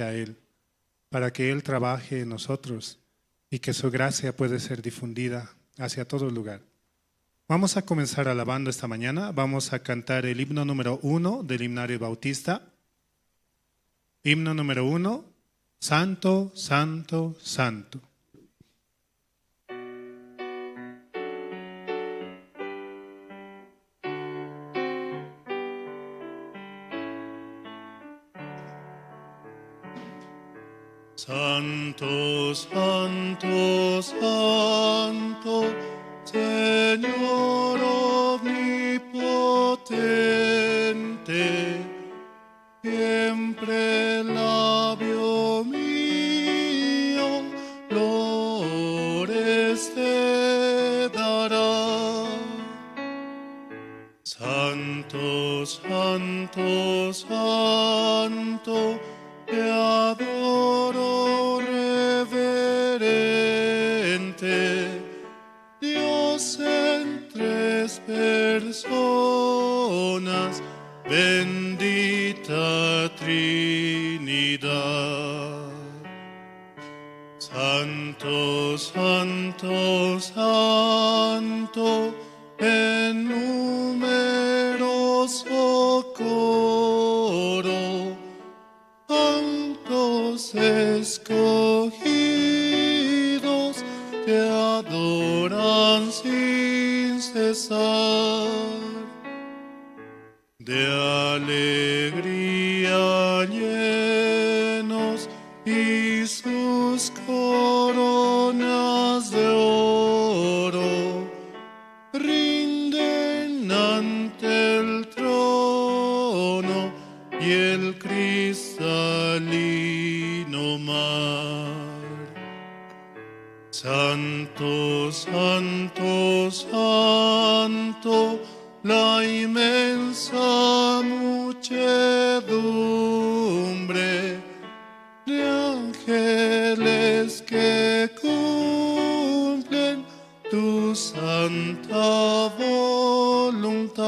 a Él, para que Él trabaje en nosotros y que su gracia pueda ser difundida hacia todo lugar. Vamos a comenzar alabando esta mañana. Vamos a cantar el himno número 1 del himnario bautista. Himno número 1, Santo, Santo, Santo. Santo, Santo, Santo, Señor omnipotente, siempre el labio mío flores te dará. Santo, Santo, Santo, te adoro reverente, Dios en tres personas, bendita Trinidad. Santo, Santo, Santo, en numeroso coro, tantos escogidos te adoran sin cesar. De alegría llenos y sus coronas de oro rinden ante el trono y el cristalino mar. Santo, Santo, Santo, la inmensa muchedumbre de ángeles que cumplen tu santa voluntad.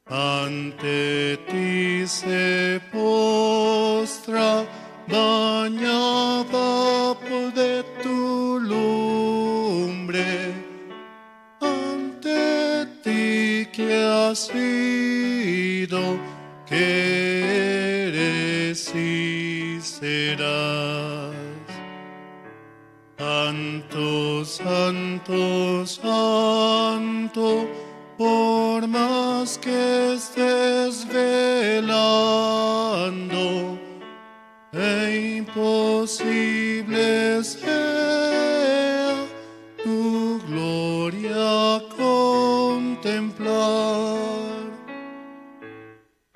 Ante ti se postra, bañada de tu lumbre, ante ti que has sido, que eres y serás. Santo, Santo, Santo, por más que estés velando, e imposible sea tu gloria contemplar.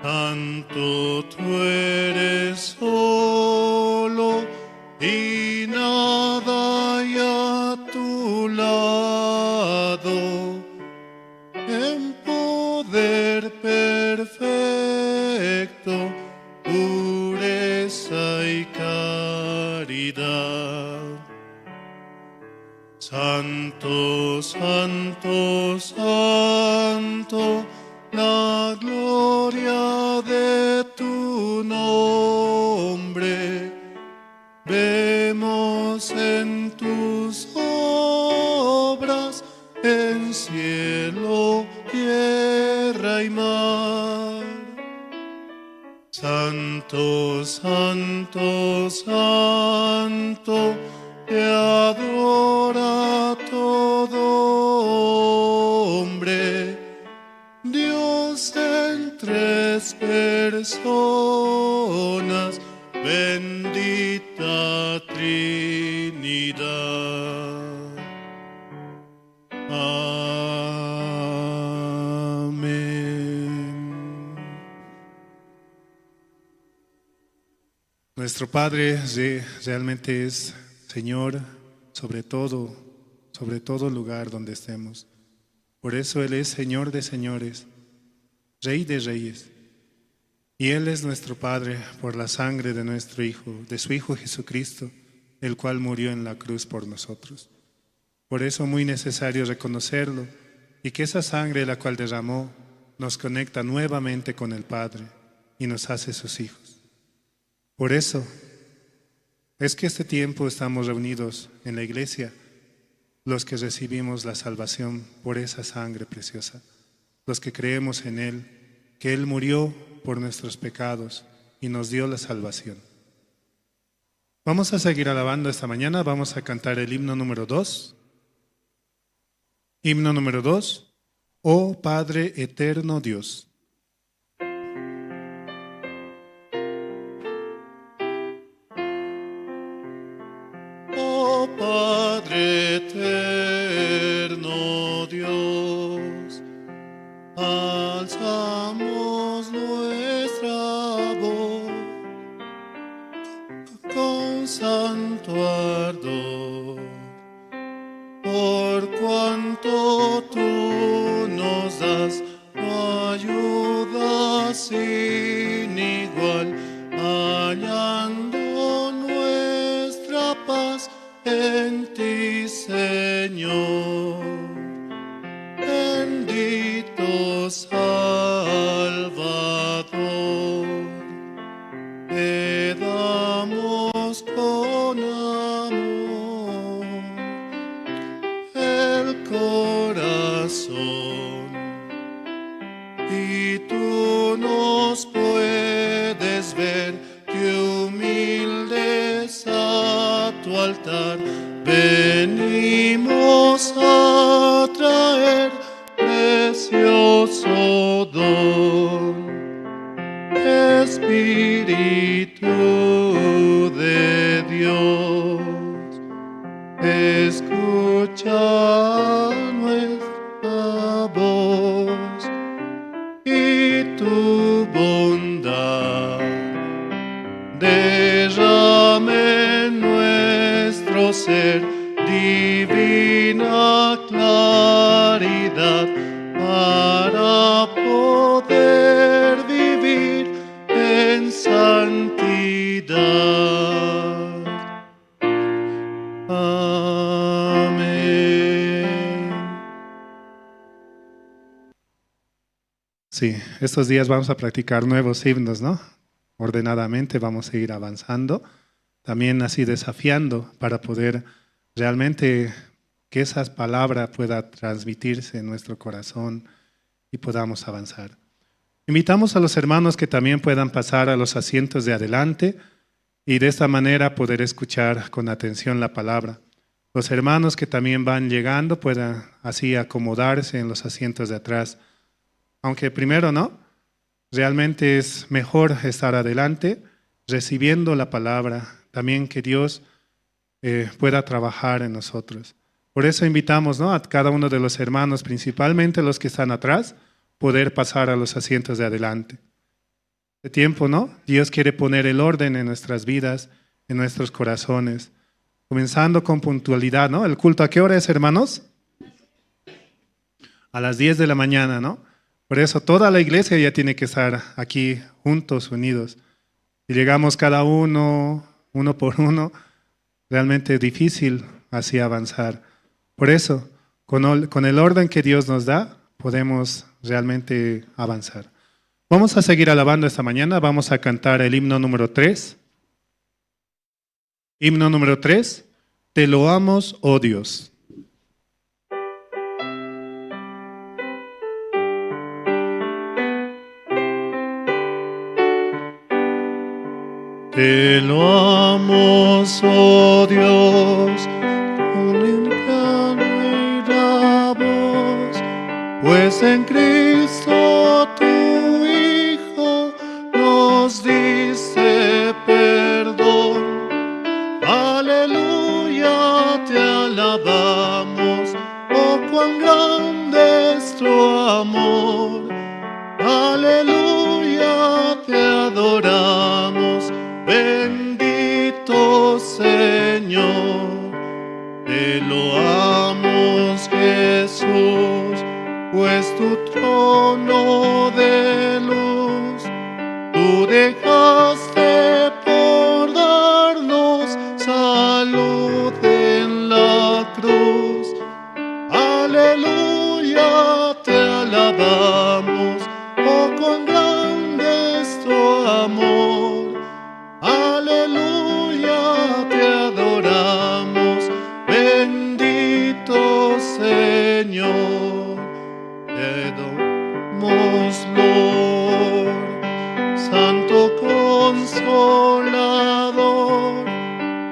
Santo tú eres solo y nada hay a tu lado, en poder perfecto, pureza y caridad. Santo, Santo, Santo, la gloria de tu nombre vemos en tus obras, en cielo, tierra y mar. Santo, Santo, Santo, te adora todo hombre, Dios en tres personas, bendita Trinidad. Amén. Nuestro Padre realmente es Señor sobre todo lugar donde estemos. Por eso Él es Señor de señores, Rey de reyes. Y Él es nuestro Padre por la sangre de nuestro Hijo, de su Hijo Jesucristo, el cual murió en la cruz por nosotros. Por eso muy necesario reconocerlo y que esa sangre la cual derramó nos conecta nuevamente con el Padre y nos hace sus hijos. Por eso es que este tiempo estamos reunidos en la iglesia, los que recibimos la salvación por esa sangre preciosa, los que creemos en Él, que Él murió por nuestros pecados y nos dio la salvación. Vamos a seguir alabando esta mañana, vamos a cantar el himno número 2. Himno número 2, Oh Padre eterno Dios. Oh Padre eterno Dios, alzamos nuestra voz con santo ardor, por cuanto tú nos das tu ayuda sin igual, hallando nuestra paz en ti, Señor. Bendito Salvador, te damos con amor el corazón, y tú nos puedes ver, que humildes a tu altar venimos a traer precioso don. Espíritu de Dios, escucha nuestra voz y tu bondad derrame en nuestro ser divina claridad, para poder vivir en santidad. Amén. Sí, estos días vamos a practicar nuevos himnos, ¿no? Ordenadamente vamos a ir avanzando, también así desafiando para poder realmente que esa palabra pueda transmitirse en nuestro corazón y podamos avanzar. Invitamos a los hermanos que también puedan pasar a los asientos de adelante y de esta manera poder escuchar con atención la palabra. Los hermanos que también van llegando puedan así acomodarse en los asientos de atrás. Aunque primero no, realmente es mejor estar adelante recibiendo la palabra, también que Dios pueda trabajar en nosotros. Por eso invitamos, ¿no?, a cada uno de los hermanos, principalmente los que están atrás, poder pasar a los asientos de adelante. De tiempo, ¿no? Dios quiere poner el orden en nuestras vidas, en nuestros corazones, comenzando con puntualidad, ¿no? ¿El culto a qué hora es, hermanos? A las 10 de la mañana, ¿no? Por eso toda la iglesia ya tiene que estar aquí juntos, unidos. Si llegamos cada uno por uno, realmente es difícil así avanzar. Por eso, con el orden que Dios nos da, podemos realmente avanzar. Vamos a seguir alabando esta mañana, vamos a cantar el himno número 3. Himno número 3, Te loamos, oh Dios. Te loamos, oh Dios, con increíble voz, pues en Cristo tu Hijo nos dice perdón. Aleluya, te alabamos, oh cuán grande es tu amor. Aleluya, te adoramos, bendito Señor. Te loamos, Jesús, pues tu trono de luz tú dejaste por darnos salud en la cruz. Aleluya, te alabamos, oh cuán grande es tu Lord, Santo Consolador,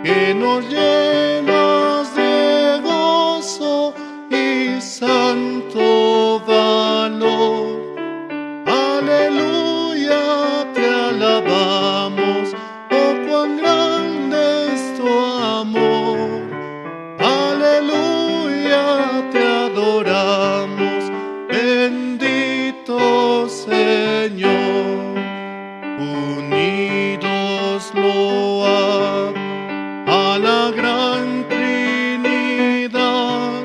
que nos llenas de gozo y santo valor. Aleluya, te alabamos, oh cuán grande es tu amor. Aleluya, te adoramos, bendito Señor. Unidos load a la gran Trinidad,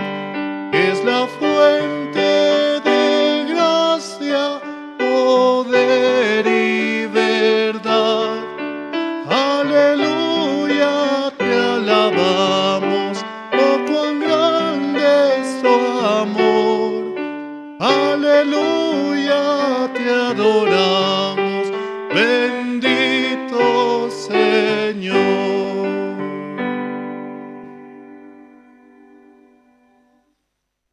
que es la fuente de gracia, poder y verdad. Aleluya, te alabamos, oh cuán grande es tu amor. Aleluya, te adoramos, bendito Señor.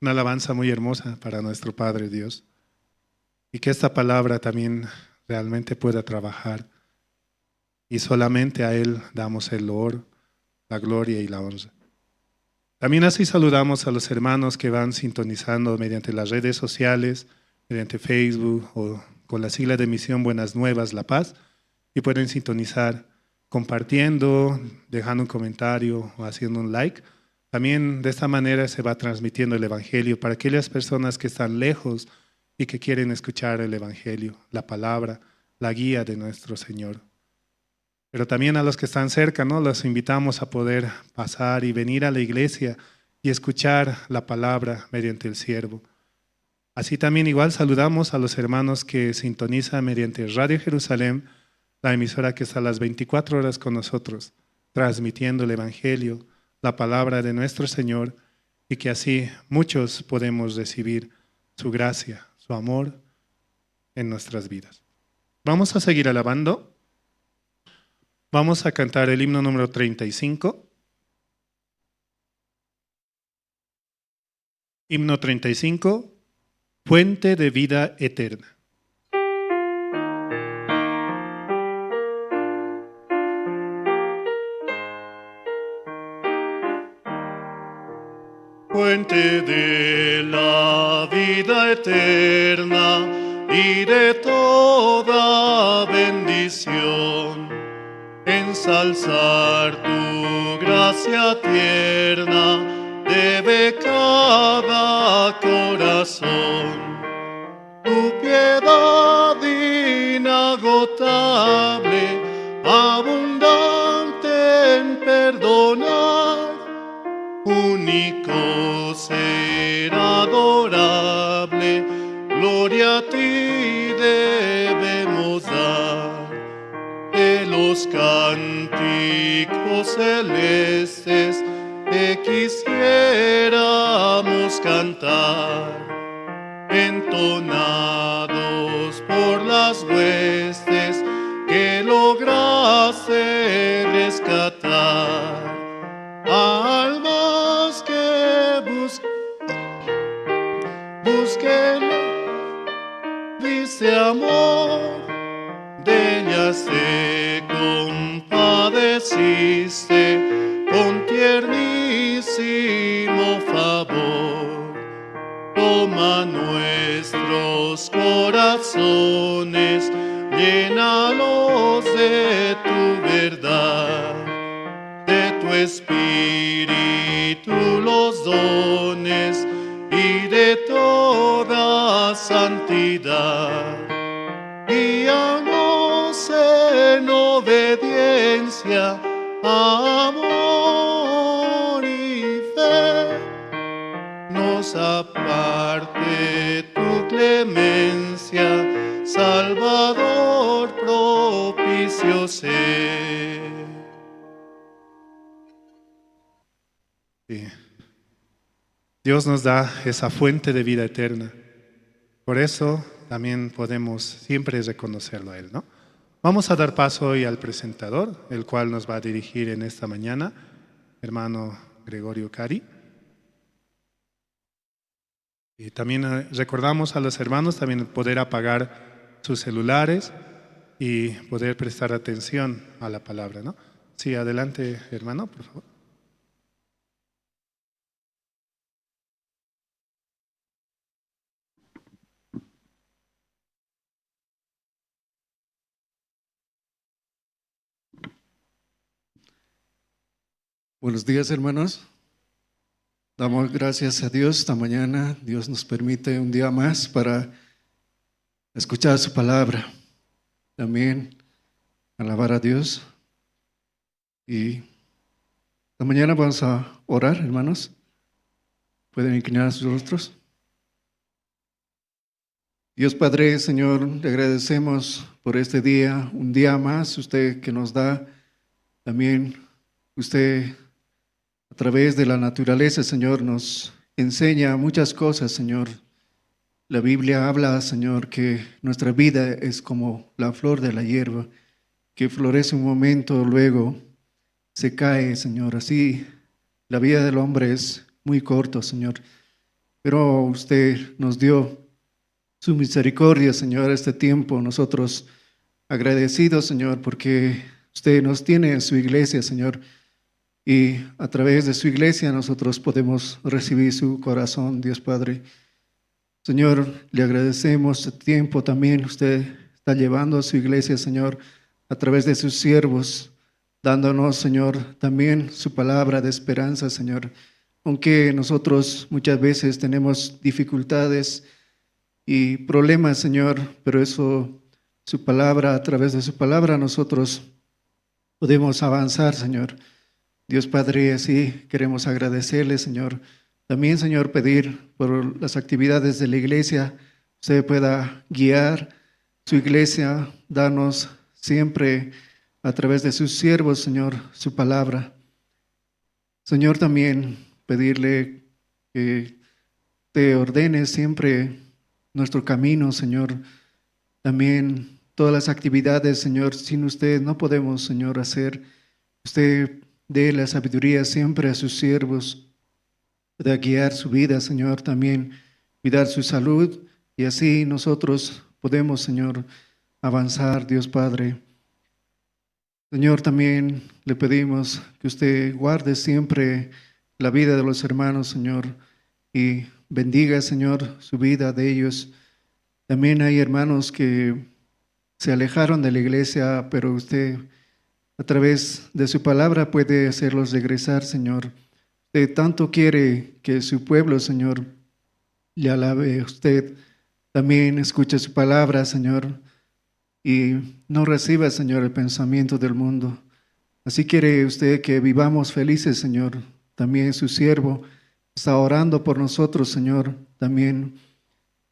Una alabanza muy hermosa para nuestro Padre Dios. Y que esta palabra también realmente pueda trabajar. Y solamente a Él damos el loor, la gloria y la honra. También así saludamos a los hermanos que van sintonizando mediante las redes sociales, mediante Facebook o con la sigla de Misión Buenas Nuevas La Paz, y pueden sintonizar compartiendo, dejando un comentario o haciendo un like. También de esta manera se va transmitiendo el Evangelio para aquellas personas que están lejos y que quieren escuchar el Evangelio, la palabra, la guía de nuestro Señor. Pero también a los que están cerca, ¿no? Los invitamos a poder pasar y venir a la iglesia y escuchar la palabra mediante el siervo. Así también igual saludamos a los hermanos que sintonizan mediante Radio Jerusalén, la emisora que está a las 24 horas con nosotros, transmitiendo el Evangelio, la palabra de nuestro Señor, y que así muchos podemos recibir su gracia, su amor en nuestras vidas. Vamos a seguir alabando. Vamos a cantar el himno número 35. Himno 35, Fuente de vida eterna. Fuente de la vida eterna y de toda bendición, ensalzar tu gracia tierna debe cada corazón. Tu piedad inagotable, abundante en perdonar, único ser adorable, gloria a ti debemos dar. De los cánticos celestes te quisiéramos cantar, entonados por las huestes que lograste rescatar. Almas que busquen, dice amor, de ellas te compadeciste con tiernísimo favor. Toma nuestros corazones, llénalos de tu verdad, de tu espíritu los dones y de toda santidad. Guíanos en obediencia, amor y fe. Nos aparte tu clemencia, Salvador propicio sé. Sí. Dios nos da esa fuente de vida eterna. Por eso también podemos siempre reconocerlo a Él, ¿no? Vamos a dar paso hoy al presentador, el cual nos va a dirigir en esta mañana, hermano Gregorio Cari. Y también recordamos a los hermanos también poder apagar sus celulares y poder prestar atención a la palabra, ¿no? Sí, adelante, hermano, por favor. Buenos días, hermanos. Damos gracias a Dios esta mañana. Dios nos permite un día más para escuchar su palabra. También alabar a Dios. Y esta mañana vamos a orar, hermanos. ¿Pueden inclinar sus rostros? Dios Padre, Señor, le agradecemos por este día, un día más, usted que nos da. También usted, a través de la naturaleza, Señor, nos enseña muchas cosas, Señor. La Biblia habla, Señor, que nuestra vida es como la flor de la hierba, que florece un momento, luego se cae, Señor. Así, la vida del hombre es muy corta, Señor. Pero usted nos dio su misericordia, Señor, este tiempo. Nosotros agradecidos, Señor, porque usted nos tiene en su iglesia, Señor. Y a través de su iglesia nosotros podemos recibir su corazón, Dios Padre. Señor, le agradecemos este tiempo también. Usted está llevando a su iglesia, Señor, a través de sus siervos, dándonos, Señor, también su palabra de esperanza, Señor. Aunque nosotros muchas veces tenemos dificultades y problemas, Señor, pero eso, su palabra, a través de su palabra nosotros podemos avanzar, Señor. Dios Padre, así queremos agradecerle, Señor. También, Señor, pedir por las actividades de la iglesia, usted pueda guiar su iglesia, darnos siempre a través de sus siervos, Señor, su palabra. Señor, también pedirle que te ordene siempre nuestro camino, Señor. También todas las actividades, Señor, sin usted no podemos, Señor, hacer. Usted dé la sabiduría siempre a sus siervos, de guiar su vida, Señor, también cuidar su salud, y así nosotros podemos, Señor, avanzar, Dios Padre. Señor, también le pedimos que usted guarde siempre la vida de los hermanos, Señor, y bendiga, Señor, su vida de ellos. También hay hermanos que se alejaron de la iglesia, pero usted a través de su palabra puede hacerlos regresar, Señor. Usted tanto quiere que su pueblo, Señor, le alabe. Usted también escuche su palabra, Señor, y no reciba, Señor, el pensamiento del mundo. Así quiere usted que vivamos felices, Señor. También su siervo está orando por nosotros, Señor. También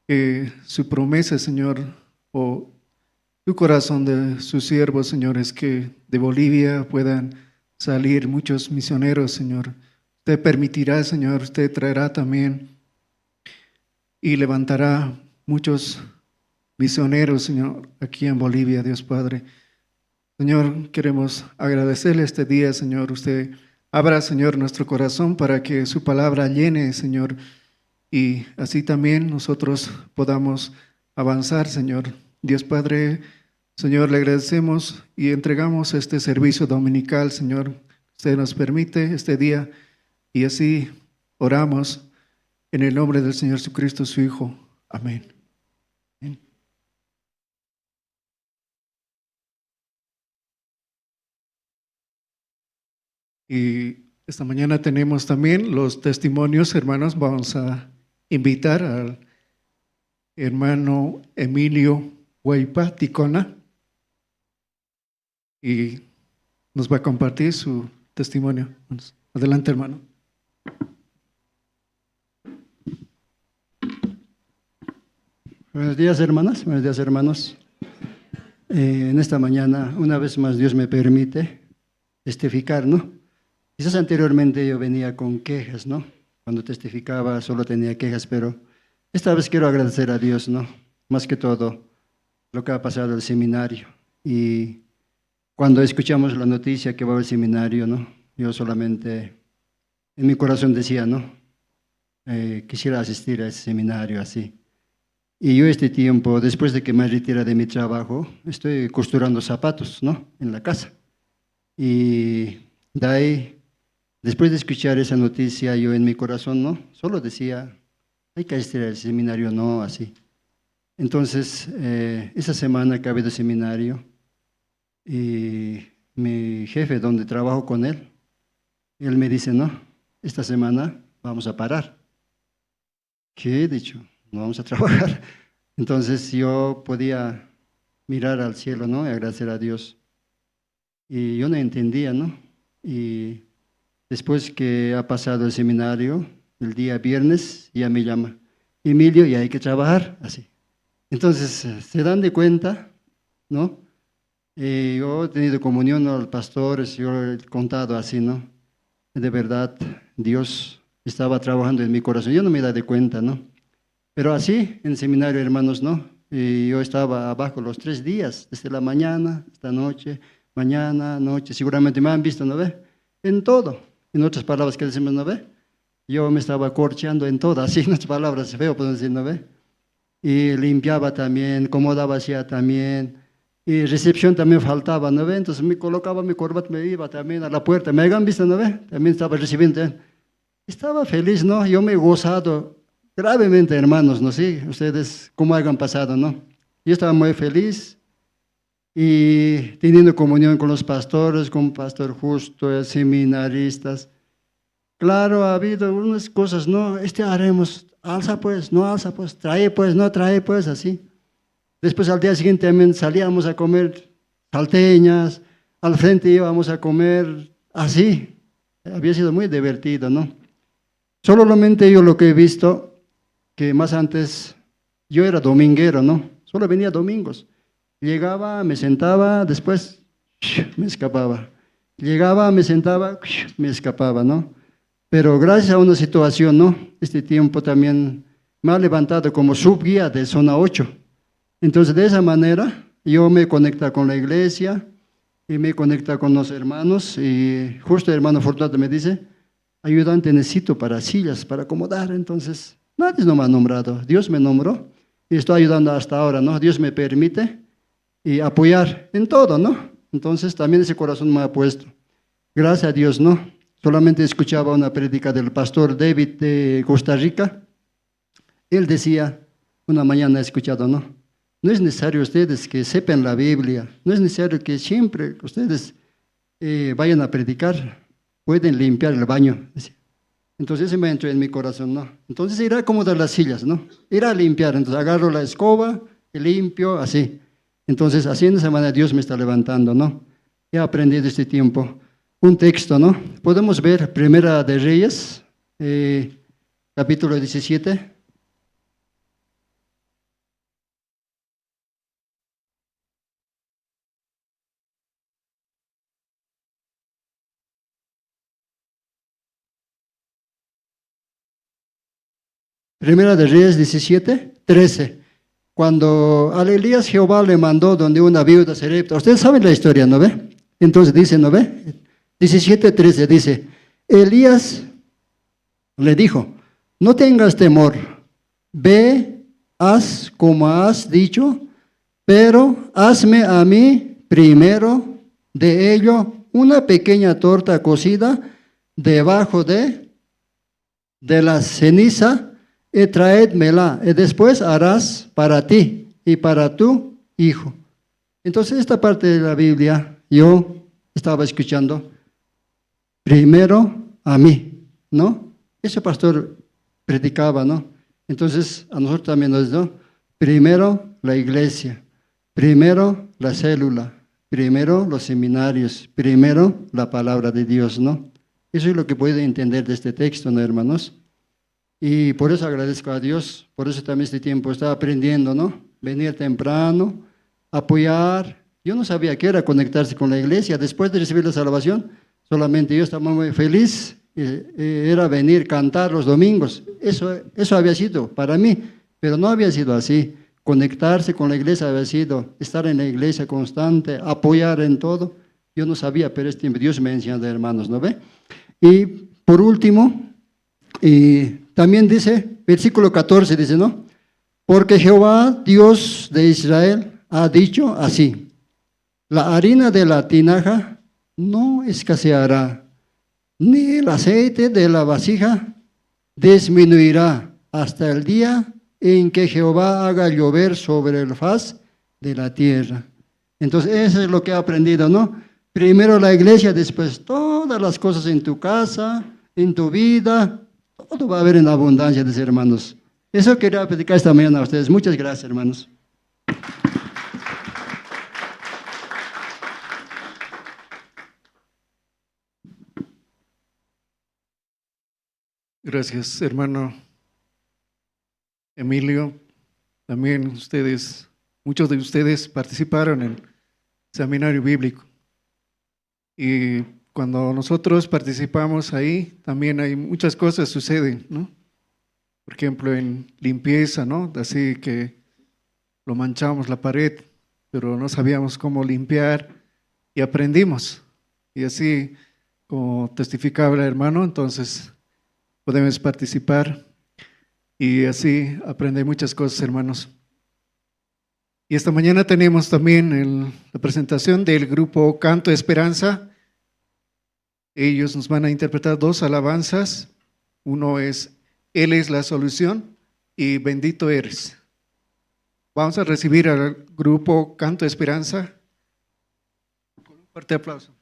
que su promesa, Señor, o tu corazón de sus siervos, Señor, es que de Bolivia puedan salir muchos misioneros, Señor. Usted permitirá, Señor, usted traerá también y levantará muchos misioneros, Señor, aquí en Bolivia, Dios Padre. Señor, queremos agradecerle este día, Señor. Usted abra, Señor, nuestro corazón para que su palabra llene, Señor, y así también nosotros podamos avanzar, Señor. Dios Padre, Señor, le agradecemos y entregamos este servicio dominical, Señor. Usted nos permite este día y así oramos en el nombre del Señor Jesucristo, su Hijo. Amén. Amén. Y esta mañana tenemos también los testimonios, hermanos. Vamos a invitar al hermano Emilio Huaypa Ticona y nos va a compartir su testimonio. Adelante, hermano. Buenos días, hermanas, buenos días, hermanos. En esta mañana, una vez más, Dios me permite testificar, ¿no? Quizás anteriormente yo venía con quejas, ¿no? Cuando testificaba solo tenía quejas, pero esta vez quiero agradecer a Dios, ¿no? Más que todo, lo que ha pasado en el seminario. Y cuando escuchamos la noticia que va al seminario, ¿no? Yo solamente en mi corazón decía, ¿no? quisiera asistir a ese seminario así. Y yo este tiempo, después de que me retira de mi trabajo, estoy costurando zapatos, ¿no? En la casa. Y de ahí, después de escuchar esa noticia, yo en mi corazón, ¿no? Solo decía, hay que asistir al seminario, no, así. Entonces, esa semana que ha habido seminario, y mi jefe, donde trabajo con él, él me dice, no, esta semana vamos a parar. ¿Qué he dicho? No vamos a trabajar. Entonces yo podía mirar al cielo, ¿no? Y agradecer a Dios. Y yo no entendía, ¿no? Y después que ha pasado el seminario, el día viernes, ya me llama, Emilio, ya hay que trabajar, así. Entonces se dan de cuenta, ¿no? Yo he tenido comunión con los pastores, yo he contado así, ¿no? De verdad, Dios estaba trabajando en mi corazón. Yo no me da de cuenta, ¿no? Pero así, en el seminario, hermanos, ¿no? Y yo estaba abajo los 3 días, desde la mañana, esta noche, mañana, noche. Seguramente me han visto, ¿no ve? En todo. En otras palabras que decimos, ¿no ve? Yo me estaba corcheando en todo, así en otras palabras, feo, podemos decir, ¿no ve? Y limpiaba también, acomodaba hacía también. Y recepción también faltaba, ¿no ve? Entonces me colocaba mi corbata, me iba también a la puerta. ¿Me han visto, no ve? También estaba recibiendo. Estaba feliz, ¿no? Yo me he gozado gravemente, hermanos, ¿no? Sí, ustedes cómo hayan pasado, ¿no? Yo estaba muy feliz y teniendo comunión con los pastores, con Pastor Justo, seminaristas. Claro, ha habido unas cosas, ¿no? Haremos, alza pues, no alza pues, trae pues, no trae pues, así. Después al día siguiente también salíamos a comer salteñas, al frente íbamos a comer así. Había sido muy divertido, ¿no? Solamente yo lo que he visto, que más antes yo era dominguero, ¿no? Solo venía domingos. Llegaba, me sentaba, después me escapaba. Llegaba, me sentaba, me escapaba, ¿no? Pero gracias a una situación, ¿no? Este tiempo también me ha levantado como subguía de zona 8. Entonces, de esa manera, yo me conecto con la iglesia y me conecto con los hermanos. Y justo el hermano Fortunato me dice, ayudante necesito para sillas, para acomodar. Entonces, nadie no me ha nombrado. Dios me nombró y estoy ayudando hasta ahora, ¿no? Dios me permite y apoyar en todo, ¿no? Entonces, también ese corazón me ha puesto. Gracias a Dios, ¿no? Solamente escuchaba una prédica del pastor David de Costa Rica. Él decía, una mañana he escuchado, ¿no? No es necesario ustedes que sepan la Biblia, no es necesario que siempre ustedes vayan a predicar, pueden limpiar el baño. Entonces se me entró en mi corazón, ¿no? Entonces irá a acomodar las sillas, ¿no? Irá a limpiar, entonces agarro la escoba, y limpio, así. Entonces así en esa manera Dios me está levantando, ¿no? He aprendido este tiempo. Un texto, ¿no? Podemos ver Primera de Reyes, capítulo 17. Primera de Reyes 17, 13. Cuando a Elías Jehová le mandó donde una viuda serepta. Ustedes saben la historia, ¿no ve? Entonces dice, ¿no ve? 17, 13 dice, Elías le dijo, no tengas temor, ve, haz como has dicho, pero hazme a mí primero de ello una pequeña torta cocida debajo de la ceniza, y traédmela, y después harás para ti y para tu hijo. Entonces esta parte de la Biblia yo estaba escuchando, primero a mí, ¿no? Ese pastor predicaba, ¿no? Entonces a nosotros también nos dijo, primero la iglesia, primero la célula, primero los seminarios, primero la palabra de Dios, ¿no? Eso es lo que puede entender de este texto, ¿no, hermanos? Y por eso agradezco a Dios, por eso también este tiempo estaba aprendiendo, ¿no? Venir temprano, apoyar. Yo no sabía qué era conectarse con la iglesia. Después de recibir la salvación, solamente yo estaba muy feliz, era venir, cantar los domingos. Eso había sido para mí, pero no había sido así. Conectarse con la iglesia había sido estar en la iglesia constante, apoyar en todo. Yo no sabía, pero este Dios me enseñó, hermanos, ¿no ve? Y por último, También dice, versículo 14 dice, ¿no? Porque Jehová, Dios de Israel, ha dicho así: la harina de la tinaja no escaseará, ni el aceite de la vasija disminuirá hasta el día en que Jehová haga llover sobre el faz de la tierra. Entonces, eso es lo que he aprendido, ¿no? Primero la iglesia, después todas las cosas en tu casa, en tu vida, todo va a haber en abundancia, dice, hermanos. Eso quería predicar esta mañana a ustedes. Muchas gracias, hermanos. Gracias, hermano Emilio. También ustedes, muchos de ustedes participaron en el seminario bíblico. Y cuando nosotros participamos ahí, también hay muchas cosas suceden, ¿no? Por ejemplo, en limpieza, ¿no? Así que lo manchamos la pared, pero no sabíamos cómo limpiar y aprendimos. Y así, como testificaba el hermano, entonces podemos participar y así aprender muchas cosas, hermanos. Y esta mañana tenemos también la presentación del grupo Canto Esperanza. Ellos nos van a interpretar 2 alabanzas. Uno es Él es la solución y Bendito eres. Vamos a recibir al grupo Canto Esperanza con un fuerte aplauso.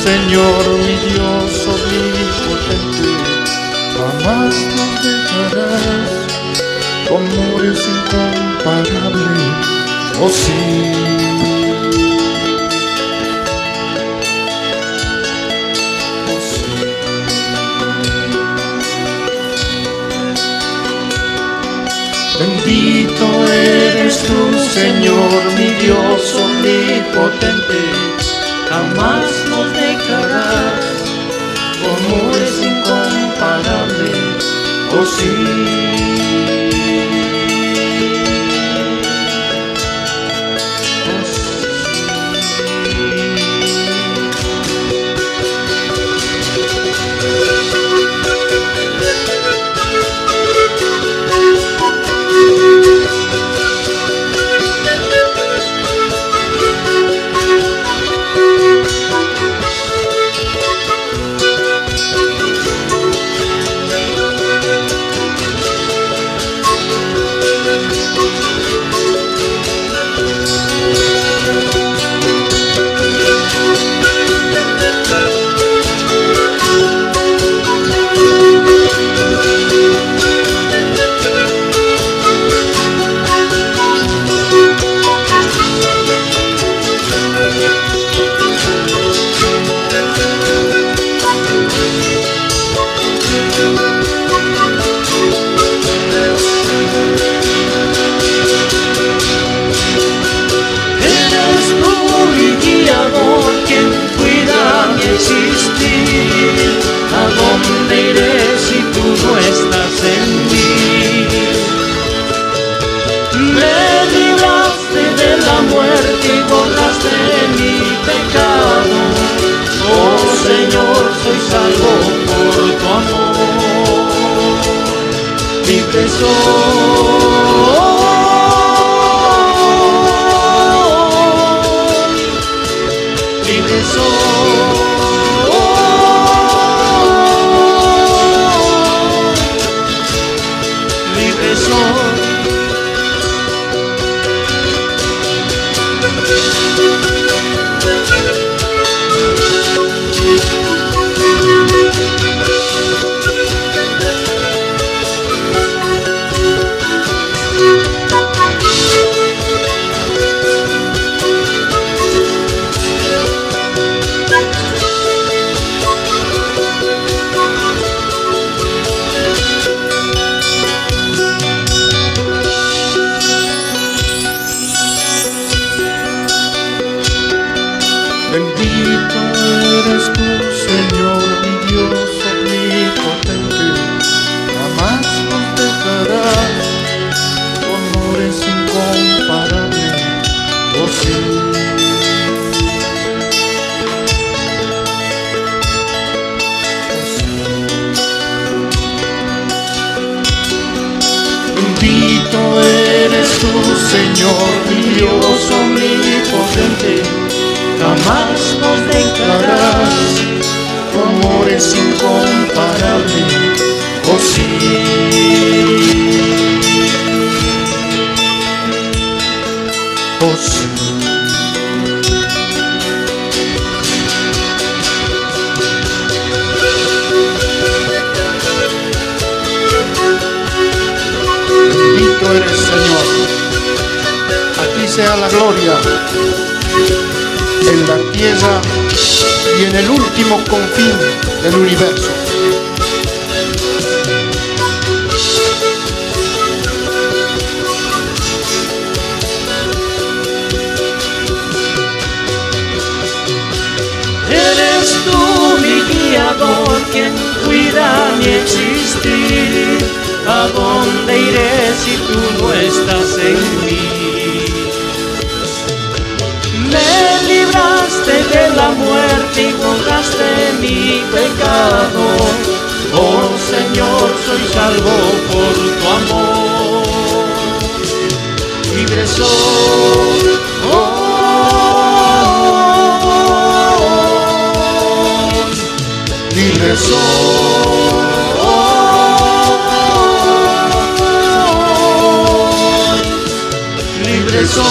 Señor, mi Dios omnipotente, jamás nos dejarás, tu amor es incomparable, oh sí. Oh sí. Bendito eres tú, Señor, mi Dios omnipotente, jamás nos dejarás, tu amor es incomparable, oh sí. Oh sí. libre soy, libre soy. Bendito eres tú, Señor, mi Dios omnipotente. Jamás nos dejarás, tu amor es incomparable. Oh sí. Bendito eres tú, Señor, mi Dios omnipotente. Jamás nos dejarás, tu amor es incomparable. Oh sí. Oh sí. Bendito eres, Señor. A ti sea la gloria en la tierra y en el último confín del universo. Eres tú mi guiador, quien cuida mi existir. ¿A dónde iré si tú no estás en mí? Me libraste de la muerte y borraste mi pecado. Oh Señor, soy salvo por tu amor. Libre soy, libre soy, libre soy.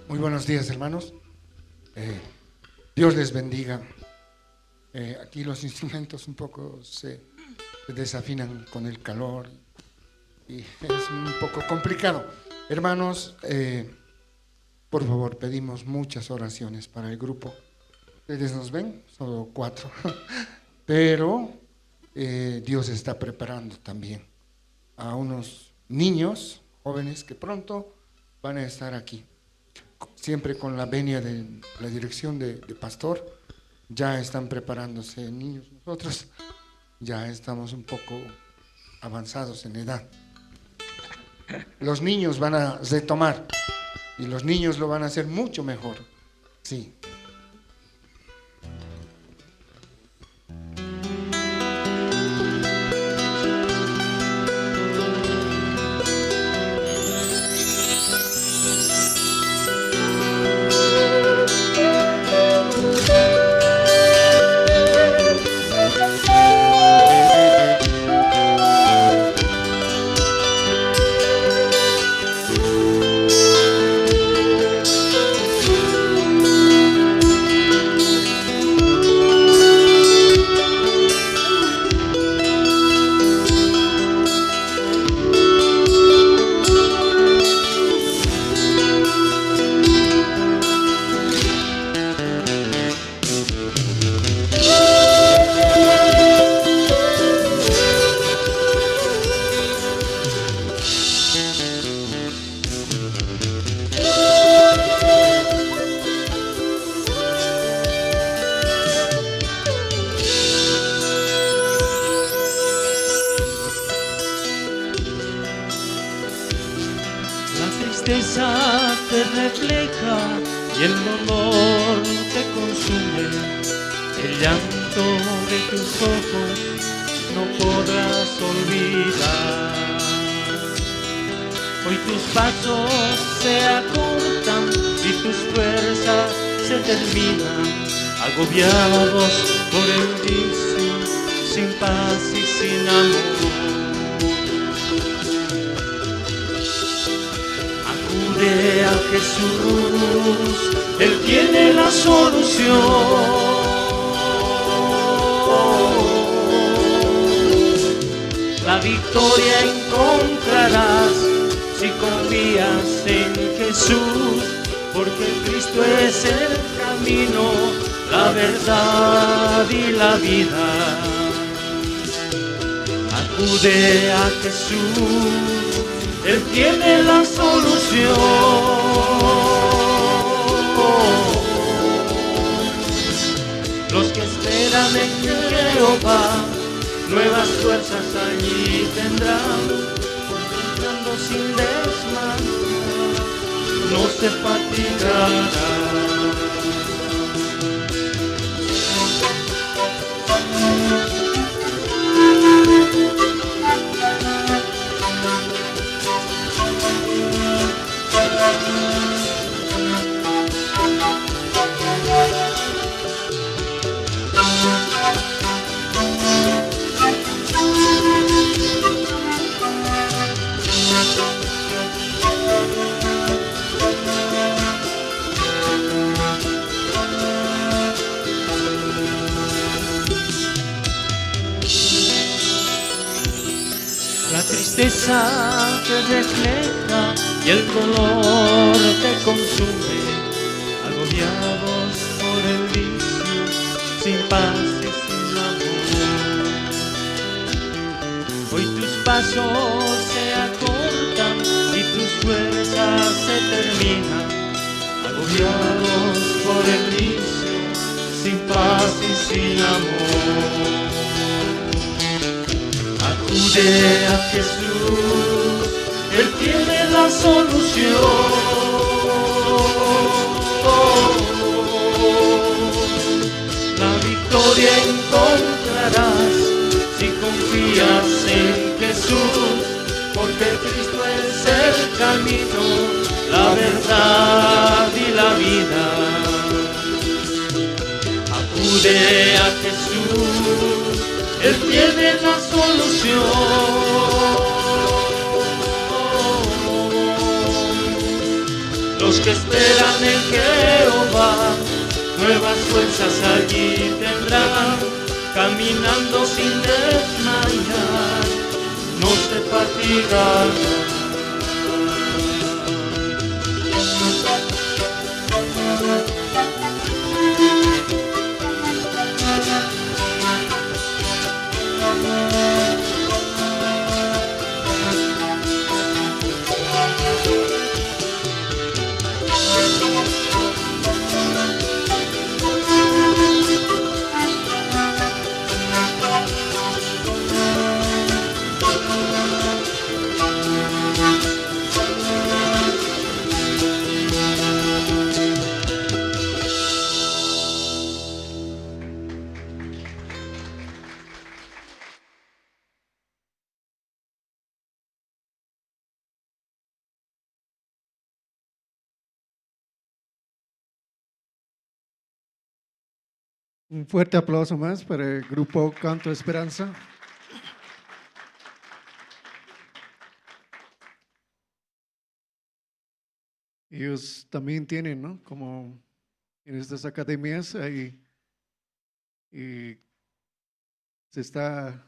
Muy buenos días, hermanos. Dios les bendiga. Aquí los instrumentos un poco se desafinan con el calor y es un poco complicado. Hermanos, por favor, pedimos muchas oraciones para el grupo. Ustedes nos ven, solo 4, pero Dios está preparando también a unos niños jóvenes que pronto van a estar aquí. Siempre con la venia de la dirección de pastor, ya están preparándose niños. Nosotros ya estamos un poco avanzados en edad. Los niños van a retomar y los niños lo van a hacer mucho mejor. Sí. tristeza te refleja y el dolor te consume. El llanto de tus ojos no podrás olvidar. Hoy tus pasos se acortan y tus fuerzas se terminan, agobiados por el vicio, sin paz y sin amor. Acude a Jesús, Él tiene la solución. La victoria encontrarás si confías en Jesús, porque Cristo es el camino, la verdad y la vida. Acude a Jesús, Él tiene la solución. Los que esperan en Jehová, nuevas fuerzas allí tendrán, entrando sin desmayar, no se fatigarán. La tristeza te refleja y el dolor te consume, agobiados por el vicio, sin paz y sin amor. Hoy tus pasos se acortan y tus fuerzas se terminan, agobiados por el vicio, sin paz y sin amor. Acude a Jesús, Él tiene la solución. La victoria encontrarás si confías en Jesús, porque Cristo es el camino, la verdad y la vida. Acude a Jesús, Él tiene la solución. Los que esperan en Jehová, nuevas fuerzas allí tendrán, caminando sin desmayar, no se fatigarán. Un fuerte aplauso más para el grupo Canto Esperanza. Ellos también tienen, ¿no? Como en estas academias ahí y se está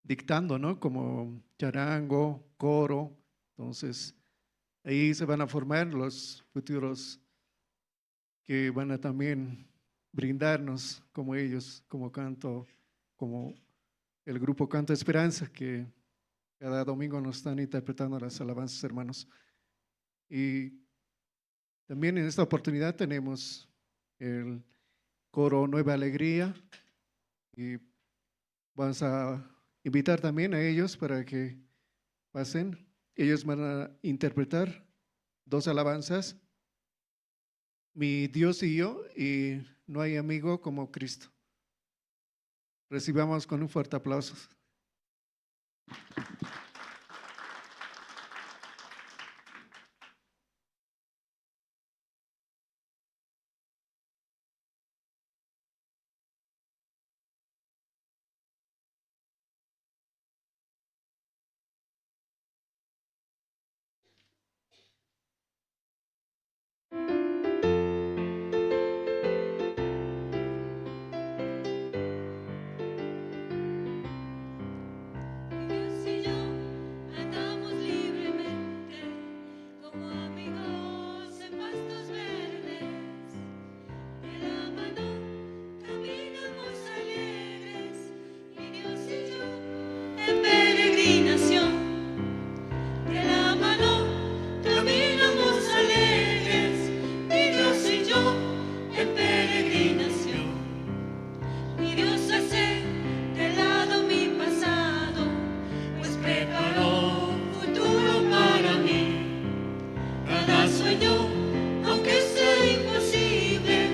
dictando, ¿no? Como charango, coro. Entonces, ahí se van a formar los futuros que van a también brindarnos como ellos, como canto, como el grupo Canto Esperanza, que cada domingo nos están interpretando las alabanzas, hermanos. Y también en esta oportunidad tenemos el coro Nueva Alegría y vamos a invitar también a ellos para que pasen. Ellos van a interpretar 2 alabanzas. Mi Dios y yo, y no hay amigo como Cristo. Recibamos con un fuerte aplauso. Dios y yo andamos libremente como amigos en pastos verdes. De la mano caminamos alegres, mi Dios y yo en peregrinación. De la mano caminamos alegres, mi Dios y yo en peregrinación. Mi Dios hace de lado mi pasado, pues preparó un futuro para mí. Cada sueño, aunque sea imposible,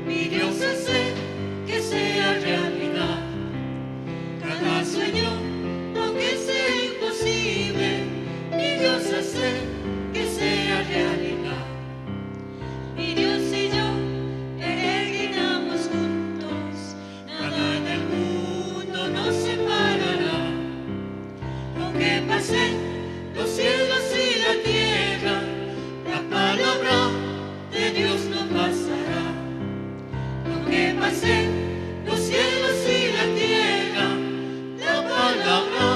mi Dios hace que sea realidad. Cada sueño, aunque sea imposible, mi Dios hace que sea realidad. Mi Dios y yo peregrinamos juntos, nada en el mundo nos separará. Aunque pasen los cielos y la tierra, la palabra de Dios no pasará. Aunque pasen los cielos y la tierra, la palabra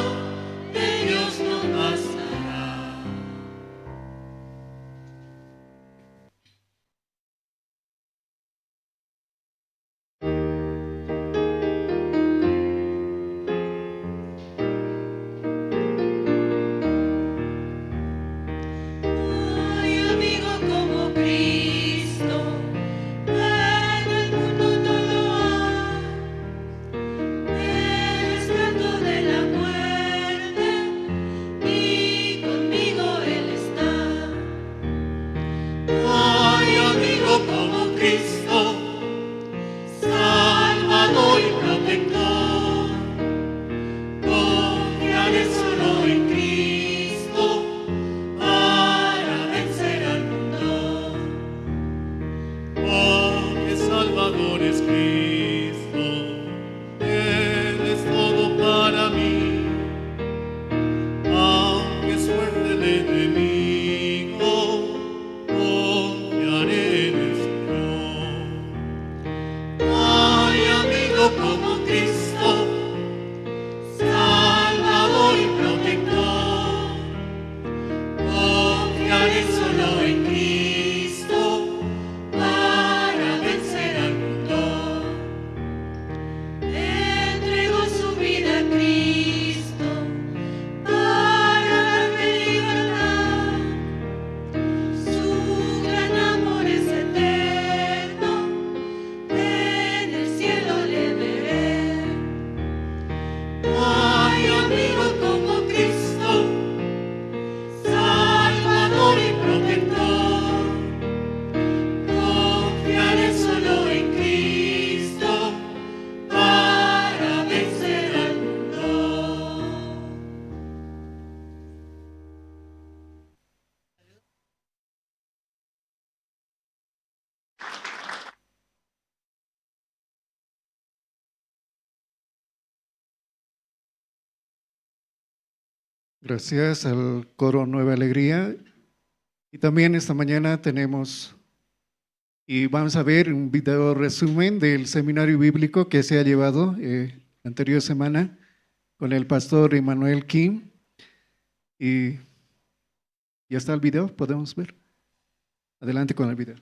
de Dios no pasará. Ay, amigo como Cristo, en el mundo no lo hay. El estrato de la muerte y conmigo Él está. Ay, amigo como Cristo, Salvador y protector, confiaré solo en Cristo para vencer al mundo. Porque Salvador es Cristo, Él es todo para mí. Aunque suerte el enemigo, confiaré en el Señor. Ay, amigo como Cristo, Salvador y protector, confiaré solo en Cristo para vencer al mundo. Entregó su vida a Cristo para darme libertad. Su gran amor es eterno, en el cielo le veré. Ay, amigo como Cristo, Salvador y protector, confiaré solo en Cristo para vencer al mundo. Gracias al coro Nueva Alegría. Y también esta mañana tenemos, y vamos a ver un video resumen del seminario bíblico que se ha llevado la anterior semana con el pastor Emmanuel Kim. Y ya está el video, podemos ver. Adelante con el video.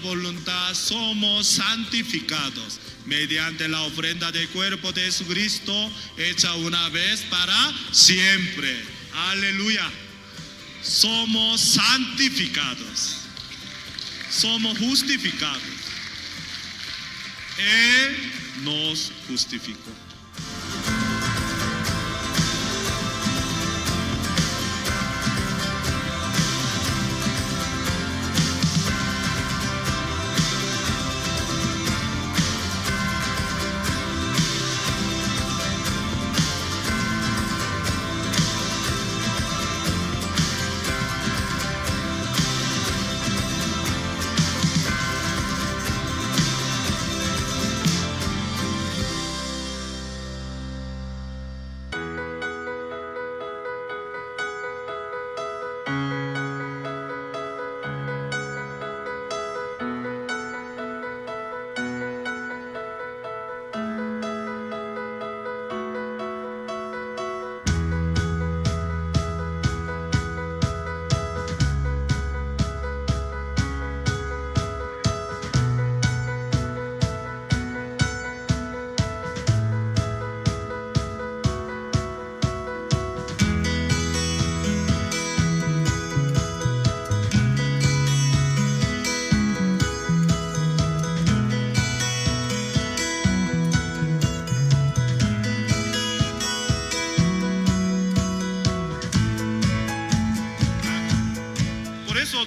voluntad somos santificados mediante la ofrenda del cuerpo de Jesucristo hecha una vez para siempre. Aleluya. Somos santificados. Somos justificados. Él nos justificó.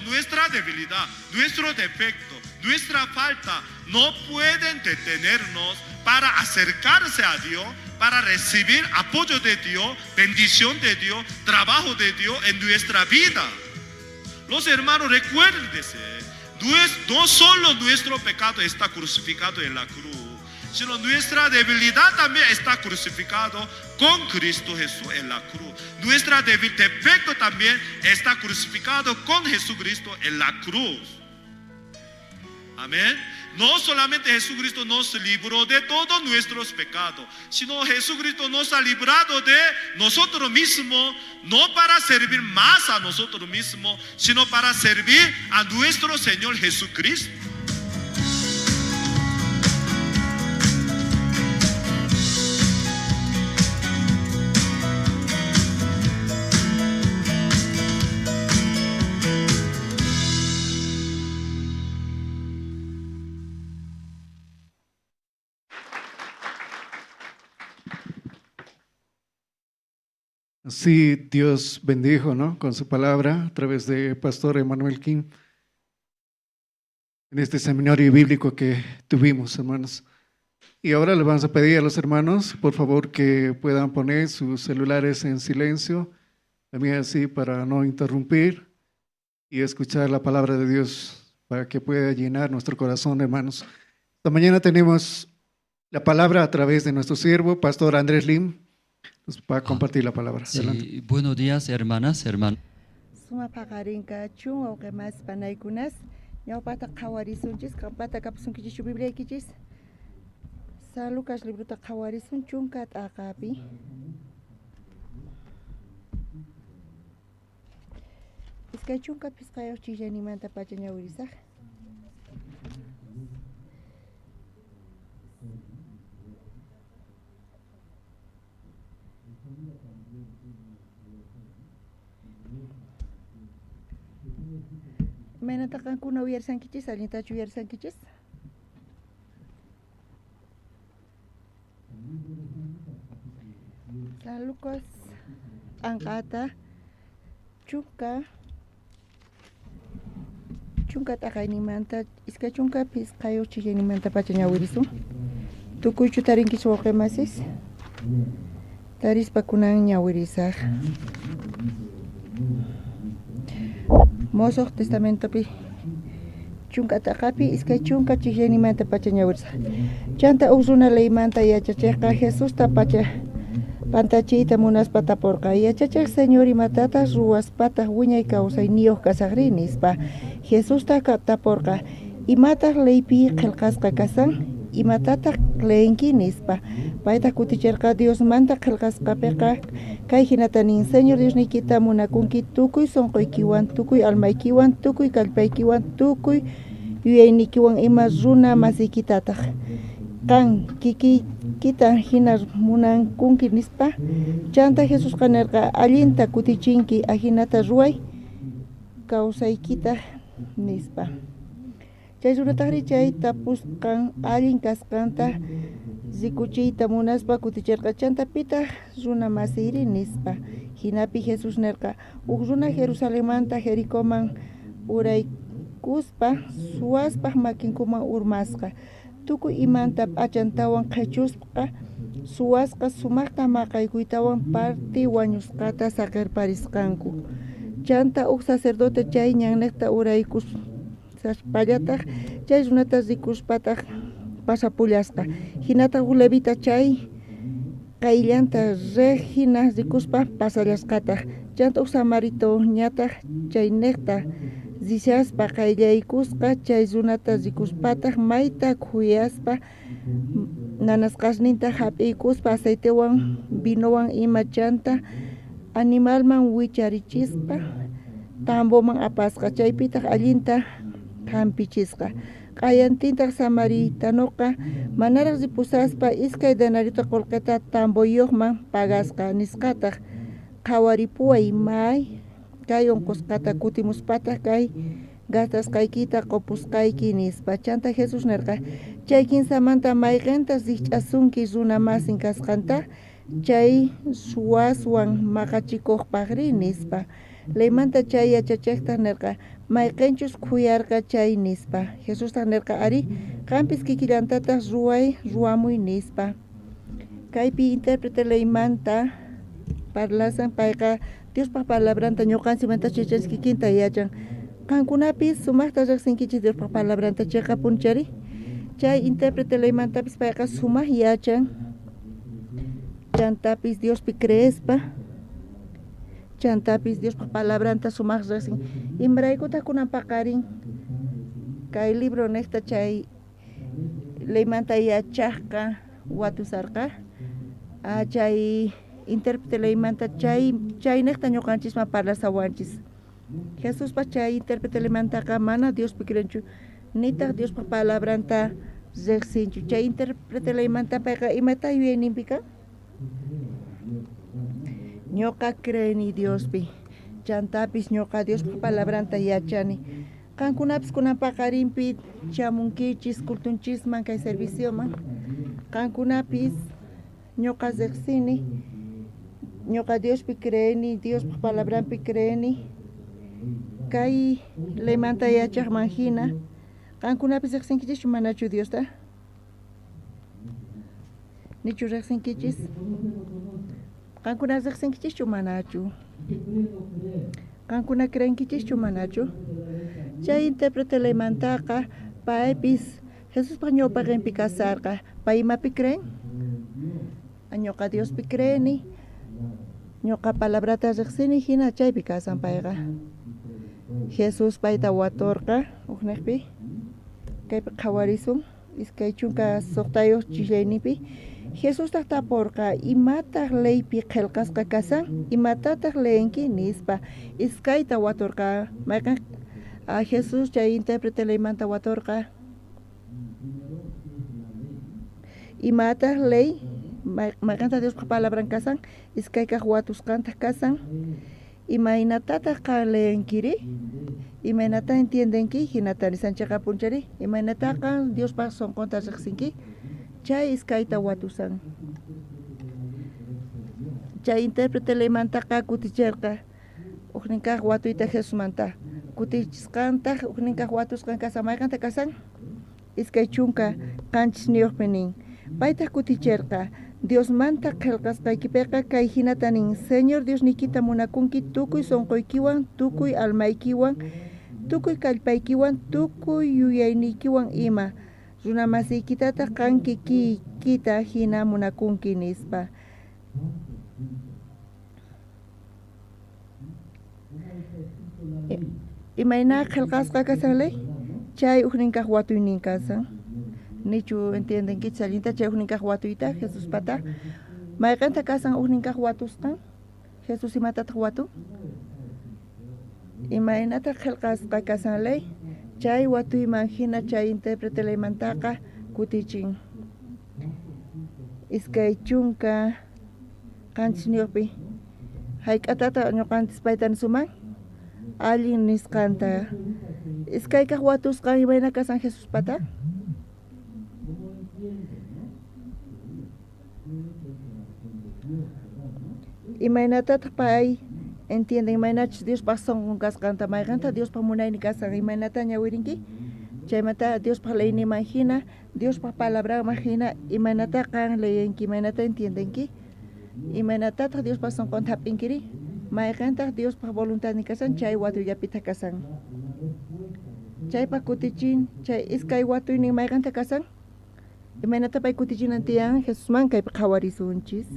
Nuestra debilidad, nuestro defecto, nuestra falta no pueden detenernos para acercarse a Dios, para recibir apoyo de Dios, bendición de Dios, trabajo de Dios en nuestra vida. Los hermanos, recuérdense, no solo nuestro pecado está crucificado en la cruz, sino nuestra debilidad también está crucificado con Cristo Jesús en la cruz. Nuestra defecto también está crucificado con Jesucristo en la cruz. Amén. No solamente Jesucristo nos libró de todos nuestros pecados, sino Jesucristo nos ha librado de nosotros mismos, no para servir más a nosotros mismos, sino para servir a nuestro Señor Jesucristo. Así Dios bendijo, ¿no?, con su palabra a través de Pastor Emmanuel King en este seminario bíblico que tuvimos, hermanos. Y ahora le vamos a pedir a los hermanos, por favor, que puedan poner sus celulares en silencio, también así para no interrumpir y escuchar la palabra de Dios para que pueda llenar nuestro corazón, hermanos. Esta mañana tenemos la palabra a través de nuestro siervo, Pastor Andrés Lim. Nos va a compartir la palabra. Sí, buenos días, hermanas, hermanos. Suma pagarinka chung o que más panaikunas, ya pata kawarisunchis, kapata kapsunkichis Biblia kichis. Sa Lucas libro ta kawarisun chung kat akapi. Iskay chung kat piskayo chijani manta pachanya urisak. Menatakan kuna wiersan kichis, alinta chu wiersan kichis. Sa Lucas angkata chungka takay ni manta iska chungka pis kayo chije ni manta pachanya wirisu. Tukuy chutarin kiswoke masis. Taris pakunang nyawirisak. Mosok testamento pi chunka takapi iska chunka chijeni manta pachanya ursa chanta usuna ley manta ya chacheqa Jesús tapacha pantachita munas pata porca ya chachaq señor y matata ruas pata wiñay causa niyo kasagrinis pa Jesús ta porca y mata ley pi qelqasqa kasan y matata leenkinis pa paita kuticherqa Dios manta qelqasqa peqa kay hinatanin Señor Dios nikita munakunki tukuy sonqoykiwan tukuy almaykiwan tukuy kallpaykiwan tukuy yuyaynikiwan ima runa masikitataq kan kita hina munankunki nispa chanta Jesús qanerqa allinta kutichinki ahinata ruway kawsaykita nispa chay runataqri chay tapusqan allin kasqanta rikuchiyta munaspa kutichirqa chanta pita runa masiyri nispa hinapi Jesús nerqa uk runa Jerusalemanta Jericóman uraykuspa suwaspaq makinkuman urmasqa tukuy imanta p'achantawan qhechusqa suwasqa sumaqta maqaykuytawan parti wañusqata saqirparisqanku chanta uk sacerdote chay ñanniqta uraykuspallataq chay runata rikuspataq pasapullasqa hinata uk levita chay qayllanta riq hina rikuspa pasallasqataq chanta uk samarito ñataq chay niqta rishaspa qayllaykusqa chay runata rikuspataq mayta khuyaspa nanasqasninta hap'iykuspa aceitewan vinowan ima chanta animalman wicharichispa tamboman apasqa chaypitaq allinta hampichisqa q'ayantintaq samaritanoqa manaraq ripusaspa iskay denarito qullqita tamboyuqman pagasqa nisqataq qhawaripuway may kay unqusqata kutimuspataq kay gastasqaykita qupusqayki nispa chanta Jesús nerqa chay kinsamanta mayqintas rikch'asunki runa masin kasqanta chay suwaswan maqachikuqpaqri nispa leymanta chay yachachiqtaq nerqa mayqinchus khuyarqa chay nispa Jesústaq nerqa ari qampis kikillantataq ruwamuy nispa kaypi intérprete leymanta parlasan payqa Diospaq palabranta ñuqanchimanta chichas kikinta yachan qankunapis sumaqta riqsinkichis Diospaq palabranta chayqa punchari chay intérprete leymantapis payqa sumaq yachan chantapis Diospi creespa chantapis Diospaq palabranta sumaq riqsin imaraykutaq kunan paqarin kay libro niqta chay leymanta yachaqqa watusarqa chay intérprete leymanta chay niqta ñuqanchisman parlasawanchis Jesuspa chay intérprete leymantaqa mana Diospi creenchu nitaq Diospaq palabranta riqsinchu chay intérprete leymanta payqa imata yuyayninpika ñuqa creeni Diospi chantapis ñuqa Diospaq palabranta yachani qankunapis kunan paqarinpi chamunkichis kultunchisman kay servicioman qankunapis ñuqa riqsini ñuqa Diospi creeni Diospaq palabrampi creeni kay leymanta yachaqman hina qankunapis riqsinkichis manachu Diosta nichu riqsinkichis qankuna riqsinkichis manachu qankuna creenkichis manachu chay intérprete leymantaqa paypis Jesuspaq ñawpaqinpi kasarqa pay imapi creen ñuqa Diospi creeni ñuqa palabrata riqsini hina chaypi kasan payqa Jesús payta waturqa ukniqpi kaypi qhawarisun iskay chunka suqtayuq chillaynipi Jesústaq tapurqa imataq leypi qillqasqa kasan imatataq leyenki nispa iskayta waturqa mayqa Jesús chay intérprete leymanta waturqa imataq ley mayqanta Diospaq palabran kasan iskaykaq watusqanta kasan imaynatataq leyenkiri imaynata entiendenki hinata nisanchaqqa punchari imaynataqa Diospaq sonqonta riqsinki chay iskayta watusan chay intérprete leymantaqa kutichirqa ukninkaq watuyta Jesusmanta kutichisqantaq ukninkaq watusqan kasan mayqanta kasan iskay chunka qanchis niyuqpi nin paytaq kutichirqa Diosmanta qillqasqaykipiqa kay hinata nin Señor Dios nikita munakunki tukuy sonquykiwan tukuy almaykiwan tukuy kallpaykiwan tukuy yuyaynikiwan ima runa masiykitataq qanki kita hina munakunki nispa imayna qillqasqa kasanlay chay ukninkaq watuynin kasan nichu entiendenkichis allinta chay ukninkaq watuyta Jesús pata mayqanta kasan ukninkaq watusqan Jesús imatataq watu imaynataq qillqasqa kasanlay Chay watu imagina chay intérprete laymantaqa kutichin. Iskay chunka qanchis niyuqpi hayk'atata ñuqanchis payta suman allin nisqanta. Iskay kaq watusqa imayna kasan Jesus pata? Imaynatataq pay entienden imaynachus Diospaq sonqun kasqanta mayqanta Diospaq munayni kasan imaynata ñawirinki chaymanta Diospaq layniman hina Diospaq palabraman hina imaynataqa leyenki imaynata entiendenki imaynatataq Diospaq sonqunta hap'inkiri mayqantaq Diospaq voluntadni kasan chay watuyapita kasan chaypaq kutichin chay iskay watuynin mayqanta kasan imaynata pay kutichinan tiyan Jesusman kaypi qhawarisunchis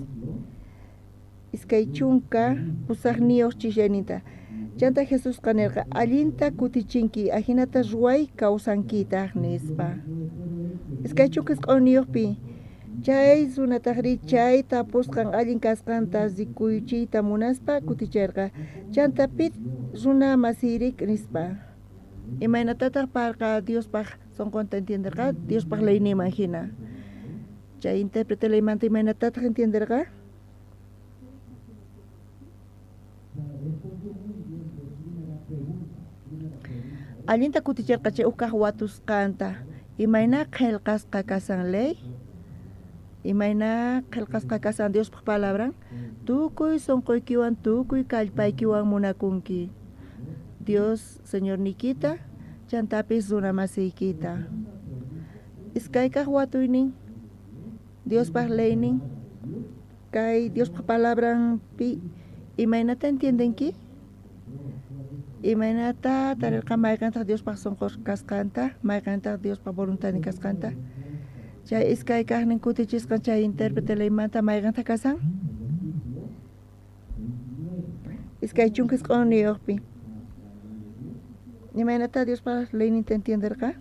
iskay chunka pusaqniyuq chishyanita chanta Jesus qanirqa allinta kutichinki ahinata ruway kawsankitaq nispa iskay chunka q'uniyuqpi chay runataqri chay tapusqan allin kasqanta zikuychiyta munaspa kutichirqa chantapit runa masiyrik nispa imaynatataq parqa Diospaq sonqunta entienderqa Diospaq layniman hina chay intérprete laymanta imaynatataq entienderqa allinta kutichirqa chay ukaq watusqanta imayna qillqasqa kasan ley imayna qillqasqa kasan Diospaq palabran tukuy sonquykiwan tukuy kallpaykiwan munakunki Dios Señor nikita chantapis runa masiykita iskay kaq watuynin Diospaq leynin kay Diospaq palabranpi imaynata entiendenki imaynata tarirqa mayqantaq Diospaq sonqur kasqanta mayqantaq Diospaq voluntadni kasqanta chay iskay kaqnin kutichisqan chay intérprete laymanta mayqanta kasan iskay chunka q'uniyuqpi imaynata Diospaq leyninta entienderqa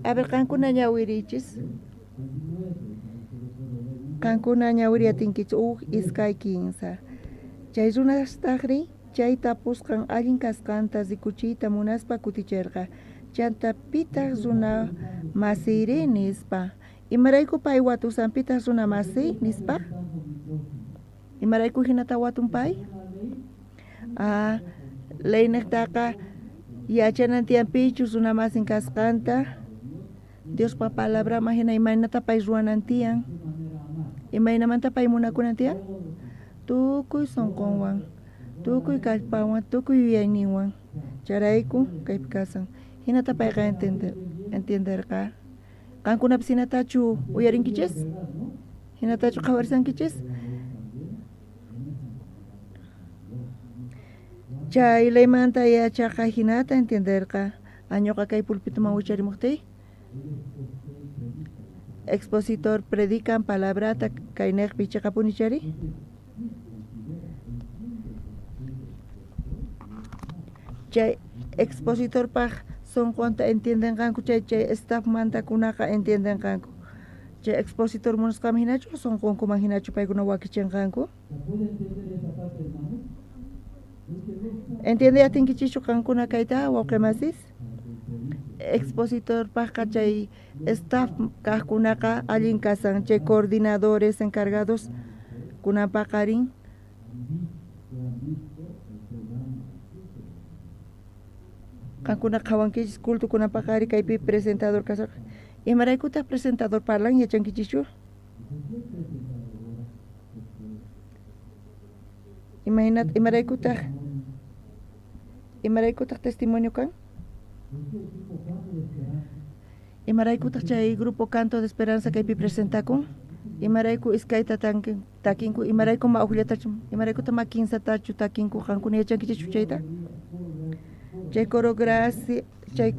a ver qankuna ñawirichis qankuna ñawiriyatinkichu iskay kinsa chay runastaqri chay tapusqan allin kasqanta zikuchiyta munaspa kutichirqa chantapitaq runa masiyri nispa imarayku pay watusanpitaq runa masiy nispa imarayku hinata watun pay layniqtaqa yachanantiyanpichu runa masin kasqanta Diospaq palabraman hina imaynata pay ruwanantiyan imaynamanta pay munakunantiyan tukuy sonqonwan tukuy kallpawan tukuy yuyayninwan charayku kaypi kasan hinata payqa entenderqa qankunapas hinatachu uyarinkichis hinatachu qhawarisankichis chay laymanta yachaqa hinata entenderqa añoqa kay pulpituman wicharimuqtiyy expositor predican palabrata kaynekpi chaqapunichari chay expositor paq sonqonta entiendenqanku chay staff mantakunaqa entiendenqanku chay expositor munasqama hinachu sonqonkuman hinachu paykuna wakichinqanku entiende atinkichichu qankuna kayta wawqimasis expositor paqqa chay staff kaqkunaqa allin kasan chay coordinadores encargados kunapaqarin qankuna qhawankichis cultukunapaqari kaypi presentador kasaq imaraykutaq presentador parlan yachankichichu imaraykutaq testimonio kan imaraykutaq chay grupo Canto de Esperanza kaypi presentakun imarayku iskayta takinku imarayku ma'uqllatachu imaraykuta ma kinsatachu takinku qankuna yachankichichu chayta chay coro gracia chay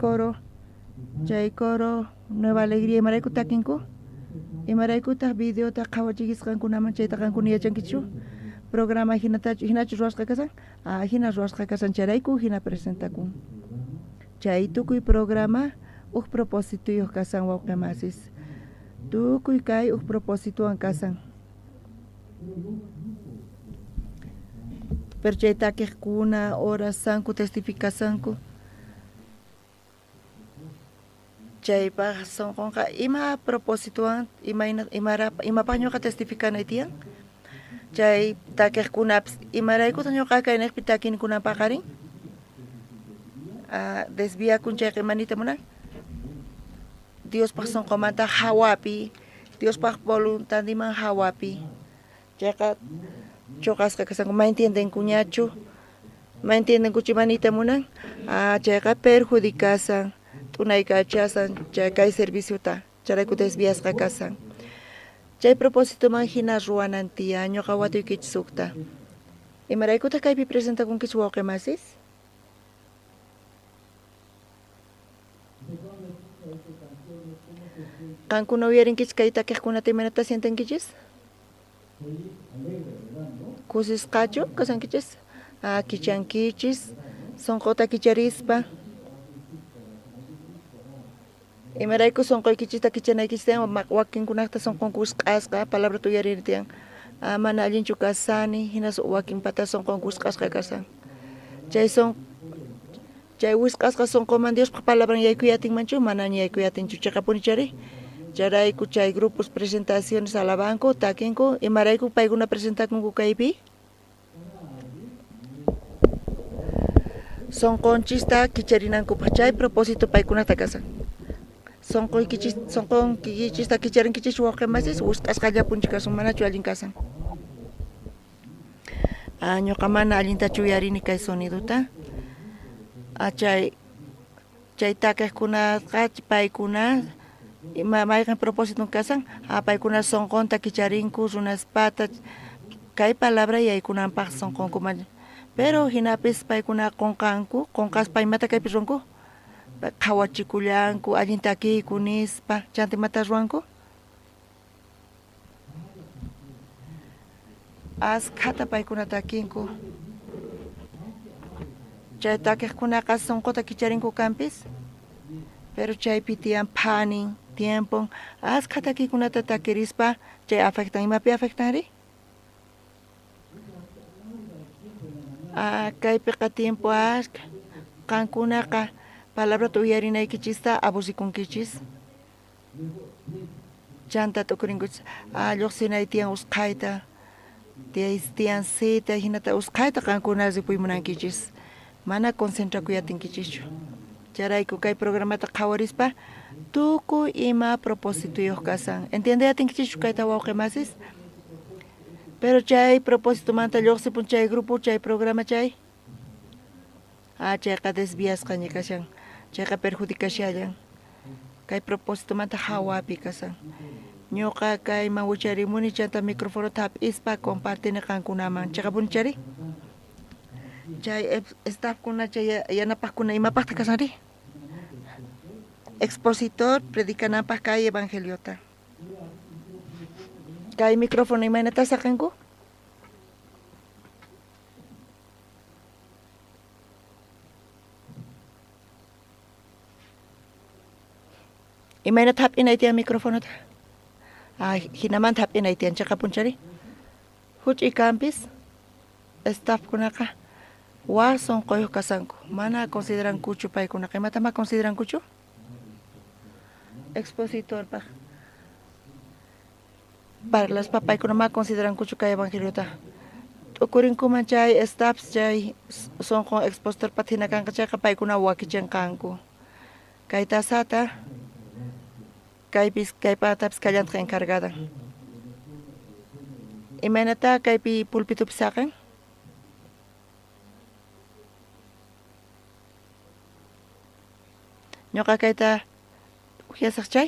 coro Nueva Alegría imarayku takinku imaraykutaq videota qhawachikisqankunaman chayta qankuna yachankichichu programa hinachu ruwasqa kasan hina ruwasqa kasan charayku hina presentakun chay tukuy programa uq propósituyuq kasan wawqimasis tukuy kay uq propósituwan kasan pero chay takiqkuna orasanku testificasanku chaypaq sonqonqa ima propósitowan imapaq ñuqa testificanay tiyan chay takiqkunapas imaraykuta ñuqa kaynaqpi takinkunapaqarin desviakun chayqa imanita munan Diospaq sonqomanta hawapi Diospaq voluntadiman hawapi chayqa choqasqa kasanku ma entiendenkuñachu ma entiendenkuchu imanita munan chayqa perjudicasan t'unaykachasan chay kay serviciota chayrayku desviasqa kasan chay propósitoman hina ruwanan tiya ñuqa watuykichis sukta imaraykuta kaypi presentakunkichis wawqimasis qankuna uyarinkichis kay takiqkunata imanata sientankichis kusisqachu kasankichis kichankichis sonqota kicharispa imarayku sonqoykichista kichanaykichis wakinkunaqta sonqonku usq'asqa palabra uyarini tiyan mana allinchu kasani hina wakin pata sonqonku usq'asqa kasan chay wisq'asqa sonqoman Diospaq palabran yaykuyatinmanchu mana yaykuyatinchu chayqa punichari chayrayku chay grupos presentaciones alabanku takinku imarayku paykuna presentakunku kaypi sonqonchista kicharinankupak chay propósito paykunata kasan sonqonkichista kicharinkichis wawqimasis usq'asqallapunchik kasun manachu allin kasan ñuqa mana allintachu uyarini kay soniduta chay takiqkunaqa paykuna mayqan propósito kasan paykuna sonqonta kicharinku runaspata kay palabra yaykunanpaq sonqonkuman pero hinapis paykuna qonqaspa imata kaypi ruwanku qhawachikullanku allin takiyku nispa chantimata ruwanku askhata paykuna takinku chay takiqkunaqa sonqota kicharinku kanpis pero chaypi tiyan phanin tiempon asqa takikunata takirispa chay afectan imapi afectanri kaypiqa tiempo ashka qankunaqa palabrata uyarinaykichista abusikunkichis chantata ukurinkuchis lluqsinay tiyan usqayta tiyan sita hinata usqayta qankuna ripuymunankichis mana concentrakuyatinkichishchu charayku kay programata qhawarispa tukuy ima propósitoyuq kasan entiendeyatinkichishchu kayta wawqimasis pero chay propósitomanta lluqsipun chay grupo chay programa chay chayqa desviasqaña kashan chayqa perjudicashallan kay propósitomanta hawapi kasan ñuqa kayman wicharimuni chanta microfonota hap'ispa compartini qankunaman chayqa punichari chay staffkuna chay yanapaqkuna imapaqta kasanri expositor predicananpaq kay evangeliota kay micrófono imaynata saqanku imaynata hap'inay tiyan micrófonota hinamanta hap'inay tiyan chayqa punchari huch'uy kanpis staffkunaqa wason qoyuq kasanku mana considerankuchu paykunaqa imatama considerankuchu expositorpaq parlaspa paykuna ma considerankuchu kay evangeliota t'ukurinkuman chay staffs chay sonqon expositorpa hina kanqa chayqa paykuna wakichanqanku kay tasata kaypatapis kallantaq encargada imaynata kaypi pulpitupi saqan ñuqa kayta ujiasaq chay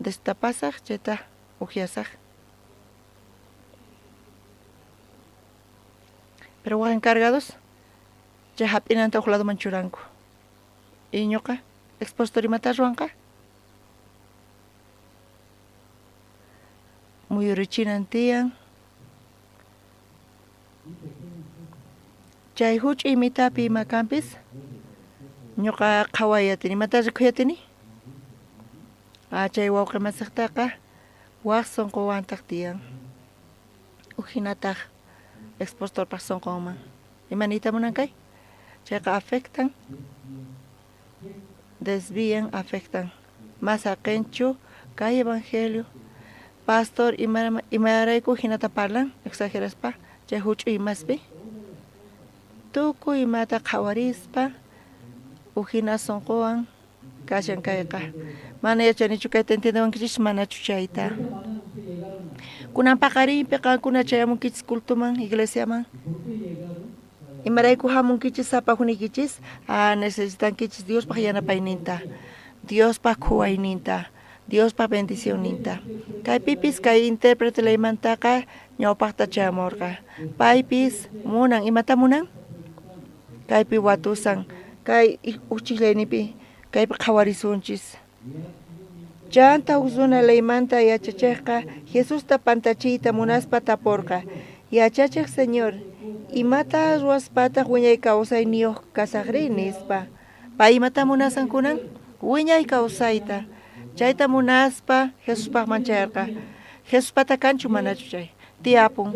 destapasaq chayta ujiasaq pero waq encargados chay hap'inanta uq ladoman churanku y ñuqa expositor imata ruwanqa muyurichinan tiyan chay huch'uy mitapi ima kanpis ñuqa qhawayatini imata rikhuyatini chay wawqimasaqtaqa waq sunquyuwantaq tiyan uhinataq expostor pasón como imanita munankay chayqa afectan desvían afectan más aquencho kay evangelio pastor imarayku hinata parlan exageraspa chay huch'uy imaspi tukuy imata qhawarispa uhina sonqowan kashan kayqa mana yachanichu kayta entendewankichis manachu chayta kunan paqarinpi qankuna chayamunkichis cultuman iglesiaman imarayku hamunkichis sapakunikichis necesitankichis Diospaq yanapayninta Diospaq quwayninta Diospaq bendicionninta kaypipis kay intérprete laymantaqa ñawpaqta chayamurqa paypis munan imata munan kaypi watusan kay uchiklaynipi kaypi qhawarisunchis chanta usuna laymanta yachachiqqa Jesusta pantachiyta munaspa tapurqa yachachiq Señor imata ruwaspataq wiñay kawsayniyuq kasaqri nispa pay imata munasan kunan wiñay kawsayta chayta munaspa Jesuspaqman chayarqa Jesuspata kanchu manachu chay tiyapun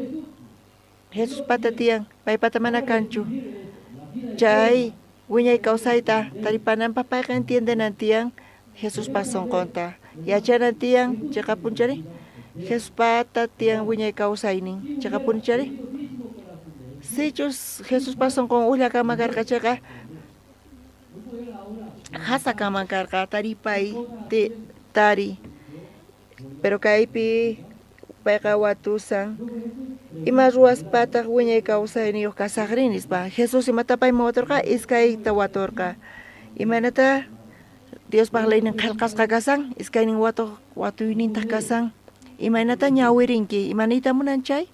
Jesuspata tiyan paypata mana kanchu chay wiñay kawsayta taripananpaq payqa entiendenan tiyan Jesuspa sonqonta yachanan tiyan chayqa punchari Jesuspata tiyan wiñay kawsaynin chayqa punchari sichus Jesuspa sonqon ullakaman karqa chayqa hasakaman karqa taripay tari pero kaypi payqa watusan ima ruwaspataq wiñay kawsayniyuq kasaqri nispa Jesus imata payman waturqa iskayta waturqa imanata Diospaq laynin qillqasqa kasan iskaynin watuynintaq kasan imaynata ñawirinki imanita munan chay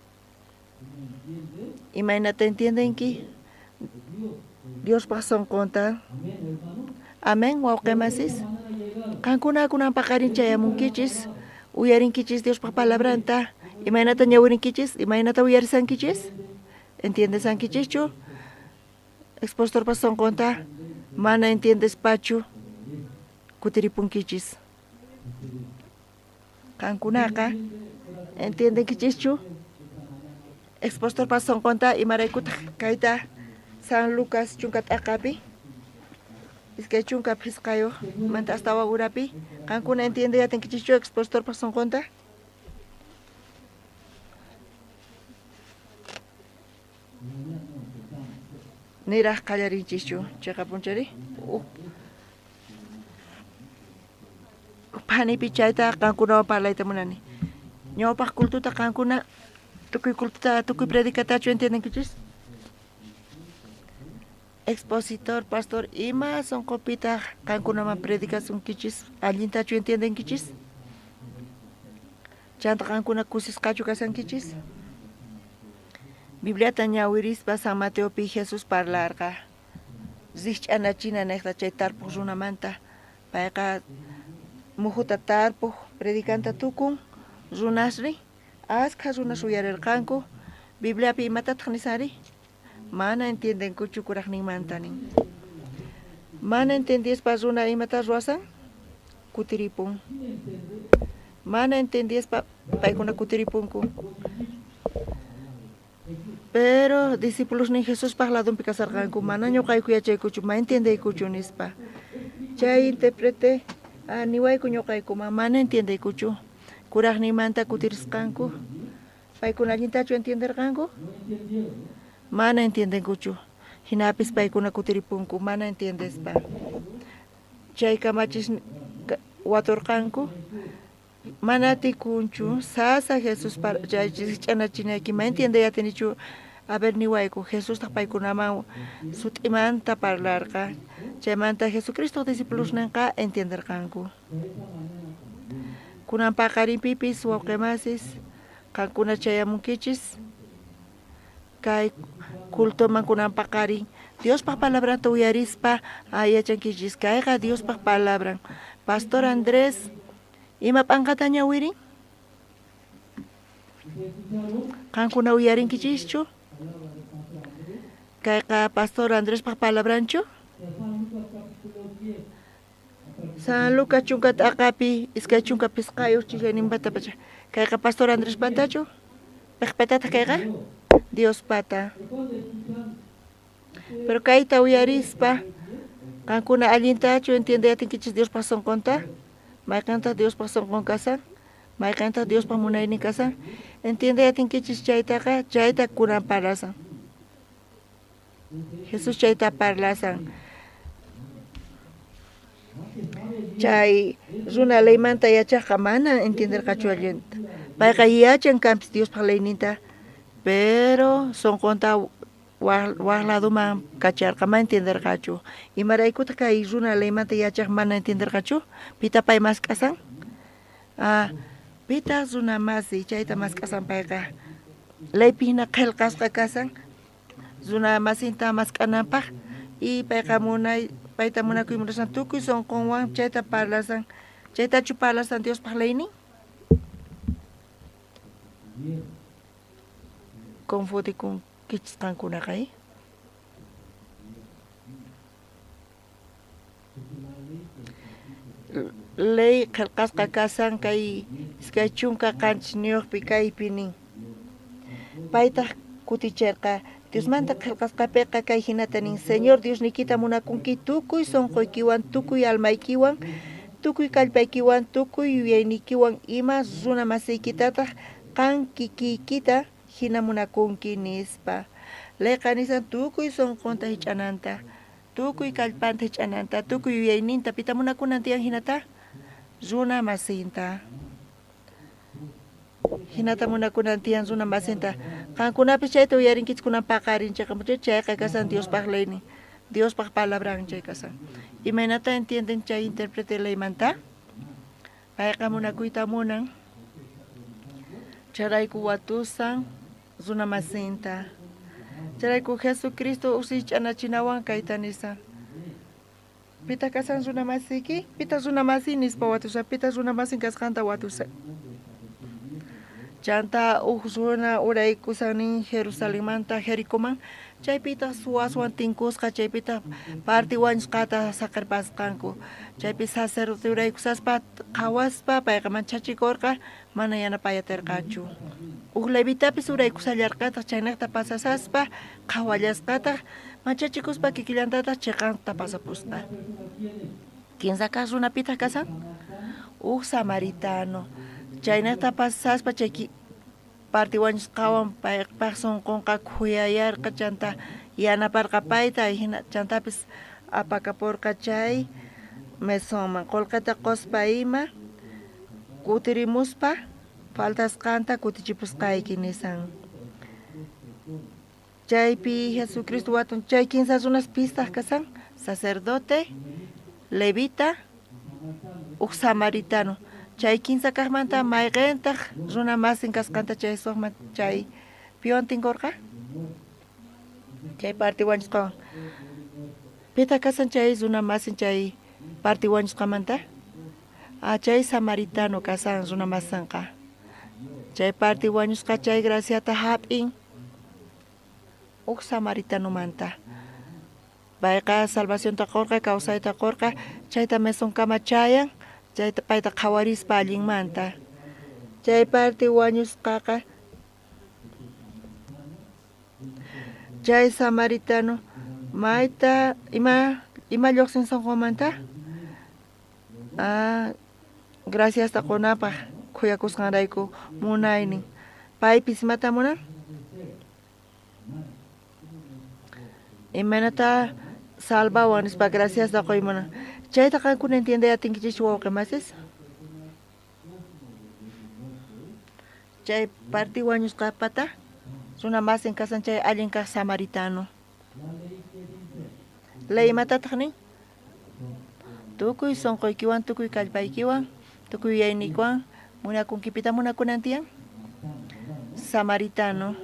imaynata entiendenki Diospaq sonqonta amén wawqimasis qankuna kunan paqarin chayamunkichis uyarinkichis Diospaq palabranta imaynata ñawirinkichis imaynata uyarisankichis entiendesankichischu expostorpa sonqonta mana entiendespachu kutiripunkichis qankunaqa entiendenkichischu expostorpa sonqonta imaraykutaq kayta San Lucas chunka t'aqapi iskay chunka phisqayuq manta astawa urapi qankuna entiende yatinkichishchu expostorpa sonqonta niraq qallarinchishchu chayqa punchari phanipi chayta qankunawan parlayta munani ñawpaq cultuta qankuna tukuy cultuta tukuy predicatachu entiendenkichis expositor pastor ima sonqopita qankunaman predicasunkichis allintachu entiendenkichis chanta qankuna kusisqachu kasankichis Bibliata ñawirispa San Mateopi Jesus parlarqa zikch'anachina niqta chay tarpuq runamanta payqa muhuta tarpuq predicanta tukun runasri askha runas uyarirqanku Bibliapi imatataq nisari mana entiendenkuchu kuraqninmantanin mana entendiespa runa imata ruwasan kutiripun mana entendiespa paykuna kutiripunku pero discípulos ni Jesús parladumpi kasarqanku mana ñuqayku yachaykuchu ma entiendeykuchu nispa chay intérprete niwayku ñuqaykuma mana entiendeykuchu kuraqninmanta kutirisqanku paykuna allintachu entenderqanku mana entiendenkuchu hinapis paykuna kutiripunku mana entiendespa chay kamachis waturqanku mana tikunchu sasa Jesús chay ch'anachinayki ma entiende yatinichu a ver niwayku Jesús taq paykunaman sut'imanta parlarqa chaymanta Jesucristo discípulos ninqa entenderqanku kunan paqarinpipis wawqimasis qankuna chayamunkichis kay cultoman kunan paqarin Diospaq palabranta uyarispa yachankichis kayqa Diospaq palabran Pastor Andrés ima p'anqata ñawirin qankuna uyarinkichishchu kayqa Pastor Andrés paq palabranchu San Lucas chunka t'aqapi iskay chunka pisqayuq chiklayninpata pacha kayqa Pastor Andrés pantachu piqpatata kayqa Dios pata. Pero kaita uyarispa, kankuna allintachu entiende atinkichis Dios pa son conta, maikanta Dios pa son con casa, maikanta Dios pa munayni casa, entiende atinkichis chaytaqa, chayta kunan parlasan. Jesús chayta parlasan. Chay runa leymanta yachaqa mana entender kachu allinta. Payqa yachan kampis Dios pa leyninta, pero son conta lado man kacharqa mana entender kachu. Imaraykuta kay runa leymanta yachaq mana entender kachu, pita pay mas kasan? Pita runa masi chayta mas kasan payqa. Leypihna qillqasqa kasan, runa masinta mas k'ananpaq, y payqa munay payta munakuymunashan tukuy sonqonwan chayta parlasan, chaytachu parlasan Dios pa leynin? Confunde con kichkankuna kay. Ley qillqasqa kasan kay iskay chunka qanchis niyuqpi kaypinin. Payta kutichirqa Diosmanta qillqasqapiqa kay hinata nin Señor Dios nikita munakunki tukuy sonquykiwan, tukuy almaykiwan, tukuy kallpaykiwan, tukuy yuyaynikiwan ima runa masiykitataq qan kikiykita hina munakunki nispa. Layqa nisan tukuy sonqonta hich'ananta, tukuy kallpanta hich'ananta, tukuy yuyayninta pita munakunantiyan hinata runa masinta. Hinata munakunantiyan runa masinta. Qankunapis chayta uyarinkichis kunan paqarinchayqa chayqa kasan Dios paq leynin, Dios paq palabran chay kasan. Imaynata entienden chay interprete leymanta? Payqa munakuyta munan, charayku watusan runa masinta. Charayku Jesucristo usich'anachinawan kayta nisan. Pita kasan runa masiki? Pita runa masi nispa watusan, pita runa masin kasqanta watusan. Chanta runa uraykusanin Jerusalemanta Jericoman, chaypita suaswan tinkusqa, chaypita parti wañusqata sakarpasqanku, chaypi sacerdote uraykusaspa qhawaspa payqa manchachikurqa mana yanapayatirqachu. Levitapis uraykusallarqataq chaynaqta pasasaspa qhawallasqataq manchachikuspa kikillantataq chiqanta pasapusqa. Kinsa kaq runapita kasan? Samaritano. Chaynaqta pasaspa chayki parti wañusqawan payqa sonqonqa khuyayarqa chanta yanaparqa payta, hina chantapis apakapurqa chay mesonman qullqita quspa ima kutirimuspa faltasqanta kutichipusqayki nisan. Chaypi Jesucristo watun chay kinsa runas pistaq kasan, sacerdote, levita, samaritano. Chay kinsa kaqmanta mayqintaq runa masin kasqanta chay suqman chay piwan tinkurqa? Chay parti wañusqawan. Pita kasan chay runa masin chay parti wañusqamanta? Chay samaritano kasan runa masinqa. Chay parti wañusqa chay graciata hap'in samaritano manta. Payqa salvacionta qurqa, kawsayta qurqa, chayta mesonkama chayan, chayta payta qhawarispa allinmanta. Chay parti wañusqaqa chay samaritano mayta ima lluqsin sonqomanta? Gracias ta qunapaq kuyakusqanrayku munaynin. Paypis imata munan? Imanata salvawan nispa gracias ta quymunan. Chayta qankuna entiende atinkichis wawqimasis? Chay parti wañusqapata runa masin kasan chay allin kaq samaritano. Ley imatataq nin? Tukuy sonquykiwan, tukuy kallpaykiwan, tukuy yuyaynikiwan munakunkipita munakunantiyan? Samaritano.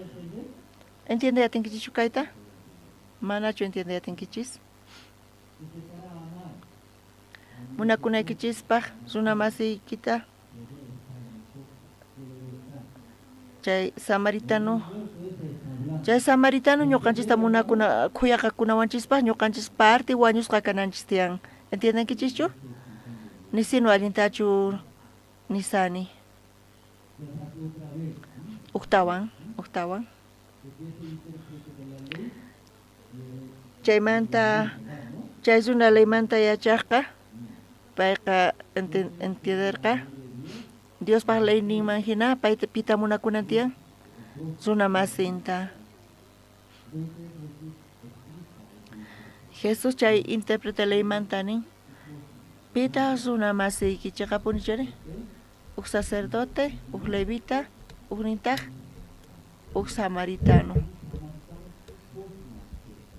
Entiende atinkichis kayta? Manachu entiende atinkichis? Munakunaykichispaq runa masiykita chay samaritano ñuqanchista munakuna khuyaqakunawanchispaq ñuqanchis parti wañusqa kananchis tiyan. ¿Entiendenkichischu? Nisinu allintachu nisani. Uktawan. Chaymanta, chaysuna leymanta yachaqqa, payqa entienderqa, Dios pa ley niman hina, payta pita munakunan tiyan, zuna masinta. Jesús chay interpreta leymanta nin, pita zuna masiki chaqapunichari, uk sacerdote, uk levita, uk nintaj, uk samaritano.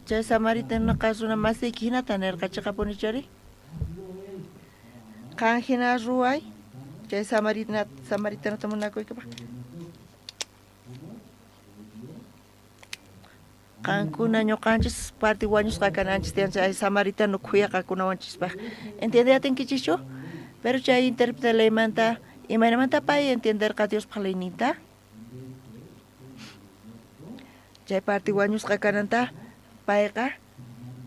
Chay samaritano zuna masiki hina tanerqa chaqapunichari, kan hina ruay, chay samaritano tamunakuyqa. Kankuna ñuqanchis parti wañusqa kananchis tiyan chay samaritano khuyaqa kunawanchispaq. Entiende atinkichichu? Pero chay intérprete leymanta imaynamanta pay entenderqa Diospaq leyninta. Chay parti wañusqa kananta payqa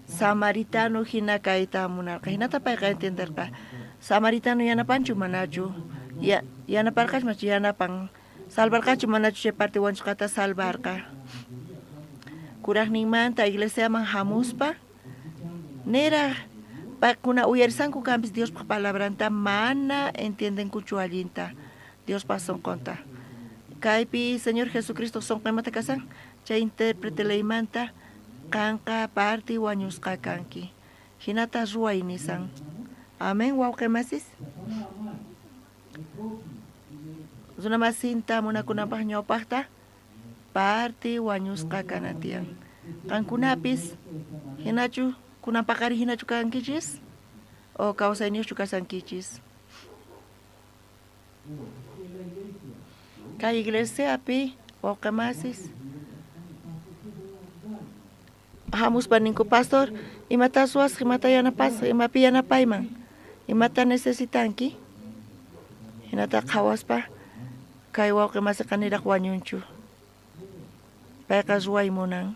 samaritano hina kayta munarqa. Hinata payqa entenderqa. Samaritano yanapanchu manachu? Yanaparqachu machu yanapan. Salvarqachu manachu chay parti wañusqata salvarqa. Kuraqninmanta iglesiaman hamuspa nera paykuna uyarisanku kanpis Diospaq palabranta mana entiendenkuchu allinta Diospaq sonqonta. Kaypi Señor Jesucristo sonqimanta kasan chay intérprete leymanta kanqa parti wañusqa kanki. Hinata ruway nisan. Amén wawqimasis. Zuna masinta munakunapaq ñawpaqta parti wañusqa kanatiyan. Kankunapis hinachu kunapaqari hinachu kankichis o kawsayniuchu kasankichis. Kay iglesiapi wawqimasis hamuspa ninku pastor imata suwasqa imata yanapasqa imapi yanapayman imata necesitanki hinata qhawaspa kay wawqimasiqa niraq wañunchu. Payqa ruwaymunan.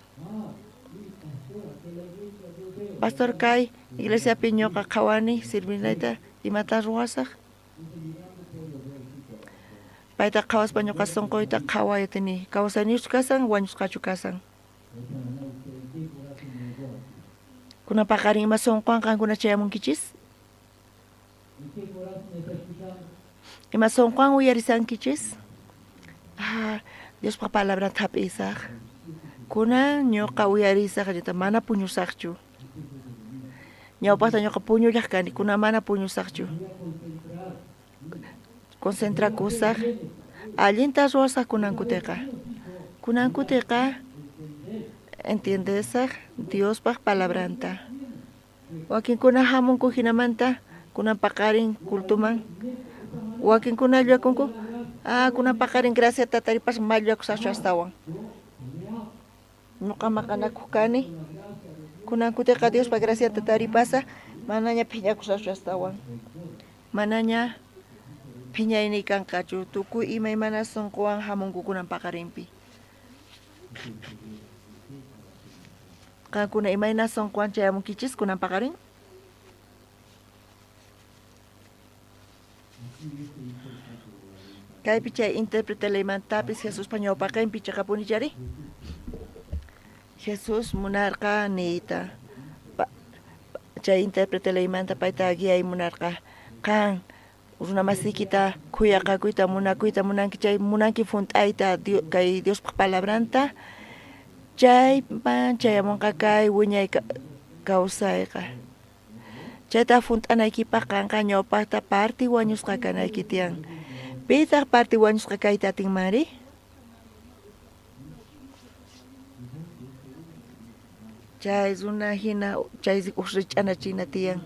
Pastor kay iglesiapi ñuqa qhawani sirvinayta imata ruwasaq. Payta qhawaspa ñuqa sunquyta qhawaytini kawsayniuchu kasan wañusqachu kasan. Kunapaqarin ima sunquwan qankuna chayamunkichis? Ima sunquwan uyarisankichis? Diospaq palabranta hap'isaq. Kunan ñuqa uyarisaq allita mana puñusaqchu. Ñawpaqta ñuqa puñullaq kani, kunan mana puñusaqchu. Concentrakusaq, allinta ruwasaq kunankutiqa. Kunankutiqa entiendesaq Diospaq palabranta. Wakinkuna hamunku hinamanta kunan paqarin kultuman. Wakinkuna lluakunku kunan paqarin gracia tataripas malllakusaqchu astawan. Ñuqa maqanakuq kani kunankutiqa Diospa gracia tataripasa manaña phiñakusaqchu astawan. Manaña phiñayni kanqachu tukuy imaymana sunquwan hamunku kunan paqarinpi. Qankuna imayna sunquwan chayamunkichis kunan paqarin? Kaypi chay intérprete leymantapis Jesuspa ñawpaqinpi chaqapunichari. Jesús munarqa niyta chay intérprete leymanta payta guiay munarqa kan runa masikita khuyaqakuyta munakuyta munanki chay munanki funt'ayta kay Diospaq palabranta chayman chayamunqa kay wiñay kawsayqa. Chayta funt'anaykipaq kanqa ñawpaqta parti wañusqa kanayki tiyan. Pitaq parti wañusqa kayta atinmanri? Chay runa hina chay rich'anachina tiyan.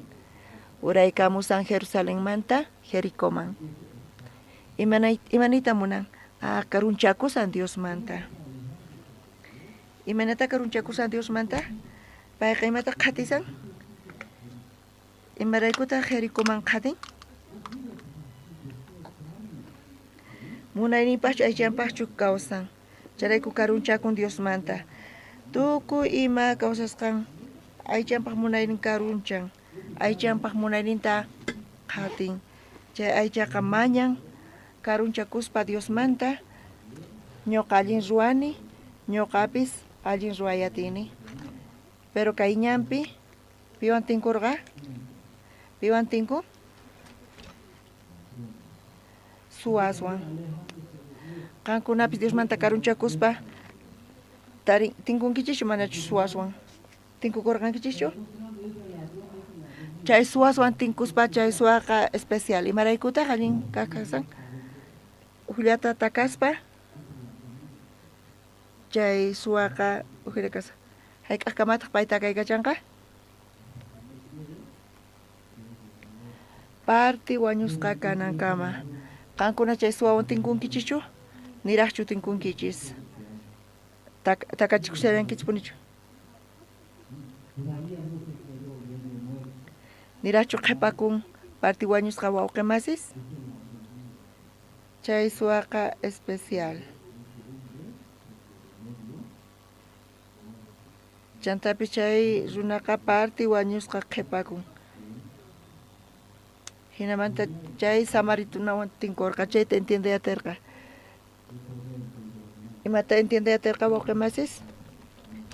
Uraykamusan Jerusalenmanta Jericóman. Imanita munan karunchakusan Diosmanta. Imanata karunchakusan Diosmanta? Payqa imata qhatisan? Imaraykuta Jericóman qhatin? Munayninpaqchu aychanpaqchu kawsan. Charayku karunchakun Diosmanta. Tukuy ima kawsasqan aychanpaq munaynin karunchan. Aychanpaq munayninta qhatin. Chay aychaqa mañan karunchakuspa Diosmanta ñuqa allin ruwani ñuqapis allin ruwayatini. Pero kay ñampi, piwan tinkurqa? Piwan tinku? Suaswan. Qankunapis Diosmanta karunchakuspa, tinkunkichischu manachu suaswan? Tinkukurqankichischu? Chay suaswan tinkuspa chay suaqa especial. Imaraykutaq allin kakasan? Ullata takaspa, chay suaqa ujirakasa. Hayk'aqkamataq payta kaykachanqa? Parti wañusqa kanankama. Qankuna chay suwawan tinkunkichischu? Niraqchu tinkunkichis? Takachikusharankichis punichu? Niraqchu qhipakun parti wañusqa wawqimasis? Chay suaqa especial. Chantapis chay runaqa parti wañusqa qhipakun. Hinamanta chay samaritunawan tinkurqa chayta entiendeyatirqa. Imata entiendeyatirqa wawqimasis?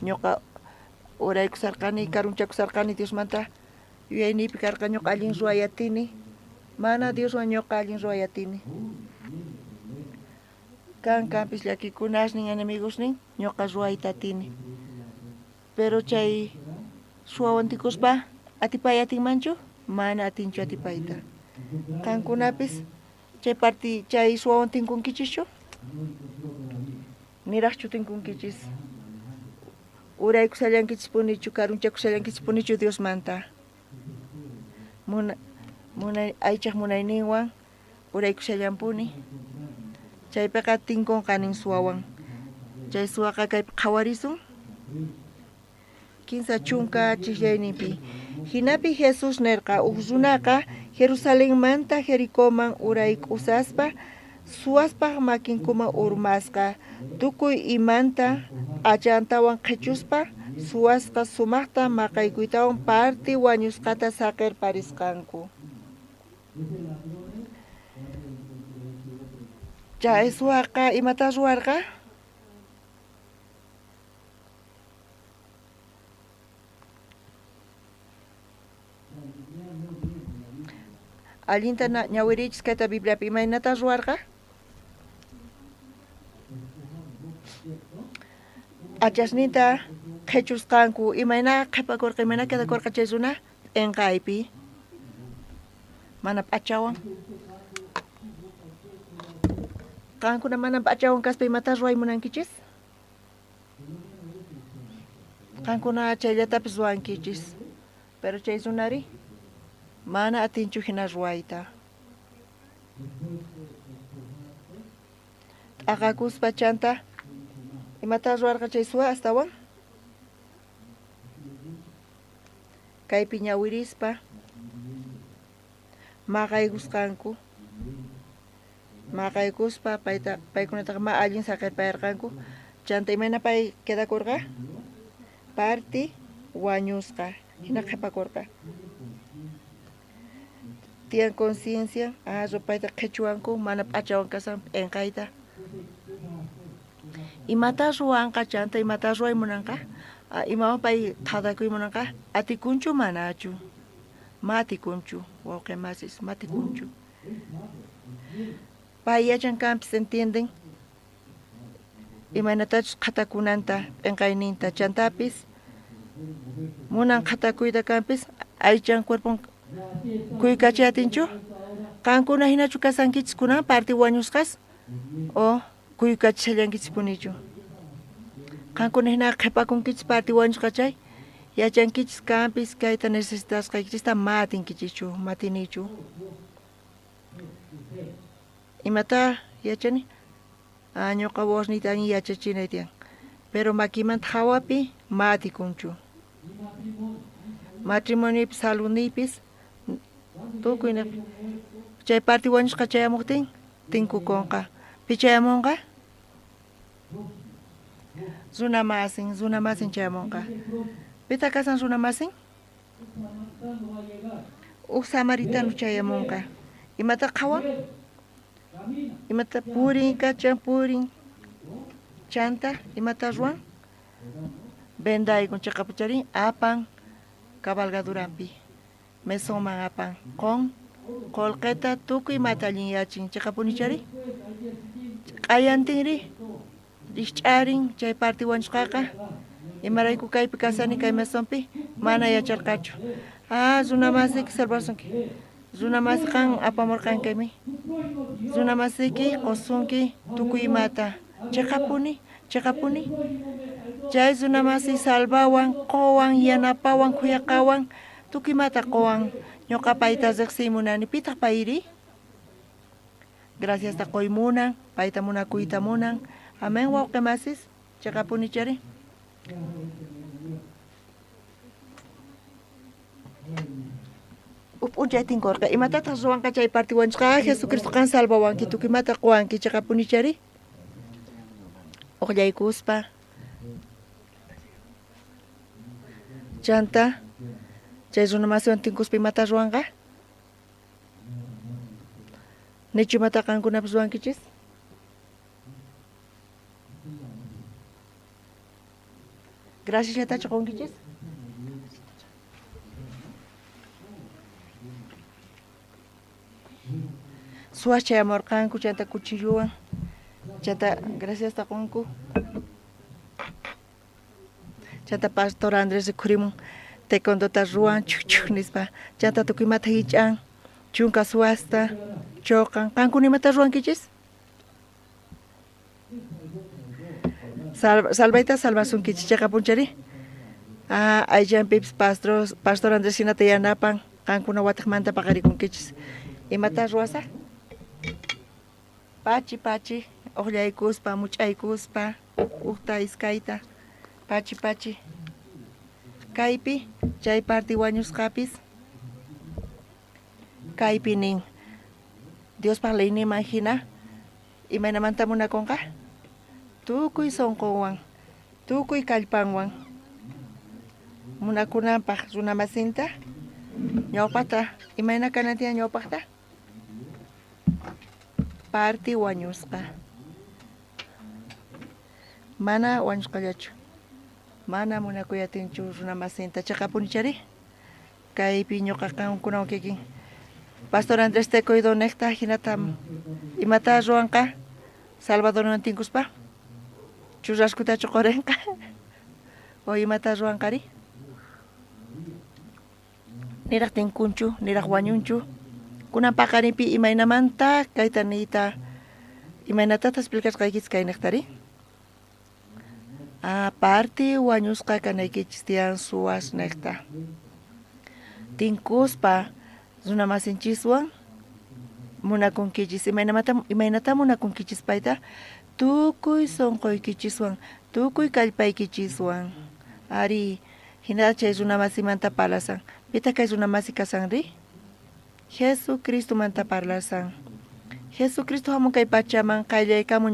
Ñuqa uraykusarqani, karunchakusarqani Diosmanta yuyaynipi karqa ñuqa allin ruwayatini. Mana Dioswan ñuqa allin ruwayatini. Kanpis llakikunashnin, enemigosnin, ñuqa ruwaytatini. Pero chay suwawan tinkuspa, atipayatinmanchu? Mana atinchu atipayta. Kankunapis, chay suwawan tinkunkichischu? Niraqchu tinkunkichis? Uraykusallankichis punichu, karunchakusallankichis punichu Diosmanta. Aychaq munayninwan uraykusallampuni. Chaypiqa tinkunqanin suwawan. Chay suwaqa kaypi qhawarisun? Kinsa chunka chiqllayninpi. Hinapi Jesus nirqa uq runaqa Jerusalenmanta Jericóman uraykusaspa suwaspaq makinkuman urmasqa. Tukuy imanta allantawan qhichuspa suwasqa sumaqta maqaykuytawan parti wañusqata saqirparisqanku. Chay suwaqa imata ruwarqa? Allinta ñawirichis kayta Bibliapi imaynata ruwarqa? Achasninta qhichusqanku imayna qhipakurqa imayna quedakurqa chay runa p'inqaypi. Mana p'achawan. Qankuna mana p'achawan kaspa imata ruwaymunankichis? Qankuna chayllatapis ruwankichis. Pero chay runari mana atinchu hina ruwayta. T'aqakuspa chanta imata ruwarqa chay suwa astawan? Kaypi ñawirispa maqaykusqanku. Maqaykuspa paykunataqa ma allin saqirpayarqanku. Chanta imayna pay quedakurqa? Parti wañusqa. Hina qhipakurqa. Tiyan conciencia, rupayta qhichwanku mana p'achawan kasan p'inqayta. Imata ruwanqa chanta, imata ruwaymunanqa? Imawan pay qhawdakuymunanqa? Atikunchu manachu? Ma atikunchu, wawqimasis, ma atikunchu. Pay yachankanpis entienden imaynatachus qhatakunanta p'inqayninta chantapis munan qhatakuyta kanpis aychan cuerpon kuykachiyatinchu? Qankuna hinachu kasankichis kunan parti wañusqas? O kuykachishallankichis punichu? Qankuna hina qhipakunkichis parti wañusqa chay? Yachankichis kanpis kayta necesitasqaykichista ma atinkichichu, ma atinichu? Imata yachani? Ñuqa wasnita allin yachachinay tiyan. Pero makimanta hawapi ma atikunchu. Matrimoniopi, saludnipis, tukuyna. Chay parti wañusqa chayamuqtin, tinkukunqa. Pichayamunqa? Runamasin chayamunqa. Pita kasan runamasin? Uq samaritano chayamunqa. Imata qawan? Imata purin, kachan purin. chanta imata ruan venday con chakapucharin apan cabalgadurampi mesoman apan con colqueta tukuy matallin yachin chakapunichari qayantinri rishch'arin chay parti wanchqaqa imarayku kaypi kasani kay mesonpi mana yacharqachu runamasiki salvasunki runamasiqan apamurqankimi runamasiki qosunki tukuy imata chaqapuni chay runamasi salvawan qowan yanapawan khuyaqawan tukuy imata qowan ñuqa payta riqsimunani pitaq payri gracias ta qoymunan payta munakuyta munan amén wawqimasis chaqapunichari up'unchay tinkurqa imatataq ruwanqa chay parti wanchqa Jesucristo qan salvawanki tukuy imata qowanki chaqapunichari uqllaykuspa chanta chay runamasiwan tinkuspa imata ruwanqa nichu imata qankunapas ruwankichis gracias yatachu qunkichis suwas chayamurqanku chanta cuchilluwan chanta gracias ta qunku chanta pastor Andrés rikhurimun taekwondota ruwan chuk nispa chanta tukuy imata hich'an chunka suwasta choqan qankuna imata ruwankichis salvayta salvasunkichis chaqapunchari ayllanpipas pastor Andrés hinata yanapan qankuna wataqmanta paqarikunkichis imata ruwasa pachi uqllaykuspa much'aykuspa uqta iskayta pachi kaypi chay parti wañusqapis kaypi nin Diospaq leyninman hina imaynamanta munakunqa tukuy sonqowan tukuy kallpanwan munakunanpaq runamasinta ñawpata imayna kanantiyan ñawpaqta parti wañusqa mana wañusqallachu mana munakuyatinchu runamasinta chaqapunichari kaypi ñuqa qankunawan kikin pastor Andrés Tecoido necta hinatam imata ruwanqa Salvadorman tinkuspa churrascutachu qorinqa o imata ruwanqari niraq tinkunchu niraq wañunchu kunan paqarinpi imaynamanta kayta niyta imaynatata explicasqaykis kay niqtari parti wañusqa kanaykichis tiyan suwas niqta tinkuspa runamasinchikwan munakunkichis imaynata munakunkichis payta tukuy sonqoykichiswan tukuy kallpaykichiswan ari hina chay runamasimanta parlasan pita kay runamasi kasanri Jesucristo manta parlasan Jesucristo hamun kay pachaman qayllaykamun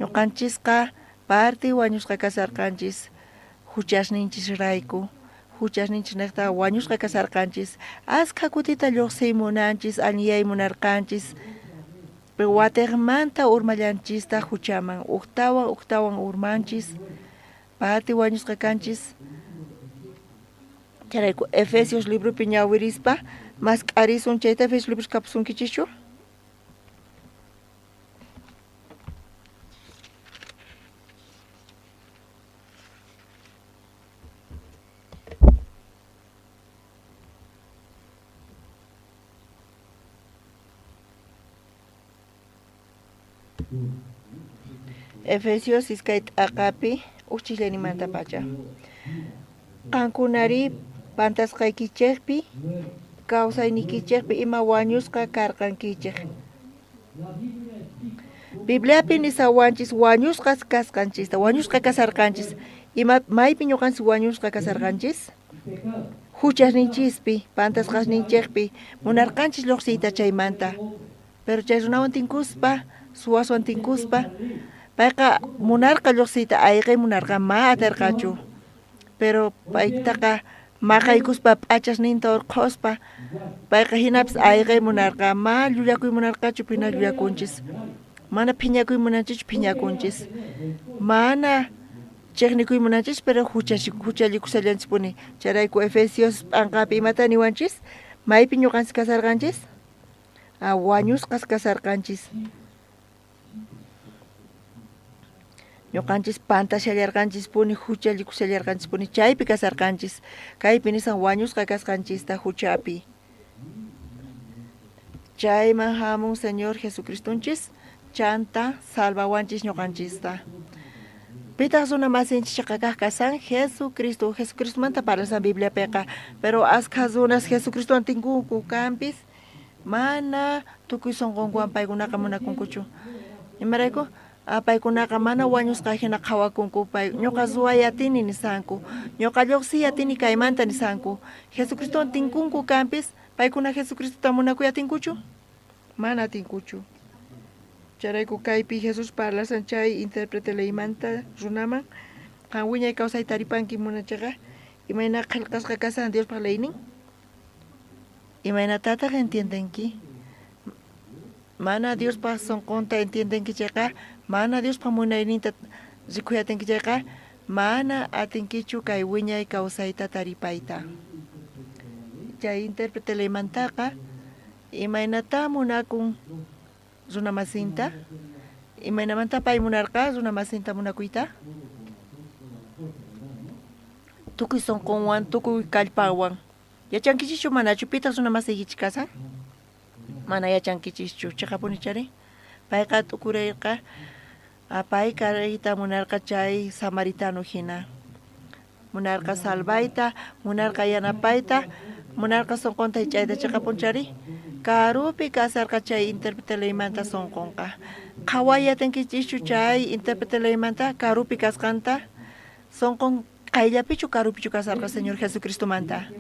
ñuqanchisqa parti wañusqa kasarqanchis huchasninchis rayku huchasninchis niqta wañusqa kasarqanchis askha kutita lluqsimunanchis aliyaymunarqanchis watiqmanta urmallanchista huchaman uqtawan urmanchis parti wañusqa kanchis charayku Efesios libropi ñawirispa mas q'arisun chayta Efesios libros kapusunkichischu Efesios iskay t'aqapi uchisllaymanta pacha qankunari pantasqaykichikpi kawsaynikichikpi ima wañusqa karqankichik Bibliapi nisawanchis wañusqas kasqanchista wañusqa kasarqanchis ima maypi ñuqanchis wañusqa kasarqanchis huchasninchispi pantasqasninchikpi munarqanchis lluqsiyta chaymanta pero chay runawan tinkuspa suwaswan tinkuspa payqa munarqa lluqsiyta ayqi munarqa ma atirqachu pero paytaqa maqaykuspa p'achasninta urquspa payqa hinapas ayqi munarqa ma llullakuy munarqachu pina llullakunchis Mana piñakuy munanchis piñakunchis. Mana cheknikuy munanchis pero huchallikusallanchis puni. Charayku Efesios anqapi imata niwanchis. Maypi ñuqanchis kasarqanchis. Wañusqas kasarqanchis. Ñuqanchis pantashallarqanchis puni huchallikusallarqanchis puni chaypi kasarqanchis. Kaypi nisan wañusqa kasqanchista huchapi. Chayman hamun Señor Jesucristonchis chanta salvawanchis ñuqanchista. Pitaq runa masinchis chaqakaq kasan Jesucristo manta parlasan Biblia peqa, pero asqa runas Jesucristo tinkunku kampis mana tukuy sunqunkuwan paykunaqa munakunkuchu. Imarayku paykunaqa mana wañusqa hina qhawakunku pay ñuqa ruwayatini nisanku, ñuqa lluqsiyatini kaymanta nisanku. Jesucristo tinkunku kampis paykuna Jesucristo munakuyatinkuchu? Mana tinkuchu. Charayku kaypi Jesus parlasan chay intérprete leymanta runaman qan wiñay kawsay taripanki munachaqa imayna qillqasqa kasan Diospaq leynin imaynatataq entiendenki mana Diospaq sunqunta entiendenki chayqa mana Diospaq munayninta rikuyatinki chayqa mana atinkichu kay wiñay kawsayta taripayta. Chay intérprete leymantaqa imaynata munakun runa masinta imaynamanta pay munarqa runa masinta munakuyta tukuy sunqunwan tukuy kallpawan yachankichischu manachu pitaq runa masiykichis kasan mana yachankichischu chaqapuni chari payqa tukurayqa pay karayta munarqa chay samaritano hina munarqa salvayta munarqa yanapayta munarqa sunqunta hich'ayta chaqapuni chari karupi kasarqa chay intérprete leymanta sunqunqa qhawayatinkichishchu chay intérprete leymanta karupi kasqanta sunqun qayllapichu karupichu kasarqa Señor Jesucristo manta.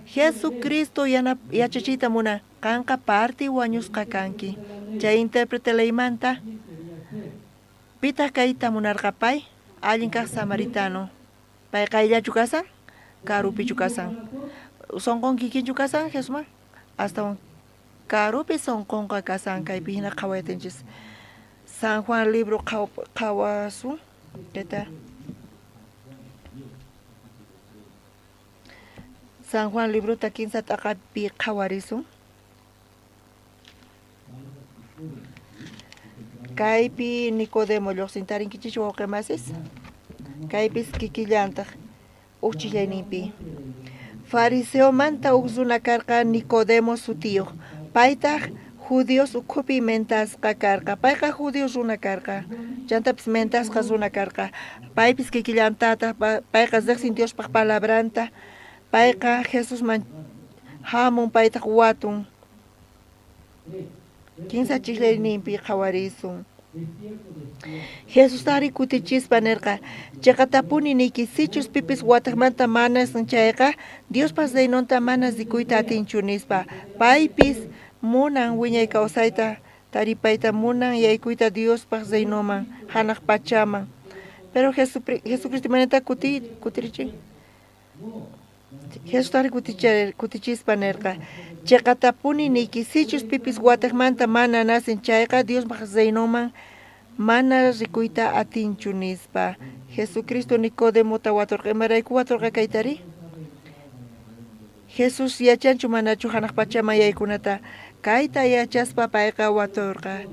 Jesucristo yachachiyta muna qanqa parti wañusqa kanki chay intérprete leymanta pitaq kayta munarqa pay allin kaq samaritano pay qayllachu kasan karupichu kasan sunqun kikinchu kasan Jesusman hasta karupi sunqunqa kasan kaypi hina qhawayatinchis. San Juan libro qhawasun eta San Juan libro ta 15 taqapi qhawarisun kaypi Nicodemo lluqsintarinkichis wawqimasis kaypis kikillantaq uchillayninpi fariseo manta runa karqa Nicodemo sutiyuq paytaq judíos ukhupi mentasqa karqa payqa judíos runa karqa chantapis mentasqa runa karqa paypis kikillantataq payqa riqsin Diospaq palabranta payqa Jesusman hamun paytaq watun 15 chiklayninpi qhawarisun Jesustari kutichispa nirqa chaqatapuni niykisichus pipis wataqmanta manas chayqa Diospaq reynonta manas rikuyta atinchu nispa paypis munan wiñay kawsayta taripayta munan yaykuyta Diospaq reynoman hanaq pachaman pero Jesucristo manata kutirichin Jesustari kutichispa nirqa chaqatapuni niykisichus pipis wataqmanta mana nasin chayqa Diospaq reynoman mana rikuyta atinchu nispa Jesucristo Nicodemota waturqa imarayku waturqa kaytari Jesus yachanchu manachu hanaq pachaman yaykunata kayta yachaspa payqa waturqa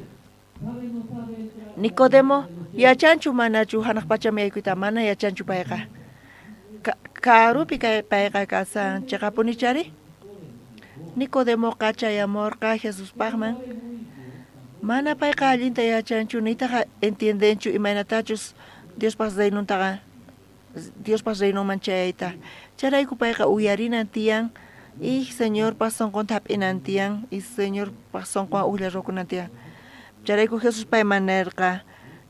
Nicodemo yachanchu manachu hanaq pachaman yaykuyta mana yachanchu payqa karupi payqa kasan chaqapuni chari Nicodemo qachayamurqa Jesuspaqman mana payqa allinta yachanchu nitaqa entiendenchu imaynatachus Diospaq reynontaqa Diospaq reynoman chayayta charayku payqa uyarinan tiyan y Señor paq sunqunta hap'inan tiyan y Señor paq sunqun uqlla rukunan tiyan charayku Jesus payman nirqa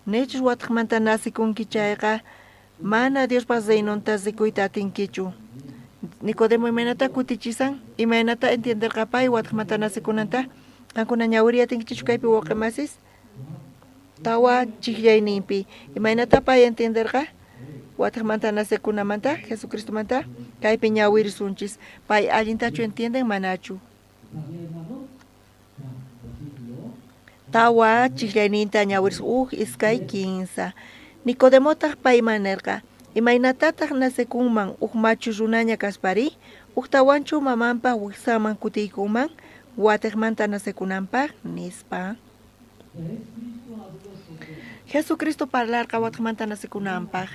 nichus wataqmanta nasikunki chayqa mana Diospaq reynonta rikuyta atinkichu Nicodemo imaynata kutichisan imaynata entenderqa pay wataqmanta nasikunanta qankuna ñawiriyatinkichu kaypi wawqimasis tawa chiklayninpi imaynata pay entenderqa wataqmanta nasikunamanta Jesucristomanta kaypi ñawirisunchis pay allintachu entienden manachu tawa chillayninta ñawiris iskay 15. Nicodemotaq paymanerqa imaynatataq nasekunman machu runaña kaspari tawanchu mamanpaq wiksaman kutiykunman watiqmanta nasekunanpaq nispa. Jesucristo parlarqa watiqmanta nasekunanpaq.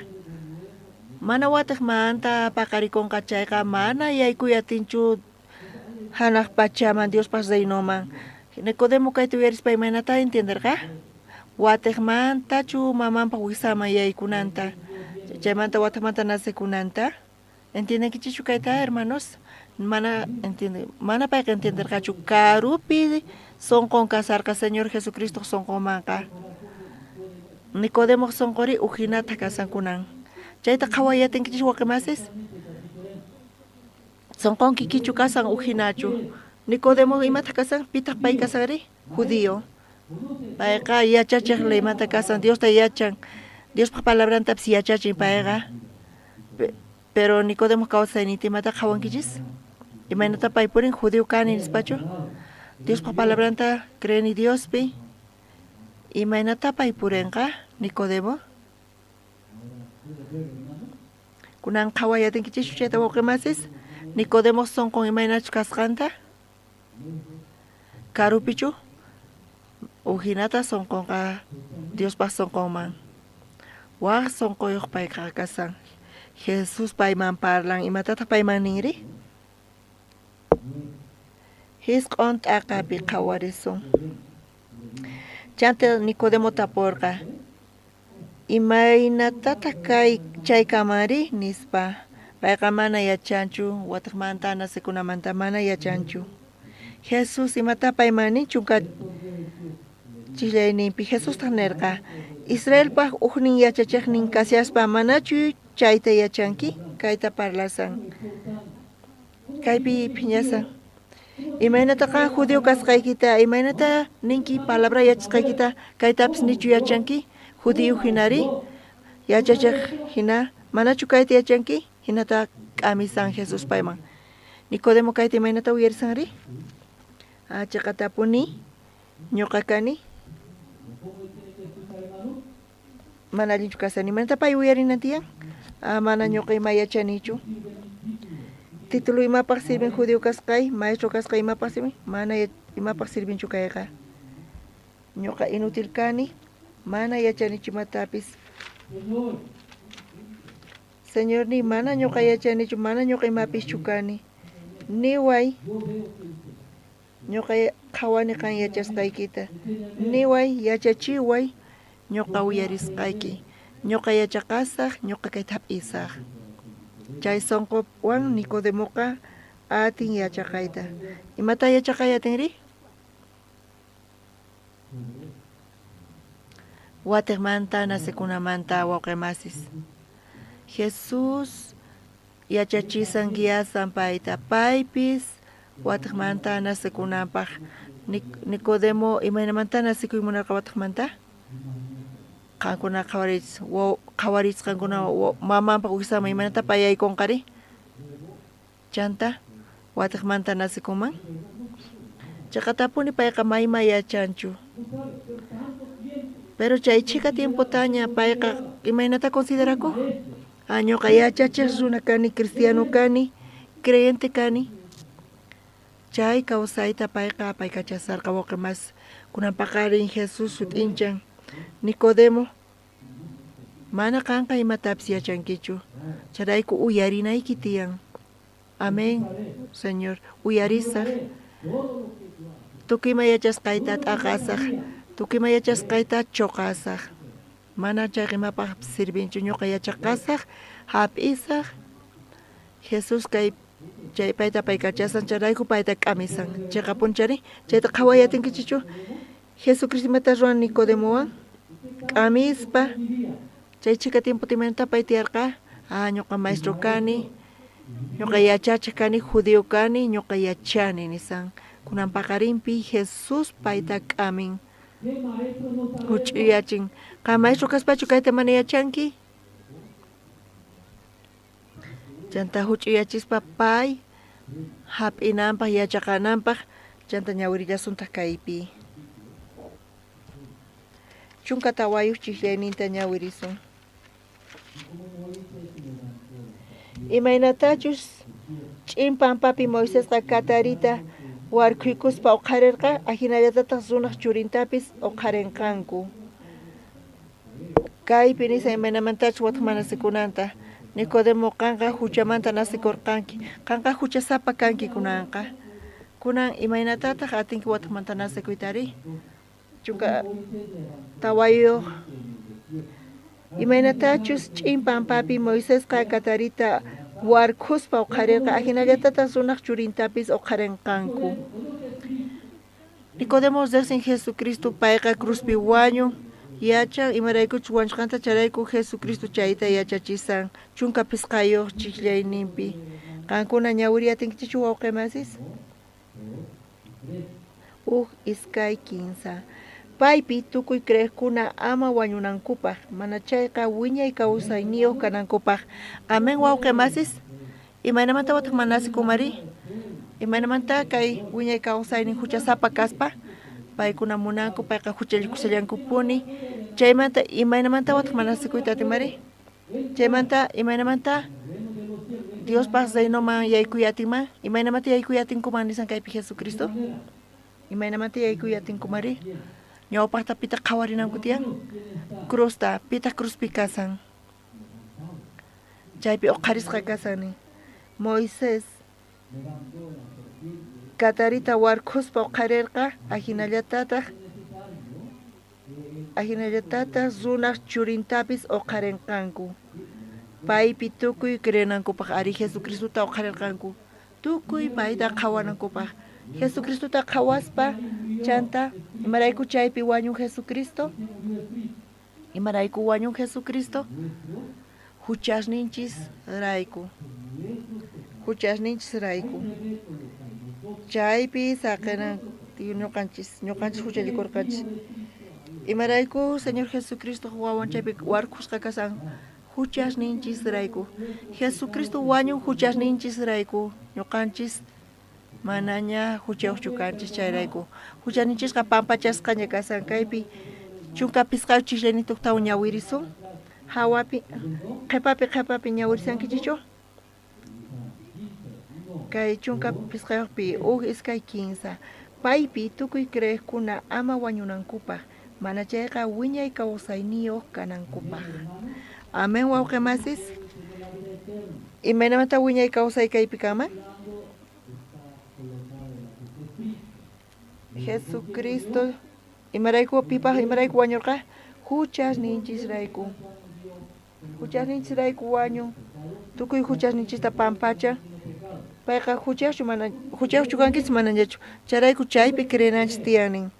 Mana watiqmanta paqarikunqa chayqa mana yaykuyatinchu hanaq pachaman Diospaq reynoman. Nicodemo kayta uyarispa imaynata entenderqa? Watiqmantachu mamanpaq wiksaman yaykunanta. Chaymanta watiqmanta nasekunanta. ¿Entiendenkichu kayta, hermanos? Mana payqa entenderqachu karupi sonqon kasarqa Señor Jesucristo sonqomanqa. Nicodemo sonqori ujinata kasankunan. Chayta qhawayatinkichu waqemasis? Sonqonki kichu kasan ujinachu. Nicodemo imata kasan? Pitaq pay kasari? Judío. Payqa yachachiq leymanta kasan, Diosta yachan. Diospa palabrantapas yachachin payqa. Pero Nicodemo kawsaynitimata qhawankichis? Imaynata paypurin judío kani nispachu? Diospa palabranta creeni Diospi. Imaynata paypurinqa Nicodemo? Kunan qhawayatinkichis chayta waqemasis? Nicodemo sonqon imaynachu kasqanta? Karupichu? Ujinata sonqonqa Diospaq sonqonman. Waq sonqoyuq payqa kasan. Jesus payman parlan imatata payman niri? Hisq'on t'aqapi qhawarisun. Chanta Nicodemo taporqa. Imaynatata chay kamari nispa. Payqa mana yachanchu, watiqmanta nasekunamanta mana yachanchu. Jesus imata paymani chunka chillayninpi Jesus tanerqa. Israelpaq ujnin yachachiqnin kasiaspa manachu chayta yachanki? Kayta parlasan. Kaypi phiñasan. Imaynataqa judío kasqaykita, imaynata ninki palabra yachasqaykita kaytapis nichu yachanki? Judío hinari? Yachachiq hina manachu kayta yachanki? Hinata k'amisan Jesus payman. Nicodemo kayta imaynata uyarisanri? Chaqatapuni, ñuqa kani. Mana allinchu kasani. Imaynata pay uyarinantiyan? Mana ñuqa ima yachanichu. Título imapaq sirven judío kasqay, maestro kasqay imapaq sirven? Mana imapaq sirvinchu kayqa. Ñuqa inútil kani, mana yachanichu imatapis. Señor ni mana ñuqa yachanichu, mana ñuqa imapischu kani. Niway, ñuqa qhawani kan yachasqaykita. Niway, yachachiway, ñuqa uyarisqayki. Ñuqa yachaqasaq, ñuqa kayta hap'isaq. Chay sonqowan Nicodemoqa atin yachaqayta. Imata yachaqayatinri? Watiqmanta nasekunamanta waqemasis. Jesus yachachisan guiasan payta paypis watiqmanta nasekunanpaq. Nicodemo imaynamanta nasikuymunarqa watiqmanta? Qankuna qhawarisqankuna mamanpaq wiksaman imanata payaykunqari? Chanta watiqmanta nasikuman? Chaqatapuni payqa mayma yachanchu. Pero chay chika tiempotaña payqa imaynata consideraku? Ñuqa yachachiq runa kani, cristiano kani, creyente kani. Chay kawsayta payqa paykachasarqa waqemas kunan paqarin Jesus sutinchan. Nicodemo, mana kanqa imatapis yachankichu. Charayku uyarinayki tiyan. Amén, Señor. Uyarisaq. Tukima yachasqayta t'aqasaq. Tukima yachasqayta choqasaq. Mana chay imapaq sirvinchu ñuqa yachaqasaq, hap'isaq. Jesus kay chay payta paykachasan charayku payta k'amisan. Chayqa punchari, chayta qhawayatinkichichu. Jesucristo imata ruan Nicodemowan k'amispa chay chika tiempo timanata pay tiyarqa ñuqa maestro kani, ñuqa yachachiq kani, judío kani, ñuqa yachani nisan. Kunan paqarinpi Jesus payta k'amin. Huch'uyachin. Qa maestro kaspachu kayta mana yachanki? Chanta huch'uyachispa pay hap'inanpaq, yachaqananpaq chanta ñawirillasunta kaypi. chunka tawayuq chiqllayninta ñawirisun. Imaynatachus ch'inpampapi Moisesqa katarita warkuykuspa uqharirqa ajinallatataq runaq churintapis uqharinqanku. Kaypi nisa imaynamantachus wataq manasikunanta Nicodemo qanqa huchamanta nasikurqanki qanqa huchasapa kanki kunanqa kunan imaynatataq atinki wataqmanta nasikuytari chunka tawayuq imaynatachus ch'inpampapi Moisesqa katarita warkuspa uqharirqa ajinallatataq runaq churintapis uqharinqanku. Nicodemo riqsin Jesucristo payqa cruzpi wañun yachan imaraykuchus wañushqanta charayku Jesucristo chayta yachachisan chunka pisqayuq chiqllayninpi. Qankuna ñawiri atinkichu wawqimasis? Iskay kinsa. Paypi tukuy kriqkuna ama wañunankupaq, mana chayqa wiñay kawsayniyuq kanankupaq. Amen wawqimasis? Imaynamanta wataq manasikumari? Imaynamanta kay wiñay kawsaynin huchasapa kaspa? Paykuna munanku payqa huchallikushallankupuni. Chaymanta imaynamanta wataq manasikuyta atinmari? Chaymanta imaynamanta Diospaq zaynoman yaykuyatinman? Imaynamanta yaykuyatinkuman nisan kaypi Jesucristo? Imaynamanta yaykuyatinkumari? Ñawpaqta pita qhawarinanku tiyan? Cruzta, pita cruzpi kasan? Chaypi uqharisqa kasanni. Moisés katarita warkuspa uqharirqa ajinallatataq runaq churintapis uqharinqanku. Paypi tukuy kriyanankupaq ari Jesucristuta uqharirqanku. Tukuy payta qhawanankupaq. Jesucristuta qhawaspa chanta imarayku chaypi wañun Jesucristo? Imarayku wañun Jesucristo? Huchasninchis rayku. Chaypi saqinan ñuqanchis huchallikurqanchis. Imarayku Señor Jesucristo wawan chaypi warkusqa kasan huchasninchis rayku. Jesucristo wañun huchasninchis rayku. Ñuqanchis manaña huchayuqchu kanchis chayrayku. Huchasninchishqa pampachasqaña kasan kaypi chunka pisqayu chiqllaynituqtawan ñawirisun. Hawapi, qhipapi ñawirisankichichu? Kay chunka pisqayuqpi iskay kinsa. Paypi tukuy kriqkuna ama wañunankupaq, mana chayqa wiñay kawsayniyuq kanankupaq. Amen wawqimasis? Imaynamanta wiñay kawsay kaypi kanman? Jesucristo imarayku wañurqa? Huchasninchis rayku wañun. Tukuy huchasninchista pampacha. Payqa huchayuqchu kankis manañachu. Charayku chaypi kriyinanchis tiyanin.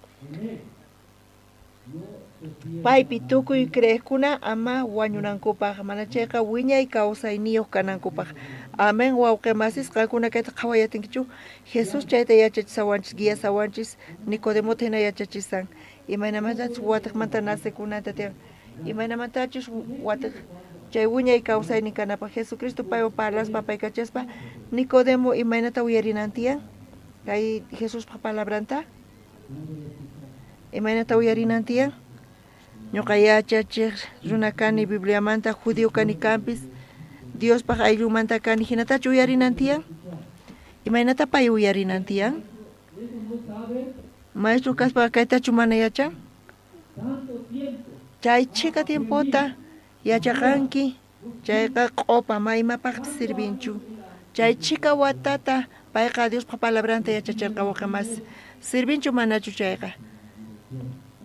Paypi tukuy kriqkuna ama wañunankupaq, mana chayqa wiñay kawsayniyuq kanankupaq. Amen wawqimasis qankuna kayta qhawayatinkichu? Jesus chayta yachachisawanchis, guiasawanchis, Nicodemota hina yachachisan. Imaynamantachus wataqmanta nasikunanta tiyan. Imaynamantachus wataq chay wiñay kawsaynin kanapaq Jesucristo paywan parlaspa paykachaspa Nicodemo imaynata uyarinan tiyan? Kay Jesuspa palabranta? Imaynata uyarinan tiyan? Ñuqa yachachiq runa kani Bibliamanta judío kani kanpis Diospaq ayllumanta kani hinatachu uyarinan tiyan? Imaynata pay uyarinan tiyan? Maestro kaspa kaytachu mana yachan? Chay chika tiempota yachaqanki chayqa q'upa maymapaq sirvinchu. Chay chika watata payqa Diospa palabranta yachacharqa waqamas sirvinchu manachu chayqa?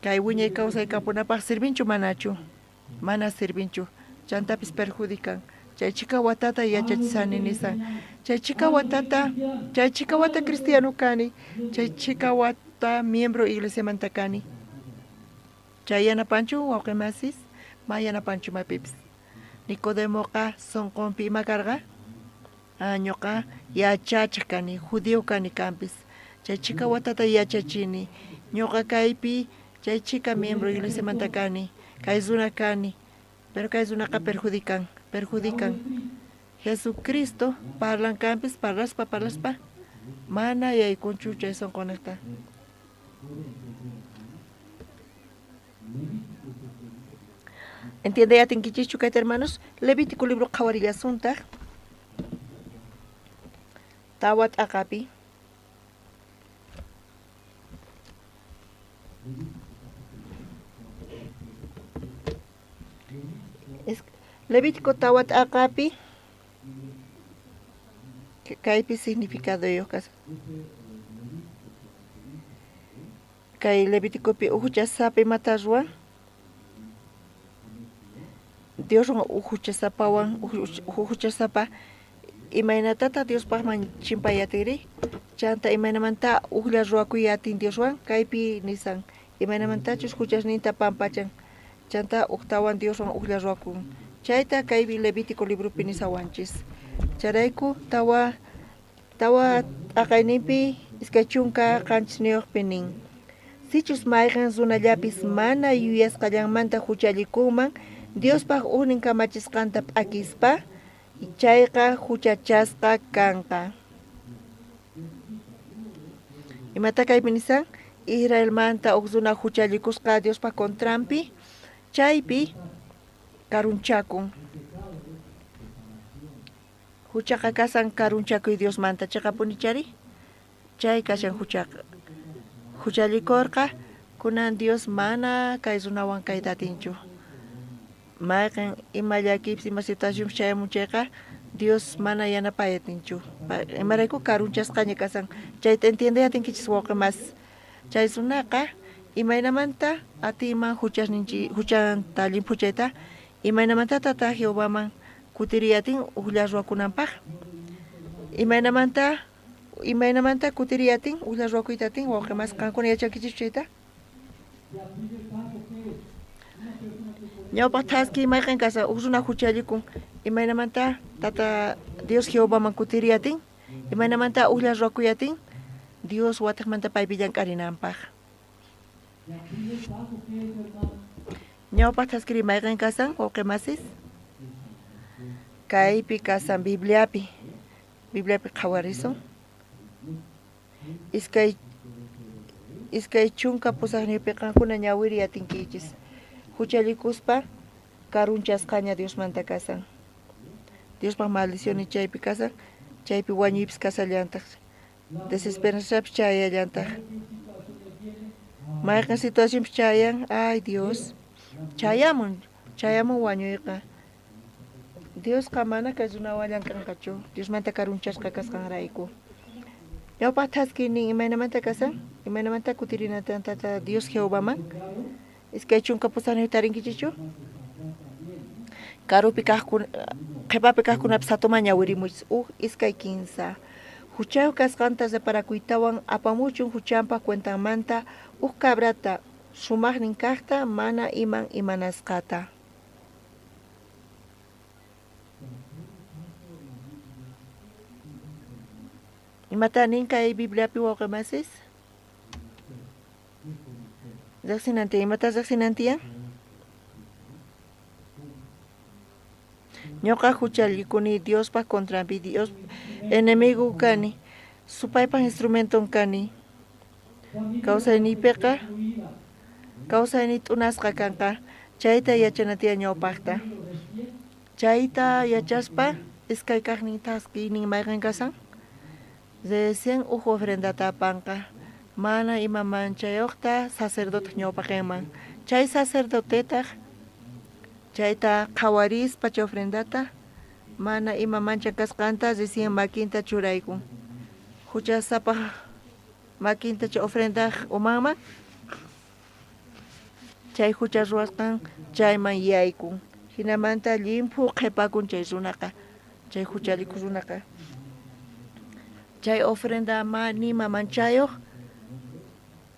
Kay wiñay kawsaykapunapaq sirvinchu manachu? Mana sirvinchu. Chantapis perjudican. Chay chika watata yachachisani nisan. Chay chika wata cristiano kani. Chay chika wata miembro iglesiamanta kani. Chay yanapanchu wawqimasis? Ma yanapanchu mapipis. Nicodemoqa sonqonpi ima karqa? Ñuqa yachachiq kani, judío kani kanpis. Chay chika watata yachachini. Ñuqa kaypi chay chika miembro iglesiamanta kani. Kay runa kani. Pero kay runaqa perjudican. Jesucristo parlan kanpis parlaspa mana yaykunchu chay sonqonaqta. ¿Entiende ya tinkichichu kayta hermanos? Levítico libro qhawarillasунta. Tawat akapi. Levítico tawat akapi. Kaypi significado yo kas. Kay Levítico pi uhuchasapi matarwa. Dios uhuchasapawan uhuchasapa imaynatata Dios pahman chimpayatiri. Chanta imaynamanta uhla ruakuyatin Dioswan kaypi nisan. Imaynamantachus huchasninta pampachan. Chanta uktawan Dioswan uhla ruakun. Chayta kaypi Levítico libro pinisawanchis. Charayku tawa akaynipi iskachunka qanchisniyuq pinin. Sichus mayqan runallapis mana yuyasqallanmanta huchallikunman Diospaq uhnin kamachisqanta p'akispa chayqa huchachasqa kanqa. Imata kaypi nisan Israelmanta uq runa huchallikusqa Diospa contranpi chaypi karunchakun. Huchaqa kasan karunchakuy Diosmanta chaqapunichari chay kashan huchaqa. Huchallikurqa kunan Dios mana kay runawan kaytatinchu. Mayqan imallakipis ima situación chayamunchayqa Dios mana yanapayatinchu. Imarayku karunchasqaña kasan. Chayta entiendeyatinkichis wawqimas. Chay runaqa imaynamanta atiman huchanta limpuchayta imaynamantatata Jehovaman kutiriyatin uhlla ruwakunanpaq. Imaynamanta kutiriyatin uhlla ruwakuytatin wawqimas qankuna yachankichis chayta. Ñawpaq thaski mayqan kasa uq runa huchallikun imaynamanta tata Dios Jehovaman kutiriyatin imaynamanta uhlla ruwakuyatin Dios wataqmanta paypi llamk'arinanpaq. Ñawpaq thaskiri mayqan kasan wawqimasis kaypi kasan Bibliapi qhawarisun iskay chunka pusaqnipi qankuna ñawiriyatinkichis huchallikuspa karunchasqaña Diosmanta kasan. Diospaq maldición chaypi kasan chaypi wañuypis kasallantaq desesperanzapis chayallantaq. Mayqan situacionpis chayan ay Dios chayamun wañuyqa. Diosqa mana kay runawan llamk'anqachu Diosmanta karunchasqa kasqanrayku. Ñawpaq thaski nin imaynamanta kasan imaynamanta kutirinatanta Dios Jehovaman iskay chunka pusaqnipi tarinkichichu karupi kaqkuna qhipapi kaqkunapis hatuma ñawirimuchis iskay kinsa huchayuq kasqanta separakuytawan apamuchun huchanpaq cuentanmanta cabrata sumaqnin kaqta mana imanasqata. Imata nin kay Bibliapi wawqimasis? Riqsinantiyan, imata riqsinantiyan? Ñuqa huchallikuni Diospaq contranpi Dios enemigo kani supaypaq instrumenton kani kawsayniypiqa kawsayniy t'unasqa kanqa chayta yachanatiyan ñawpaqta. Chayta yachaspa iskay kaqnin thaskiynin mayqan kasan recién ofrendata apanqa mana ima manchayuqta sacerdote ñawpaqinman. Chay sacerdotetaq chayta qhawarispa chay ofrendata mana ima mancha kasqanta recién makinta churaykun. Huchasapaq makinta chay ofrendaq umanman chay hucha ruwasqan chayman yaykun. Hinamanta limpu qhipakun chay runaqa, chay huchalliku runaqa. Chay ofrenda nima manchayuq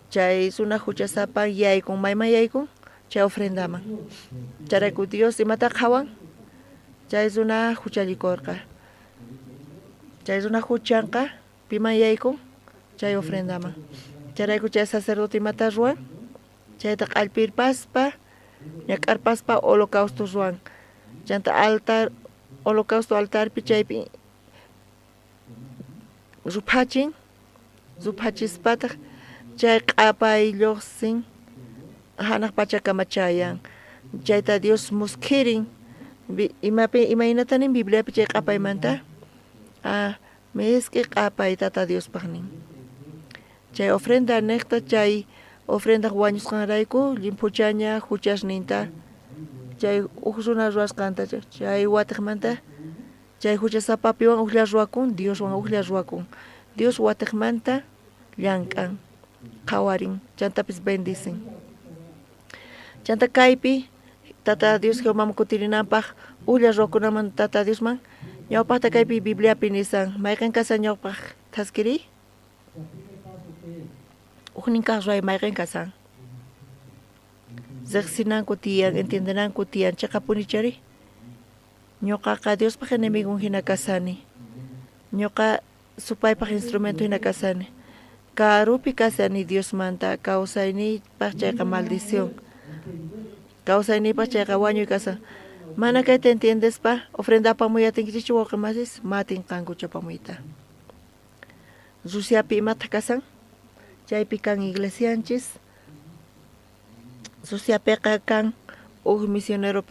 chay suna huchasapan yaykun mayman yaykun chay ofrendaman. Charayku Dios imata qhawan chay runa huchallikurqa. Chay runa huchanqa piman yaykun chay ofrendaman. Charayku chay sacerdote imata ruwan chayta q'allpirpaspa ñak'arpaspa holocausto ruwan. Chanta altar holocausto altarpi chaypi ruphachispataq chay q'apay lluqsin hanaq pachakama chayan. chayta Dios musquirin imaynatanin Bibliapi chay q'apaymanta miski q'apay tata Dios paqnin chay ofrenda niqta chay ofrenda wañusqanrayku llimpuchaña huchasninta chay runa ruwasqanta chay watiqmanta chay huchasapapiwan uqlla ruwakun Dioswan uqlla ruwakun Dios watiqmanta llank'an qawarin chantapis bendicen chanta kaypi tata Dios Jehová kutirinanpaq uqlla ruwakunaman tata Diosman ñawpaqta kaypi Bibliapi nisan mayqin kasa ñawpaq taskiri uqnin kaq ruway mayqin kasan riqsinanku tiyan entendenanku tiyan chayqa punichari ñuqaqa Diospaq enemigun hina kasani ñuqa supaypaq instrumento hina kasani karupi kasani Diosmanta kawsayniypaq chayqa maldición kawsayniypaq chayqa wañuy kasan mana kayta entiendespa ofrenda apamuyatinkichis wawqimasis matinqanku chapamuyta Rusiapi imata kasan chaypi kan iglesianchis Rusiapiqa kan misionero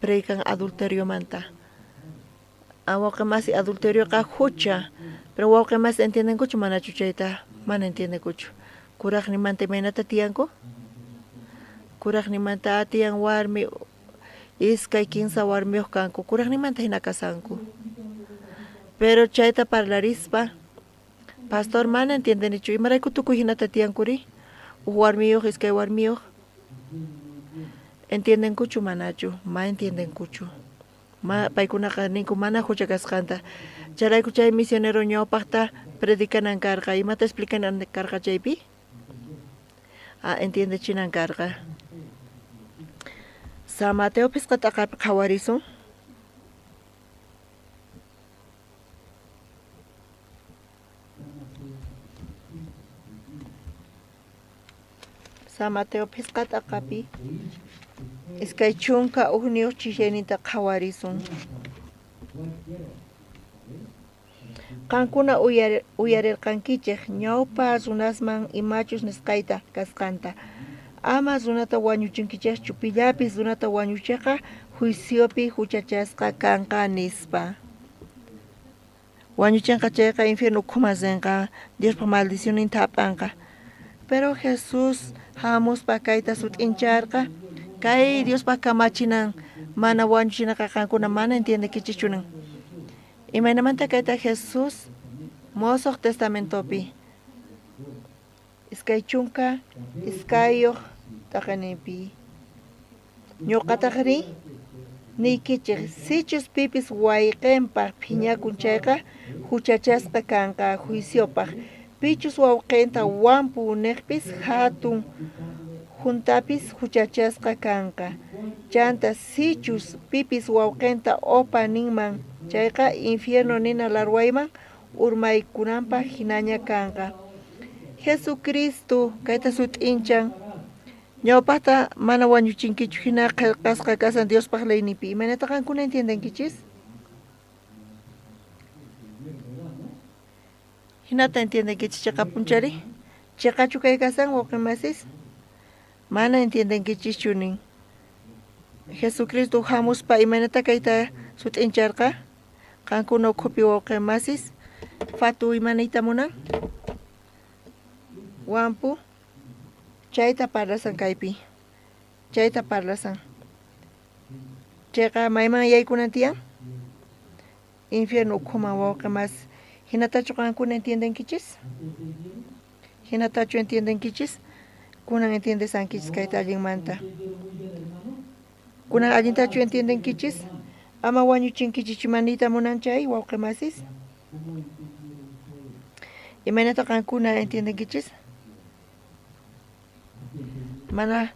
predican adulterio manta wawqimasi adulterioqa hucha pero wawqimasi entiendenkuchu manachu chayta mana entiendenkuchu kuraqnimanta imaynata tiyanku kuraqnimanta tiyan warmi iskay kinsa warmiyuq kanku kuraqnimanta hina kasanku pero chayta parlarispa pastor mana entiendenichu imarayku tukuy hinata tiyankuri warmiyuq iskay warmiyuq entiendenkuchu manachu ma entiendenkuchu paykunaqa ninku mana hucha kasqanta chayrayku chay misionero ñawpaqta predicanan karqa imata explicanan karqa chaypi entiendechinan karqa San Mateo pisqata qhawarisun San Mateo pisqata qapi iskay chunka uqniyuq chishayninta qhawarisun qankuna uyarirqankichik ñawpa runasman imachus nisqayta kasqanta ama runata wañuchinkichikchu pillapis runata wañuchiqa juiciopi huchachasqa kanqa nispa wañuchinqa chayqa infierno ukhumasinqa Diospa maldicioninta hap'anqa pero Jesús hamuspa kayta sut'incharqa kay Diospa kamachinan mana wañuchinaqa qankuna mana entiendekichikchunan imaynamanta kayta Jesús mosoq testamentopi iskay chunka iskayuq taqanipi ñuqataqri niykichik sichus pipis wayqinpaq phiñakun chayqa huchachasqa kanqa juiciopaq pichus wawqinta wampu niqpis hatun juntapis huchachasqa kanqa chanta sichus pipis wawqinta opa ninman chayqa infierno nina larwayman urmaykunanpaq hinaña kanqa Jesucristo kayta sut'inchan ñawpaqta mana wañuchinkichu hina qillqasqa kasan Diospaq laynipi imaynata qankuna entiendenkichis hinata entiendenkichis chayqa punchari chayqachu kay kasan wawqimasis mana entiendenkichischu nin Jesucristo hamuspa imaynata kayta sut'incharqa qankuna ukhupi wawqimasis fatu imanayta munan wampu chayta parlasan kaypi chayta parlasan chayqa mayman yaykunan tiyan infierno ukhuman wawqimas hinatachu qankuna entiendenkichis hinatachu entiendenkichis kunan entiendesankichis kayta allinmanta kunan allintachu entiendenkichis ama wañuchinkichis manita munan chay wawqimasis imaynata qankuna entiendenkichis mana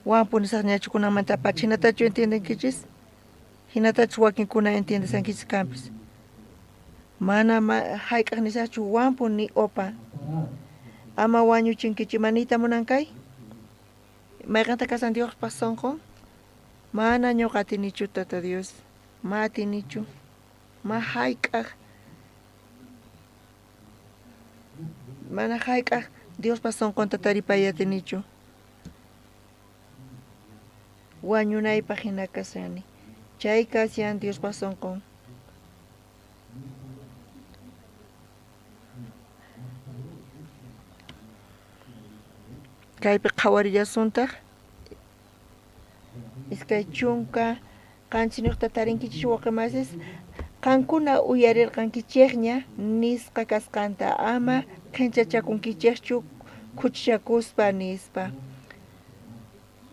wampu nisaqñachu kunamanta apachi hinatachu entiendenkichis hinatachu wakinkuna entiendesankichis kanpis mana hayk'aq nisaqchu wampu ni opa ama wañuchinkichis manita munankay mayqanta kasan Diospaq sonqon mana ñuqa atinichu tata Dios ma atinichu ma hayk'aq mana hayk'aq Diospa sonqonta taripay atinichu wañunaypaq hina kasani. Chay kasyan Dios pasonqon. Kaypi qhawarillasuntaq iskay chunka qanchiniqta tarinkichis waqamasis qankuna uyarirqankichikña nisqa kasqanta ama qhinchachakunkichikchu khuchichakuspa nispa.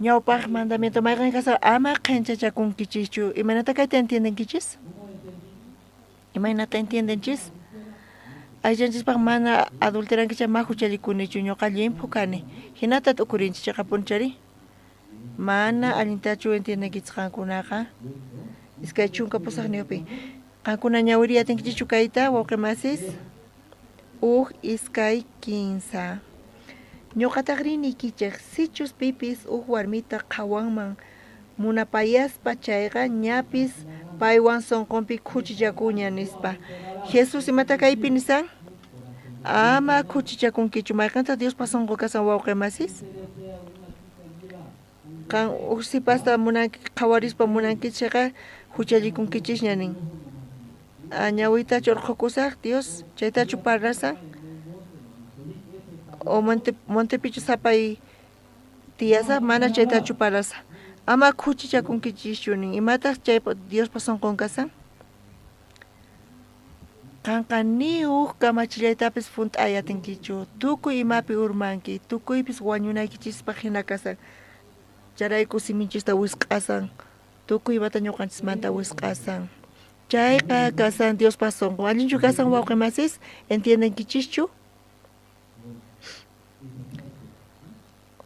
Ñawpaq mandamiento mayqan kasqa ama qhinchachakunkichikchu. Imanata kayta entiendenkichis? Imaynata entiendenchis? Ayllanchispaq mana adulterankicha ma huchallikunichu ñuqa llimpu kani. Hinata t'ukurinchis chayqa punchari. Mana allintachu entiendenkichis qankunaqa. Iskay chunka pusaqniyuqpi. Qankuna ñawiri atinkichichu kayta wawqimasis? Iskay 15. Ñuqataq rini kichik sichus pipis warmita qhawanman munapayaspa chayqa ñapis paywan sonqonpi khuchichakuña nispa. Jesus imata kaypi nisan? Ama khuchichakunkichu mayqanta Dios pasonqo kasan wawqimasis? Qan sipasta munanki qhawarispa munankichayqa huchallikunkichis ñanin. Ñawita churqukusaq Dios chaytachu parlasan? O Montepichu sapay tiyasaq mana chaytachu parlasa. Ama khuchichakunkichischu nin. Imataq chay Dios pasonqon kasan? Qanqa niyuq kamachillaytapis funt'ay atinkichu. Tukuy imapi urmanki, tukuypis wañunaykichispa hina kasan. Charayku siminchista wisq'asan. Tukuy imata ñuqanchismanta wisq'asan. Chayqa kasan Dios pasonqo. Allinchu kasan wawqimasis? Entiendenkichischu?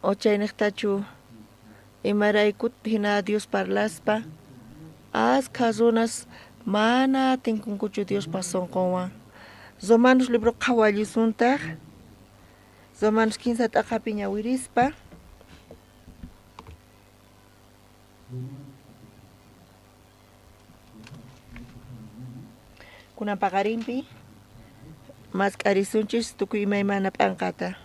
O chayniqtachu imarayku hina Dios parlaspa asqa runas mana tinkunkuchu Dios pasonqowan. Romanos libro qhawallisuntaq Romanos 15 t'aqapi ñawirispa kunan paqarinpi mask'arisunchis tukuy imaymana p'anqata.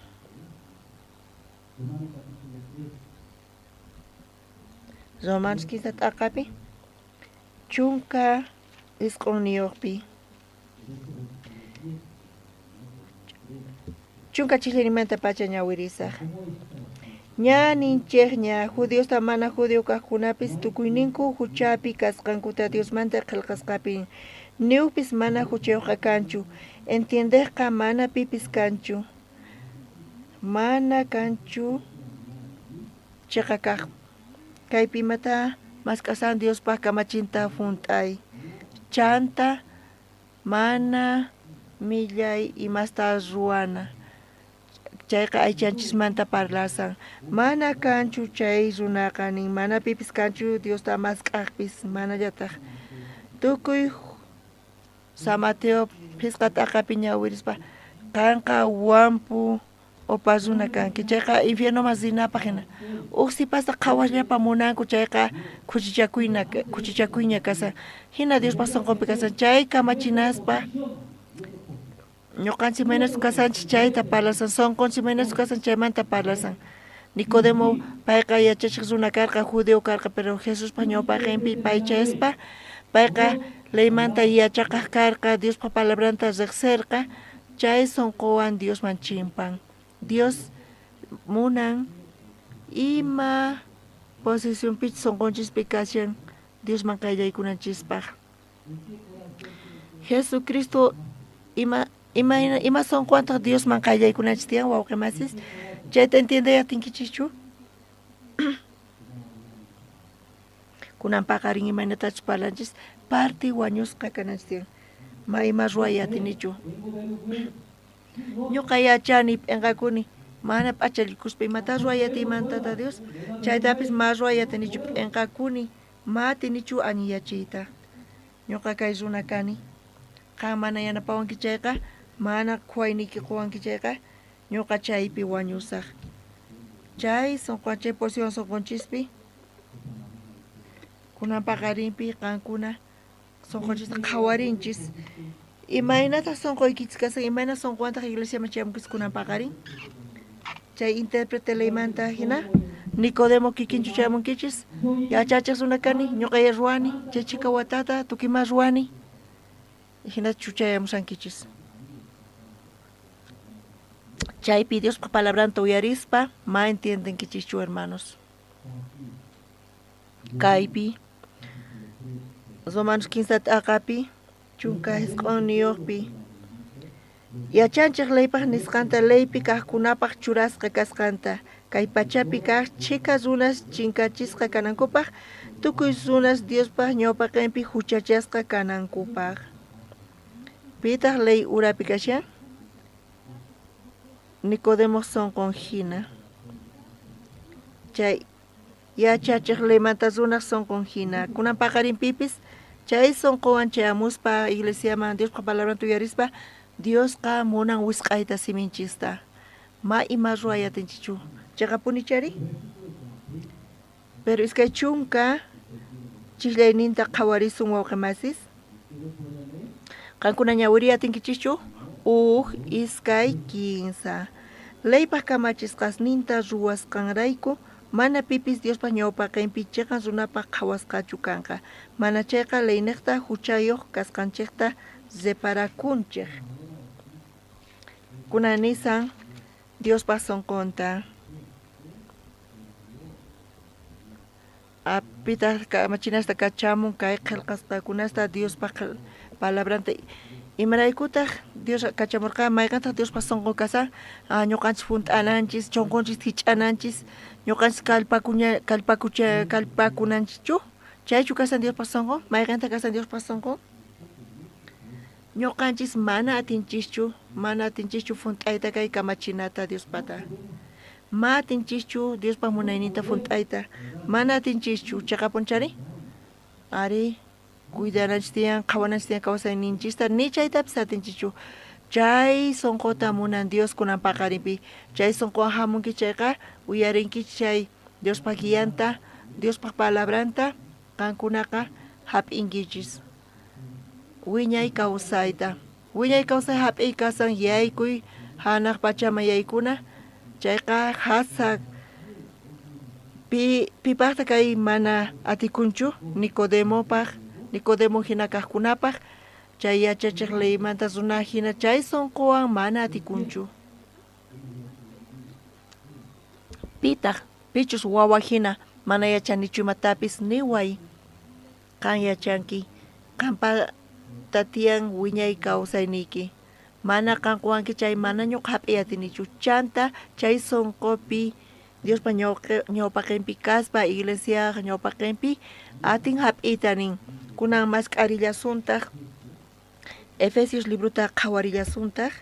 Romanos 15 t'aqapi chunka isq'uniyuqpi chunka chiklinimanta pacha ñawirisaq. Ña ninchikña judiosta mana judio kaqkunapis tukuyninku huchapi kasqankuta Diosmanta qillqasqapi niwpis mana huchayuqqa kanchu. Entiendeqqa mana pipis kanchu. Mana kanchu chayqa kaq. Kaypi imata mask'asan Diospaq kamachinta funt'ay. Chanta mana millay imasta ruwana. Chayqa aychanchismanta parlasan. Mana kanchu chay runaqa nin mana pipis kanchu Diosta mask'aqpis mana llataq. Tukuy San Mateo pisqa t'aqapi ñawirispa qanqa wampu opas runa kanki. Chayqa infierno masinapaq hina. Sipasta qhawasllapa munanku chayqa khuchichakuyña kasan. Hina Dios pasonqopi kasan chay kamachinaspa ñuqanchik maynachu kasanchik chayta parlasan. Sonqonchik maynachu kasan chaymanta parlasan. Nicodemo payqa yachachiq runa karqa judeo karqa pero Jesuspa ñawpaqinpi pay chayaspa payqa leymanta yachaqaq karqa Diospa palabranta riqsirqa chay sonqowan Diosman chimpan. Dios munan ima posicionpi sonqonchispi kashan Diosman qayllaykunanchispaq. Jesucristo ima sonqontaq Diosman qayllaykunanchis tiyan wawqimasis? Chayta entiendeyatinkichikchu? Kunan paqarin imaynatachus parlanchis parti wañusqa kananchis tiyan. Ima ruwayatinichu. Ñuqa yachani p'inqakuni mana p'achalikuspa imata ruwayatimantata Dios chaytapis ma ruwayatinichu p'inqakuni ma atinichu añiyachiyta. Ñuqa kay runa kani qan mana yanapawanki chayqa mana khuwayniki quwanki chayqa ñuqa chaypi wañusaq. Chay sonqonchay porción sonqonchispi kunan paqarinpi qankuna sonqonchista qhawarinchis. Imaynata sonqoykichis kasan imayna sonqontaq iglesiaman chayamunkis kunan paqarin. Chay intérprete leymanta hina Nicodemo kikinchu chayamunkichis yachachas runakani ñuqaya ruwani chaychika watata tukima ruwani hina chuchayamusankichis. Chaypi Diospa palabranta uyarispa ma entiendenkichichu hermanos. Kaypi Romanos 15 t'aqapi chunka hisq'uniyuqpi yachanchik leypaq nisqanta leypi kaqkunapaq churasqa kasqanta kay pachapi kaq chika runas chinkachisqa kanankupaq tukuy runas Diospaq ñawpaqinpi huchachasqa kanankupaq. Pitaq ley urapi kashan? Nicodemo sonqon hina. Chay yachachik leymanta runas sonqon hina. Kunan paqarinpipis chay sonqowan chayamuspa iglesiaman Diosqa palabranta uyarispa Diosqa munan wisq'ayta siminchista. Ma ima ruwayatinchichu chayqa punichari. Pero iskay chunka chillayninta qhawarisun wawqimasis. Qankuna ñawiriyatinkichichu iskay 15. Leypaq kamachisqasninta ruwasqanrayku mana pipis Diospa ñawpaqinpi chiqan runapaq qhawasqachu kanqa. Mana chayqa leyniqta huchayuq kasqanchikta reparakunchik. Kunanisan Diospa sonqonta. Apita kamachinasta kachamun kay qillqasqakunasta Diospa palabranta imaraykutaq Dios kachamurqa mayqantaq Diospa sonqo kasa ñuqanchis hunt'ananchis chonqonchis hich'ananchis ñuqanchis kalpakunanchichu chaychu kasan Diospa sonqo mayqantaq kasan Diospa sonqo ñuqanchis mana atinchishchu hunt'ayta kay kamachinata Diospata ma atinchishchu Diospa munayninta hunt'ayta mana atinchishchu chayqa punchari ari cuidananchis tiyan qhawananchis tiyan kawsayninchista ni chaytapis atinchichu chay sonqota munan Dios kunan paqarinpi chay sonqowan hamunki chayqa uyarinki chay Diospa guianta Diospa palabranta qankunaqa hap'inkichis wiñay kawsayta hap'iy kasan yaykuy hanaq pachama yaykuna chayqa hasa pipaqta kay mana atikunchu Nicodemo hina kaqkunapaq chay yachachiq leymanta runa hina chay sonqowan mana atikunchu. Pitaq pichus wawa hina mana yachanichu imatapis niway qan yachanki qanpa tatiyan wiñay kawsayniki mana qanquwanki chay mana ñuqa hap'iy atinichu chanta chay sonqopi Diospa ñawpaqinpi kaspa iglesia ñawpaqinpi atin hap'iytanin kunan masq'arillasuntaq Efesios libruta qhawarillasuntaq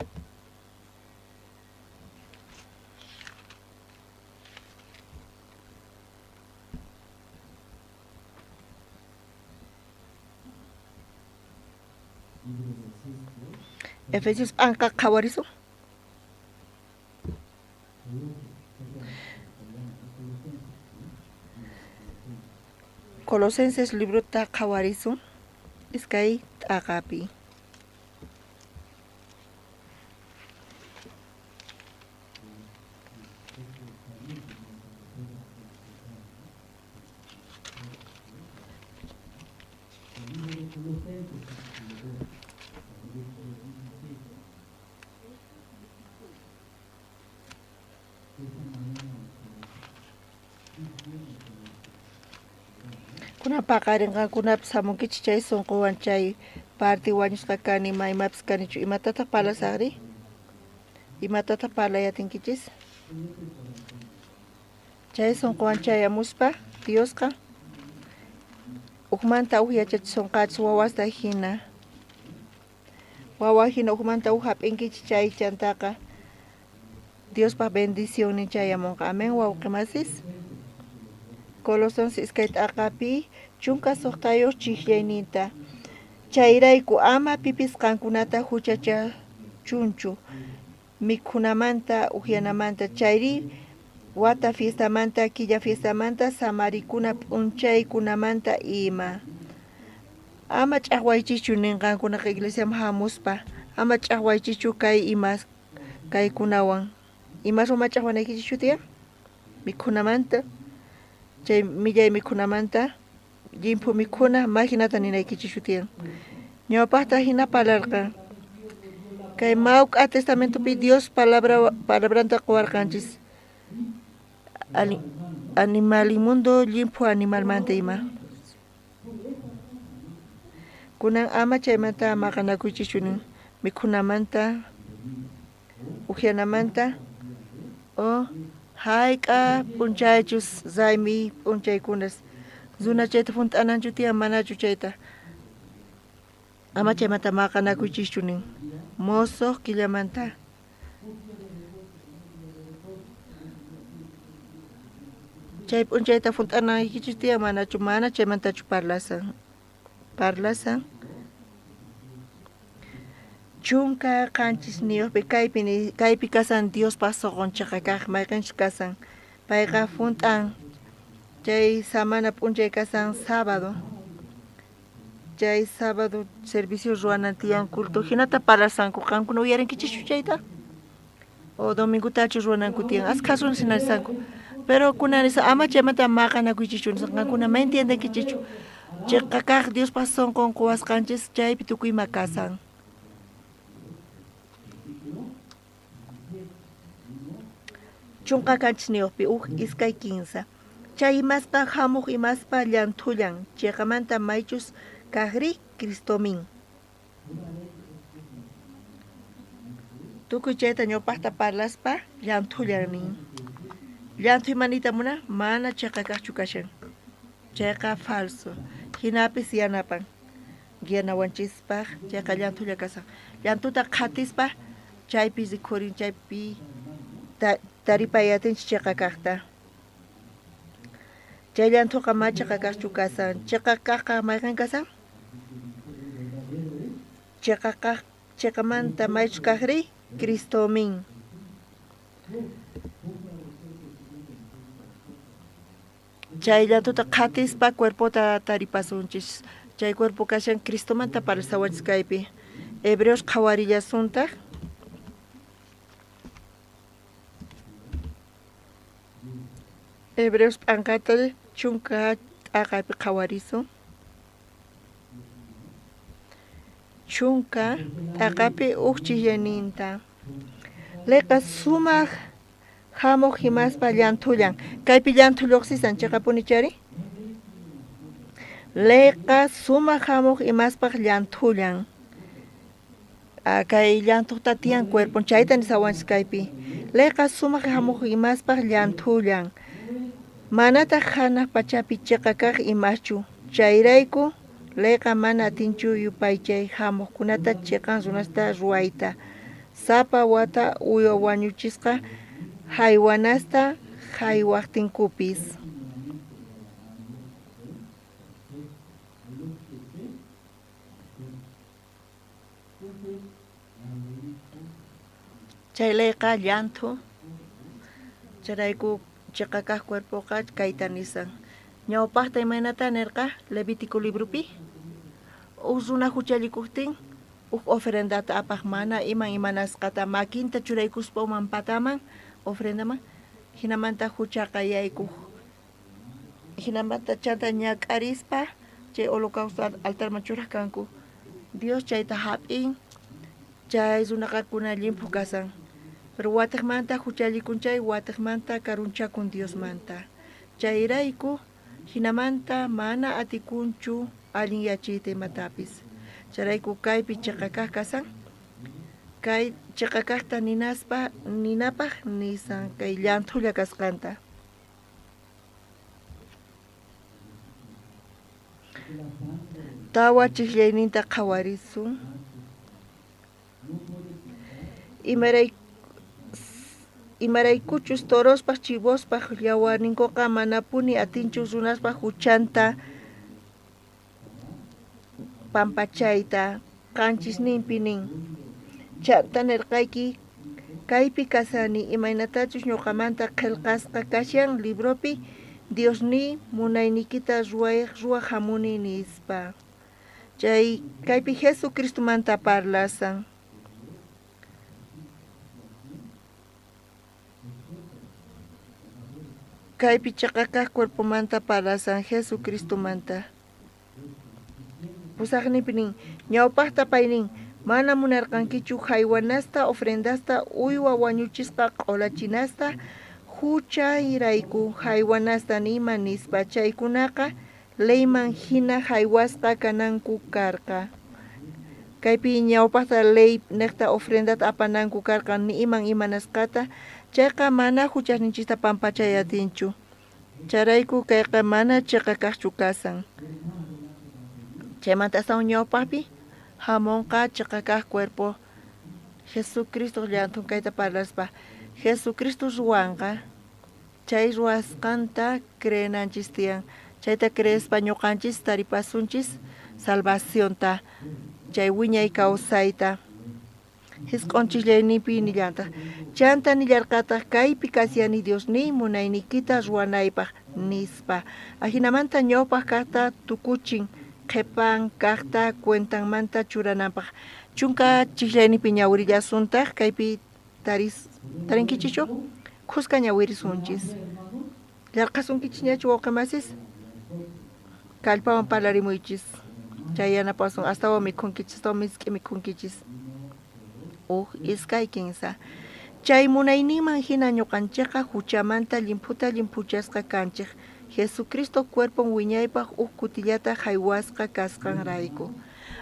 Efesios anqa qhawarisun Colosenses libruta qhawarisun iskay t'aqapi kuna paqarinqankunapas hamunkichis chay sonqowan chay parti wañusqa kani maymapas kanichu imatataq palasaqri imatataq parlayatinkichis chay sonqowan chayamuspa Diosqa uqmanta yachachisonqachis wawasta hina wawa hina uqmanta hap'inkichis chay chantaqa Diospa bendición nin chayamunqa amen wawqimasis Colosenses iskay t'aqapi chunka suqtayuq chiklayninta chayrayku ama pipis qankunata huchachachunchu mikhunamanta uqyanamanta chayri wata fiestamanta killa fiestamanta samarikuna p'unchaykunamanta ima ama ch'aqwaychichu ninqankunaqa iglesiaman hamuspa ama ch'aqwaychichu kay kaykunawan ima ruma ch'aqwanaykichu tiyan mikhunamanta chay millay mikhunamanta limpu mikhuna mahinata ninaykichishutiyan ñawpaqta hina palarqa kay mawk'a testamentopi Dios palabranta quwarqanchis animal inmundo limpu animalmanta ima kunan ama chaymanta maqanakuychishunin mikhunamanta uhianamanta o hayk'a p'unchaychus zaymi p'unchaykunas zuna chayta hunt'ananchu tiyan manachu chayta ama chaymanta maqanakuychishunin mosoq killamanta chay p'unchayta hunt'anaykichis tiyan manachu mana chaymantachu parlasan chunka qanchis niyuqpi kaypi kasan Dios soqonchaqa kaq mayqanchis kasan payqa hunt'an chay samana p'unchay kasan sábado chay sábado servicio ruwanan tiyan culto hinata parlasanku qankuna uyarinkichis chayta o domingotachu ruwananku tiyan askasuna sinarisanku pero kunanisa ama chaymanta maqanakuychishunis qankuna ma entiendenkichichu chayqa kaq Dios sonqon quwasqanchis chaypi tukuyma kasan chunqa kanchis niyuqpi iskay kinsa chay imaspa hamuq imaspa llantullan chayqamanta maychus kaqri Cristomin tukuy chayta ñawpaqta parlaspa llantullan nin llantu imanita muna mana chayqa kaqchu kashan chayqa falso hinapis yanapan yanawanchispaq chayqa llantulla kasan llantuta qatispa chaypi rikhurin chaypi taripayatinchis chayqa kaqta chay llantuqa ma chayqa kaqchu kasan chayqa kaqqa mayqan kasan chayqamanta maychus kaqri Cristomin chay llantuta qatispa cuerpota taripasunchis chay cuerpo kashan Cristomanta parlasawachis kaypi Hebreos qhawarillasunta Hebreos p'ankata chunka t'aqaypi qhawarisun chunka t'aqapi ukchillayninta layqa sumaq hamuq himaspa llantullan kaypi llantulluqsisan chayqa punichari layqa sumaq hamuq imaspaq llantullan kay llantuqta tiyan cuerpon chayta nisawanchis kaypi layqa sumaq hamuq imaspaq llantullan manataq hanaq pachapi chayqa kaq imachu chayrayku layqa mana atinchu yupay chay hamuqkunata chayqa runasta ruwayta sapa wata uywa wañuchisqa haywanasta haywaqtinkupis chay layqa llantu chayrayku chayqa kaq cuerpoqa kayta nisan ñawpaqta imaynata nirqa Levítico libropi runa huchallikuqtin ofrendata apaq mana imanasqata makinta churaykuspa uman pataman ofrendaman hinamanta huchaqa yaykuq hinamanta chanta ñak'arispa chay holocausto altarman churajkanku Dios chayta hap'in chay runaqa kuna limpu kasan pero watiqmanta huchalikunchay watiqmanta karunchakun Diosmanta chayrayku hinamanta mana atikunchu allin yachiyta imatapis chayrayku kaypi chayqa kaq kasan kay chayqa kaqta ninapaq nisan kay llantulla kasqanta tawa chiklayninta qhawarisun imaraykuchus torospaq chivospaq yawarninkuqa manapuni atinchu runaspaq huchanta pampachayta qanchisninpi nin chanta nirqayki kaypi kasani imaynatachus ñuqamanta qillqasqa kashan libropi Diosni munaynikita ruwaq hamuni nispa chay kaypi Jesucristumanta parlasan Kaypi chaqakaq cuerpo manta para San Jesucristo manta. Pusaqnipi nin ñawpaqta paynin mana munarqankichu haywanasta ofrendasta uywa wañuchisqa q'ulachinasta huchayrayku haywanasta nima nispa chaykunaqa leyman hina haywasqa kananku karqa. Kaypi ñawpaqta ley niqta ofrendata apananku karqa ni iman imanasqata chayqa mana huchasninchista pampachayatinchu. Charayku kayqa mana chiqakaqchu kasan. Chaymanta astawan ñawpaqpi hamunqa chiqakaq cuerpo Jesucristo llantun kayta parlaspa Jesucristo ruwanqa chay ruwasqanta creenanchis tiyan. Chayta creespa ñuqanchis taripasunchis salvacionta chay wiñay kawsayta hisq'unchis llaynipi nillanta chanta nillarqataq kaypi kasiyani Dios ni munaynikita ruwanaypaq nispa ajinamanta ñawpaq kaqta tukuchin qhipan kaqta cuentanmanta churananpaq chunka chiklaynipi ñawirillasuntaq kaypi tarinkichichu khusqa ñawirisunchis llarqasunkichis ñachu wawqimasis kallpawan parlarimuychis chay yanapasun astawan mikhunkichis astawan misk'i mikhunkichis iskay kinsa chay munayniman hina ñuqanchikqa huchamanta limpuchasqa kanchik Jesucristo cuerpon wiñaypaq kutillata haywasqa kasqanrayku.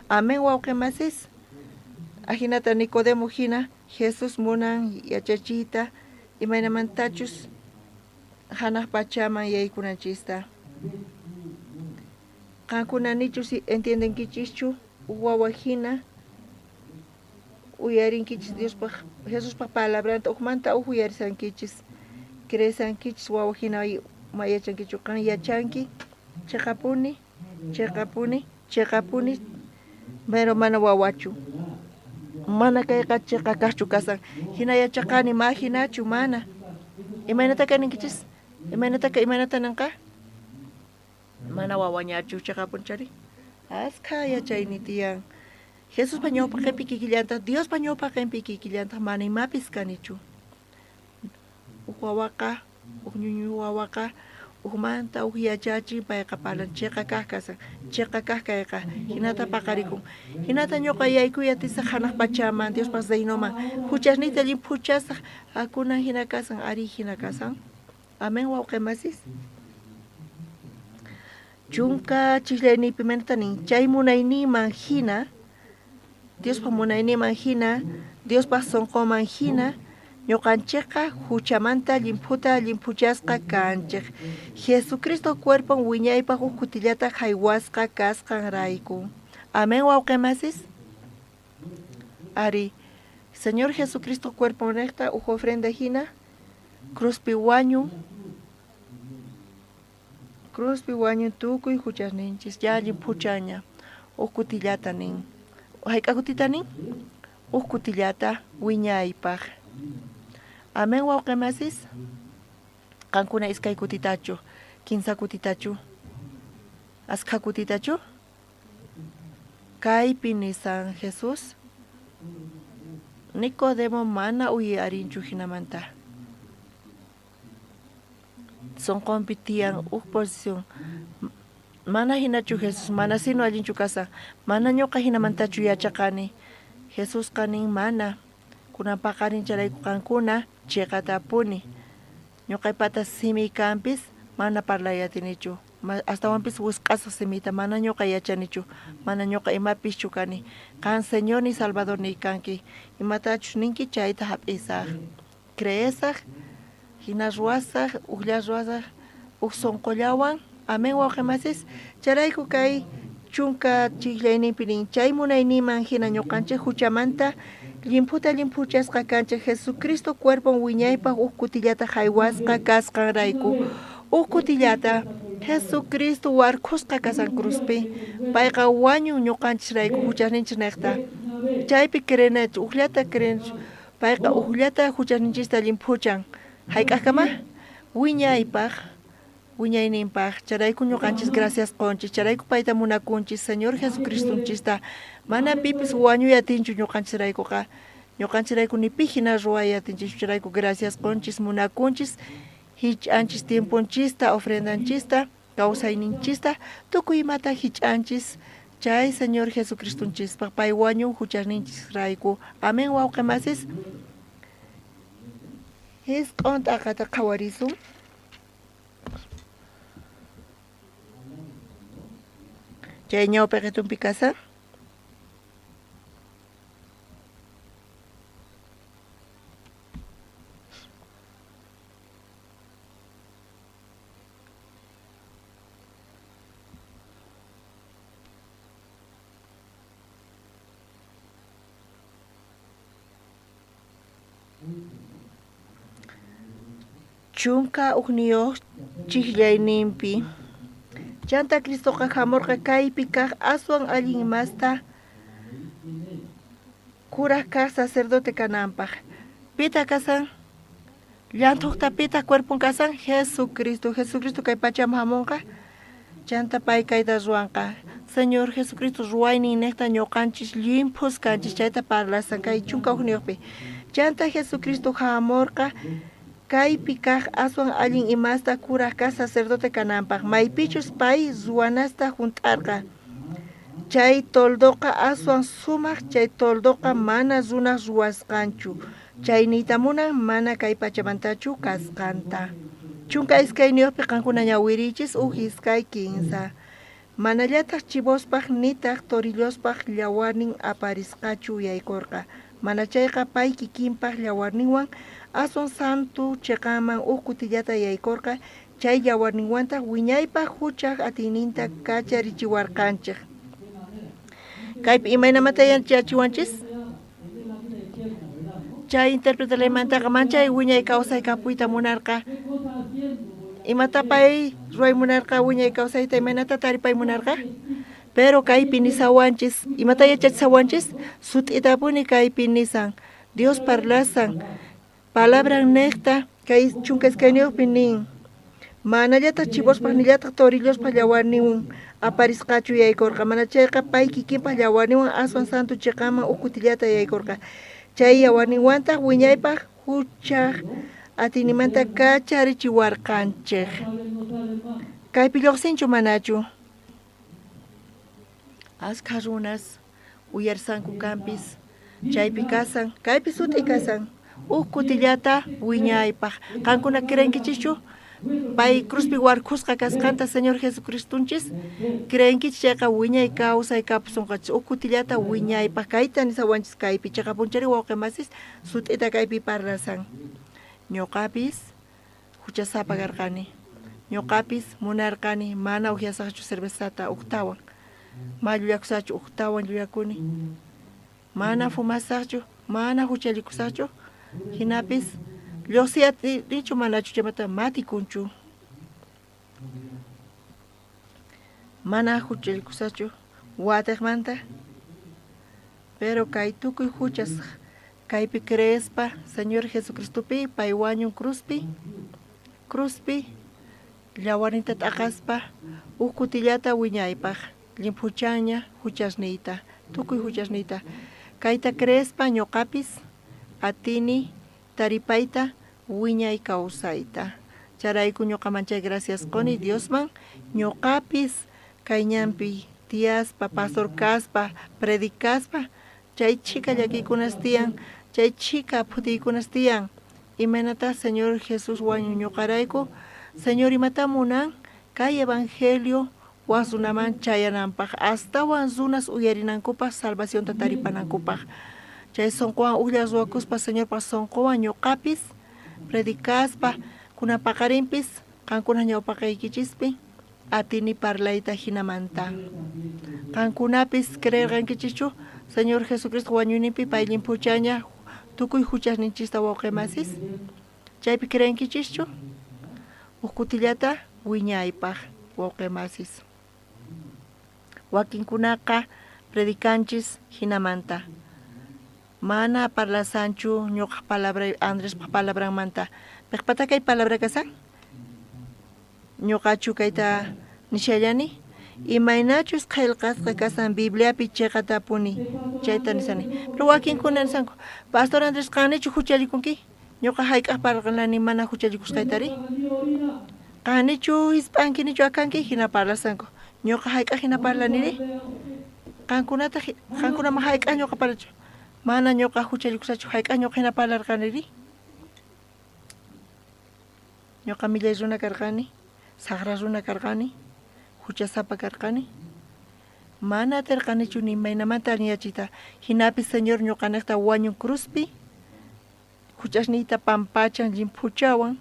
Amén wawqimasis. Ajinata Nicodemo hina Jesus munan yachachiyta imaynamantachus hanaq pachaman yaykunanchista. Qankunanichus entiendenkichischu wawa hina uyarinkichis Diospaq Jesuspaq palabranta uqmanta uyarisankichis creesankichis wawa hina mayachankichu qan yachanki chiqapuni pero mana wawachu mana kayqa chiqakaqchu kasan hina yachaqani ma hinachu mana imaynataka ninkichis imaynata nanqa mana wawañachu chiqapunchari asqa yachayni tiyan Jesus pañawpaq qinpi kikillantaq Dios pañawpaq qinpi kikillantaq mana imapis kanichu wawaqa ñuñu wawaqa manta yachachi payqa palan chiqakaq kasan chiqakaq kayqa hinata paqarikun hinata ñuqa yaykuyatisaq hanaq pachaman Diospaq zeynoman huchasniyta limpuchasaq akunan hina kasan ari hina kasan amén wawqimasis chunka chiklaynipi mantanin chay munayniman hina Diospaq munayniman hina Diospaq sonqoman hina ñuqanchikqa huchamanta limpuchasqa kanchik Jesucristo cuerpon wiñaypaq kutillata haywasqa kasqanrayku amén wawqimasis ari Señor Jesucristo cuerpon recta ofrenda hina cruzpi wañun tukuy huchasninchis ya limpuchaña kutillata nin hayk'a kutita nin kutillata wiñaypaq amén wawqimasis qankuna iskay kutitachu kinsa kutitachu asqa kutitachu kaypi ni San Jesús Nicodemo mana uyarinchu hinamanta sonqonpi tiyan posición mana hinachu Jesús mana sino allinchu kasa mana ñuqa hinamantachu yachaqani Jesús qanin mana kunan paqarin charayku qankuna chiqatapuni ñuqaypata simi kanpis mana parlayatinichu astawanpis wisq'asaq simita mana ñuqa yachanichu mana ñuqa imapischu kani qan Señor ni Salvador ni kanki imatachus ninki chayta hap'isaq creesaq hina ruwasaq uqlla ruwasaq sonqollawan amén wawqimasis charayku kay chunka chiklayninpi nin chay munayniman hina ñuqanchik huchamanta limpuchasqa kanchik Jesucristo cuerpon wiñaypaq kutillata haywasqa kasqanrayku kutillata Jesucristo warkusqa kasan cruzpi payqa wañun ñuqanchisrayku huchasninchis niqta chaypi creenachu uqllata creenachu payqa uqllata huchasninchista limpuchan hayk'aqkama wiñayninpaq charayku ñuqanchis gracias qunchis charayku payta munakunchis Señor Jesucristunchista mana pipis wañuyatinchu ñuqanchirayku ni pi hina ruwayatinchis charayku gracias qunchis munakunchis hich'anchis tiemponchista, ofrendanchista, kawsayninchista, tukuy imata hich'anchis, chay Señor Jesucristunchis, pay wañu huchasninchis rayku. Amén wawqimasis. His q'unt'aqata qhawarisum. Chay ñawpi qitumpi kasa. Chunka uqniyuq chiqllayninpi Chanta Cristoqa hamurqa kaypi kaq aswan allin masta kuraq kaq sacerdote kananpaq. Pita kasan? Llantuqta pita cuerpon kasan? Jesucristo kay pacham hamunqa. Chanta pay kayta ruwanqa. Señor Jesucristo ruwaynin niqta ñuqanchis limpos kanchis chayta parlasan kay chunka uqniyuqpi. Chanta Jesucristo hamurqa kaypi kaq aswan allin imasta kuraq kaq sacerdote kananpaq. Maypichus pay ruwanasta junt'arqa. Chay toldoqa aswan sumaq, chay toldoqa mana runaq ruwasqanchu. Chayniyta munan mana kay pachamantachu kasqanta. Chunka iskayniyuqpi qankuna ñawirichis uj iskay kinsa. Manallataq chivospaq nitaq torillospak llawarnin aparisqachu yaykurqa. Mana chayqa pay kikinpaq llawarninwan aswan santu chiqaman uj kutillata yaykurqa chay llawarninwanta wiñaypaq huchaq atiyninta kacharichiwarqanchik. Kaypi imaynamanta yachachiwanchis? Chay interpretaraymantaqa manchay wiñay kawsay kapuyta munarqa. Imata pay ruway munarqa wiñay kawsayta imaynata taripay munarqa? Pero kaypi nisawanchis, imata yachachisawanchis? Sut'itapuni kaypi nisan, Dios parlasan, palabran niqta kay chunka iskayniyuqpi nin. Manallataq chivospaq nillataq torillospa llawarninwan aparisqachu yaykurqa. Mana chayqa pay kikinpaq llawarninwan aswan santu chiqaman uj kutillata yaykurqa. Chay llawarninwanta wiñaypaq huchaq atinimanta kacharichiwarqanchik. Kaypi lluqsinchu manachu? Askha runas uyarsanku kampis chaypi kasan, kaypi sut'i kasan uj kutillata wiñaypaq. Qankuna creenkichischu pay cruzpi warkusqa kasqanta Señor Jesucristunchis? Creenkichis chayqa wiñay kawsay kapusunqachis uj kutillata wiñaypaq. Kayta nisawanchis kaypi chayqa punchari wawqimasis sut'ita kaypi parlasan. Ñuqapis huchasapa karqani. Ñuqapis munarqani mana uhyasaqchu cervezata uqtawan. Ma llullakusaqchu uqtawan llullakuni. Mana fumasaqchu, mana huchalikusaqchu. Hinapis lluqsiyatichu manachu chaymanta matikunchu. Mana huchalikusaqchu watiqmanta. Pero kay tukuy huchas kaypi creespa Señor Jesucristopi pay wañun cruzpi llawarnita t'aqaspa uj kutillata wiñaypaq. Limpuchaña huchasniyta, tukuy huchasniyta. Kayta creespa ñuqapis atini taripayta wiñay kawsayta. Charayku ñuqa manchay gracias quni Diosman ñuqapis kayñanpi tiyaspa, pastor kaspa, predikaspa chay chika llakiykunas tiyan, chay chika phutiykunas tiyan. Imanata Señor Jesús wañu ñuqarayku, Señor imata munan kay evangelio wasunaman chayananpaq, astawan runas uyarinankupaq, salvación tataripanankupaq. Chay sonqowan uqlla ruwakuspa Señorpaq sonqowan ñuqapis predikaspa, kunapaqarinpis qankuna ñawpaqaykichispi atini parlayta hinamanta. Qankunapis creerqankichischu Señor Jesucristo wañuyninpi pay limpuchaña tukuy huchasninchista wawqimasis? Chaypi creenkichischu? Uj kutillata wiñaypaq wawqimasis. Wakinkunaqa predikanchis hinamanta. Mana parlasanchu ñuqa palabra Andrés palabramanta. Piqpata kay palabra kasan? Ñuqachu kayta nishallani? Imaynachus qillqasqa kasan Bibliapi chiqatapuni chayta nisani. Pero wakinkuna nisanku, Pastor Andrés qanichu huchalikunki? ñuqa hayk'aq parlanani mana huchallikuskaytari qanichu hisp'ankinichu akanki hina parlasanku ñuqa hayk'aq hina parlaniri qankunama hayk'aq ñuqa parlachu mana ñuqa huchallikusachu hayk'aq ñuqa hina parlarqaniri ñuqa millay runa karqani saqra runa karqani huchasapa karqani mana atirqanichu nimaynamanta alñachita hinapis señor ñuqanaqta wañun cruzpi huchasniyta pampachan llimphuchawan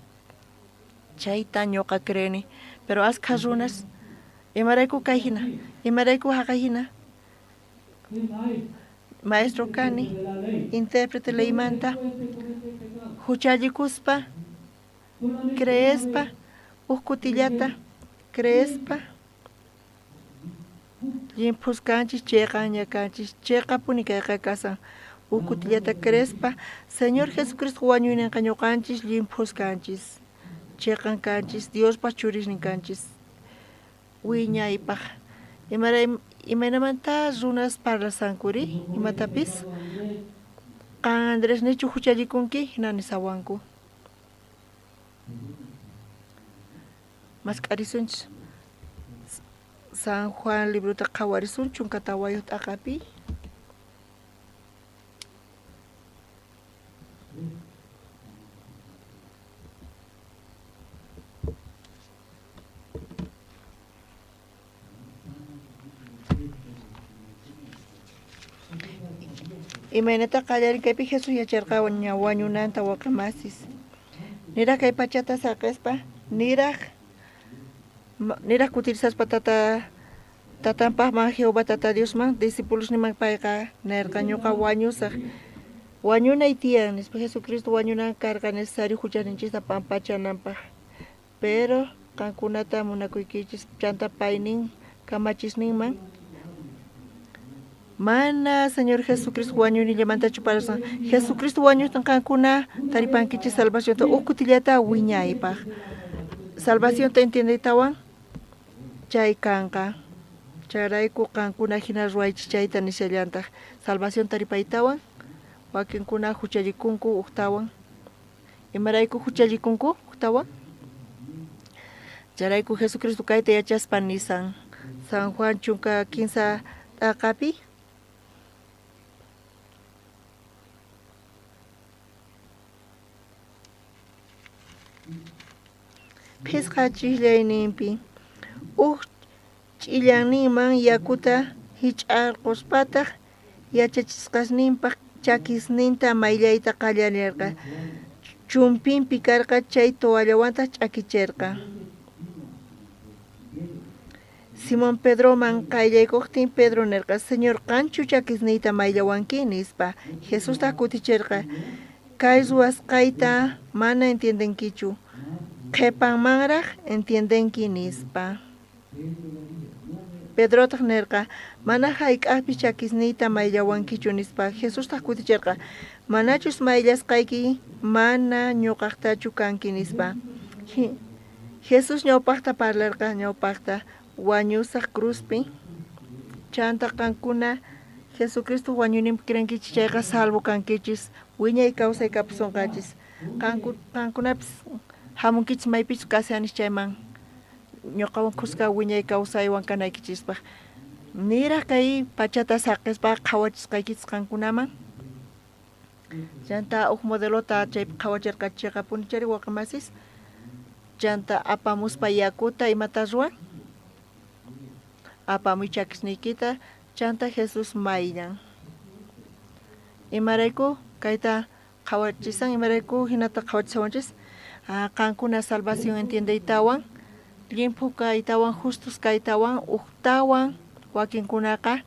chayta ñuqa creeni pero asqa runas imarayku kay hina imarayku haqay hina maestro kani intérprete leymanta huchallikuspa creespa uskutillata creespa llimpuskanchis chayqa ñakanchis chayqa punikayqa kasan uskutillata creespa Señor Jesucristo wañuyninqa ñuqanchis llimpuskanchis chayqa kanchis Diospa churisnin kanchis wiñaypaq imaynamanta runas parlasankuri imatapis qan Andrés nichu huchallikunki hinani sawanku masq'arisunchis San Juan libruta qhawarisun chunkata wayuq t'aqapi imaynata qallarin kaypi Jesús yacharqa wañunanta waqamasis niraq kay pachata saqispa niraq kutirisaspa tatanpaqman Jehová tata Diosman discípulosniman payqa nirqa ñuqa wañusaq wañunay tiyan nispa Jesucristo wañunan karqa necesario huchasninchista pampachananpaq pero qankunata munakuykichis chanta paynin kamachisninman mana Señor Jesucristo wañunillamantachu parasan Jesucristo wañutan qankuna taripankichis salvacionta uskutillata wiñaypaq salvacionta entiendiytawan chay kanqa chayrayku qankuna hina ruwaychis chayta nishallantaq salvación taripaytawan wakinkuna huchallikunku uqtawan imarayku huchallikunku uqtawan chayrayku Jesucristo kayta yachaspa nisan San Juan chunka 15 t'aqapi Pisqa chillayninpi ch'illanninman yakuta hich'arquspataq yachachisqasninpaq chakisninta mayllayta qallariyarqa chumpinpi karqa chay toallawanta ch'akichirqa Simón Pedroman qayllaykuqtin Pedro nirqa Señor qanchu chakisniyta mayllawanki nispa Jesusta kutichirqa kay ruwasqayta mana entiendenkichu qhipanmanraq entiendenki nispa Pedrotaq nirqa mana hayk'aqpi chakisniyta mayllawankichu nispa Jesusta kutichirqa manachus mayllasqayki mana ñuqaqtachu kanki nispa Jesus ñawpaqta parlarqa ñawpaqta wañusaq cruzpi chanta qankuna Jesucristo wañuyninpi krinkichis chayqa salvo kankichis wiñay kawsay kapusunqachis qankunapis hamunkichis maypichus kasihanis chayman ñuqawan kusqa wiñay kawsaywan kanaykichispa niraq kay pachata saqispa qhawachisqaykichis qankunaman chanta uq modelota chaypi qhawachirqachiqa punichari waqamasis chanta apamuspa yakuta imata ruwan apamuy chakisniykita chanta Jesus mayllan imarayku kayta qhawachisan imarayku hinata qhawachisawanchis qankuna salvación entiendeytawan limpu kaytawan justus kaytawan uqtawan wakinkunaqa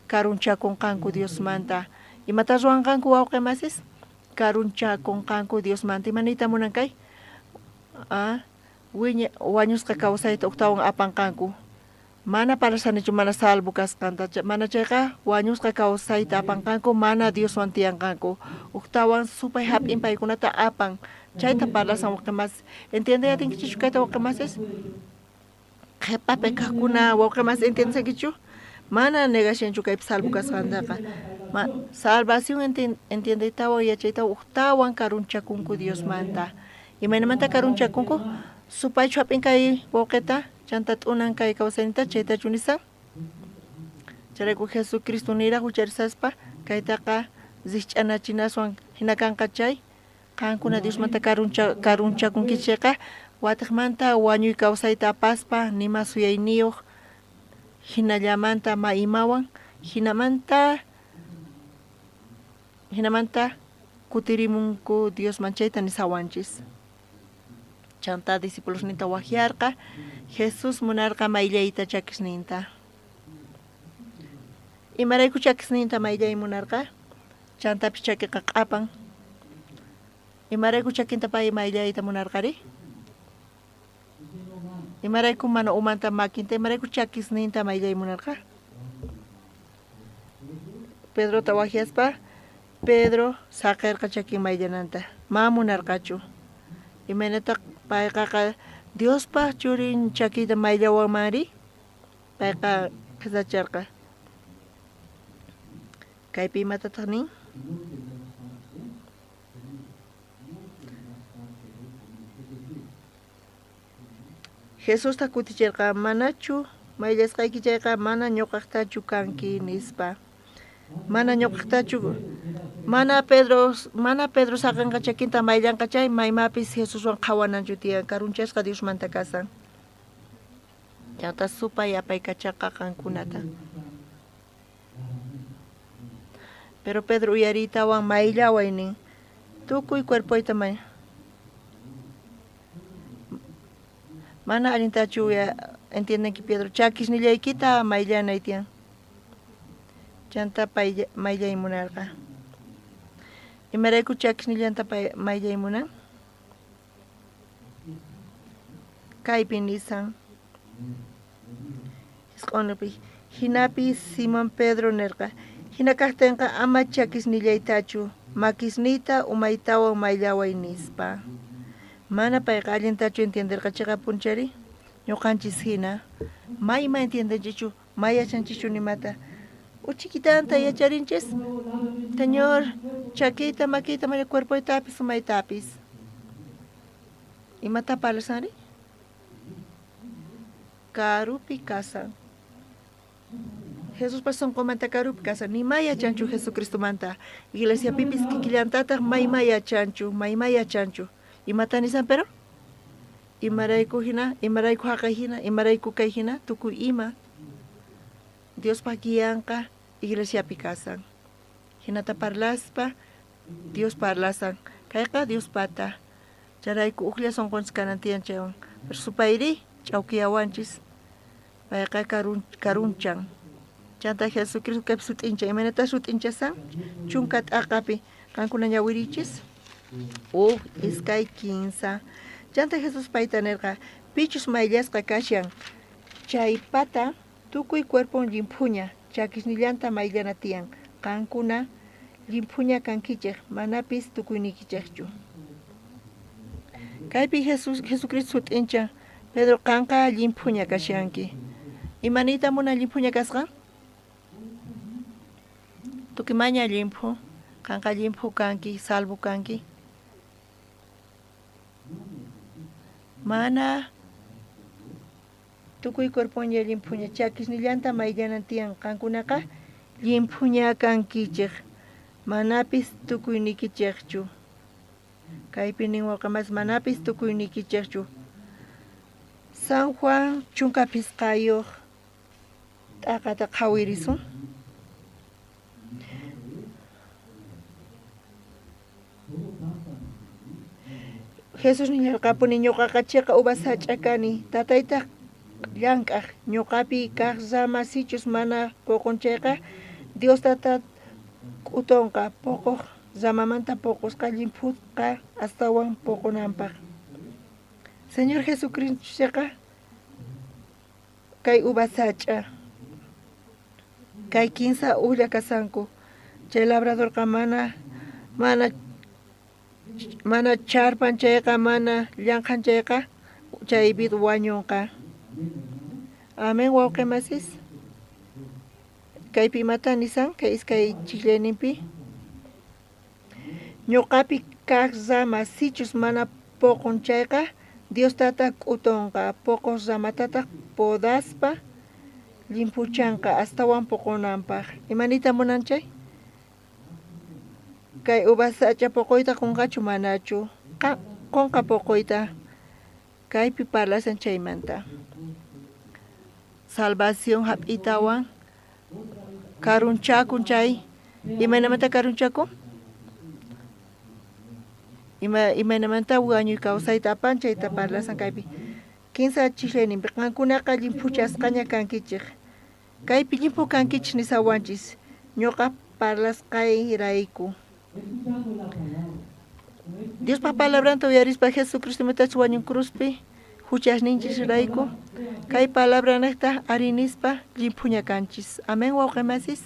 karunchakunqanku Diosmanta imata ruwanqanku wawqimasis karunchakunqanku Diosmanta imaniyta munankay wañusqa kawsayta uqtawan apanqanku mana parasanichu mana salvo kasqanta mana chayqa wañusqa kawsayta apanqanku mana Dioswan tiyanqanku uqtawan supay hap'in paykunata apan chayta parlasan waqamas entiende atinkichu kayta waqamasis qhipapi kaqkuna waqamas entiendesankichu Mana negación chukay salvo kasqantaqa. Salvación entiende tawa yachayta tawan karunchakunku Dios manta. Imaynamanta karunchakunku supay chapin kay boqueta chanta t'unan kay kawsanita chayta chunisa. Charayku Jesucristo niraq ucharisaspa kaytaqa zich'anachinaswan hinakanqa chay qankuna Dios manta karunchakunkichayqa watiqmanta wañuy kawsayta apaspa nima suyayniyuq hinallamanta imawan hinamanta kutirimunku Dios manchayta nisawanchis. Chanta discípulos ninta wahyarqa Jesús munarqa mayllayta chakisninta. Imarayku chakisninta mayllay munarqa chantapi chakiqa q'apan. Imarayku chakinta pay mayllayta munarqari. Imarayku mana umanta makinta imarayku chakisninta mayllay munarqa. Pedro tawahyaspa Pedro saqirqa chakin mayllananta ma munarqachu. Imaynataq payqa Diospa churin chakita mayllawanmari payqa qisacharqa. Kaypi imatataq nin? Jesús ta kutichirqa manachu mayllasqayki chayqa mana ñuqaqtachu kanki nispa. Mana ñuqaqtachu mana Pedro saqanqa chakinta mayllanqa chay maymapis Jesuswan qhawananchu tiyan karunchasqa Dios manta kasan. Chanta supay apaykachaqa qankunata. Pero Pedro uyaritawan mayllaway nin tukuy cuerpoyta mana allintachu entienden que Pedro chakisnillaykita mayllanay tiyan. Chanta mayllay munarqa. Imarayku chakisnillanta mayllay munan? Kaypi nisan. Isq'unupi hinapi Simón Pedro nirqa. Hinakaqtinqa ama chakisnillaytachu makisnita umaytawan mayllaway nispa. Mana payqa allintachu entenderqachiqa punchari. Ñuqanchis hina mayma entiendenchichu mayachanchichu nimata. Uchikitanta yacharinchis. Señor, chakita, makita, maya cuerpoytapis umaytapis. Imata palasari? Karupi kasan. Jesús pasan comanta karupi kasan. Ni maya chanchu Jesucristo manta. Iglesia pipis kikillantata maymaya chanchu, maymaya chanchu. Imata ni San Pedro? Imarayku hina, imarayku haqay hina, imarayku kay hina, tukuy ima. Dios pagiyanqa iglesia pikasan. Hinata parlaspa, Dios parlasan. Kayqa Dios pata. Charayku uqlla sonqonchis kanantiyan chaywan. Pero supayri, chawkiyawanchis. Payqa karunchan. Chanta Jesucristo kaypi sut'incha. Imanata sut'inchasan? Chunka t'aqapi. Kankuna ñawirichis? Iskay 15. Chanta Jesús payta nirqa. Pichus mayllasqa kashan. Chay pata, tukuy cuerpon limpuña. Chakisnillanta mayllana tiyan. Kankuna limpuña kankichik. Manapis tukuynikichikchu. Kaypi Jesucristo sut'incha. Pedro kanqa limpuña kashanki. Imanita muna limpuña kasqa? Tukimaña limpu. Kanqa limpu kanki, salvo kanki. Mana tukuy cuerpoña limpuña chakisnillanta mayllanan tiyan kankunaqa limpuña kankichik manapis tukuynikichikchu. Kaypi ninwaqa mas manapis tukuynikichikchu. San Juan chunka pisqayuq t'aqata qhawirisun. Jesús niñarqapuni ñuqaqa chiqa uvas hach'akani tatayta llank'aq ñuqapi kaq ramasichus mana qukunchayqa Dios tata k'utunqa puquq ramamanta puqusqa limpuqa astawan puqunanpaq. Señor Jesucristo kay uvas hach'a kay 15 ulla kasanku chay labradorqa mana charpan chayqa mana llanqan chayqa chaypi wañunqa. Amén wawqimasis. kaypi imata nisan kay iskay chiqllayninpi ñuqapi kaq ramasichus mana poqon chayqa Dios tata k'utonqa poqos ramatataq podaspa limpuchanqa astawan poqonanpaq imanita munan chay kay ubasacha poqoyta qunqachu manachu qunqa poqoyta kaypi parlasan chaymanta salvación hap'itawan karunchakun chay imaynamanta karunchaku imaynamanta wañuy kawsayta apan chayta parlasan kaypi kinsa chiqlayninpi qankunaqa llimpuchasqaña kankichik kaypi llimpu kankichik nisawanchis ñuqa parlasqayrayku Diospa palabranta uyarispa Jesucristo metachu wañun cruzpi huchasninchis rayku kay palabranaqta arinispa llimpuña kanchis amén wawqimasis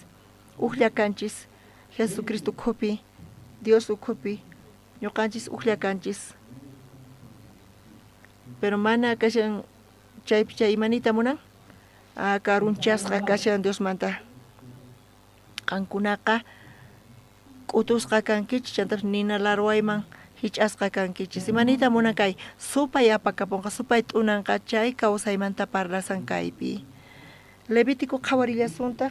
uqlla kanchis Jesucristo ukhupi Dios ukhupi ñuqanchis uqlla kanchis pero mana kashan chaypi chay imanita munan karunchasqa kashan Diosmanta qankunaqa k'utusqa kankichis chantapish nina larwayman hich'asqa kankichis imanita munan kay supay apakapunqa supay t'unanqa chay kawsaymanta parlasan kaypi Levítico qhawarillasunta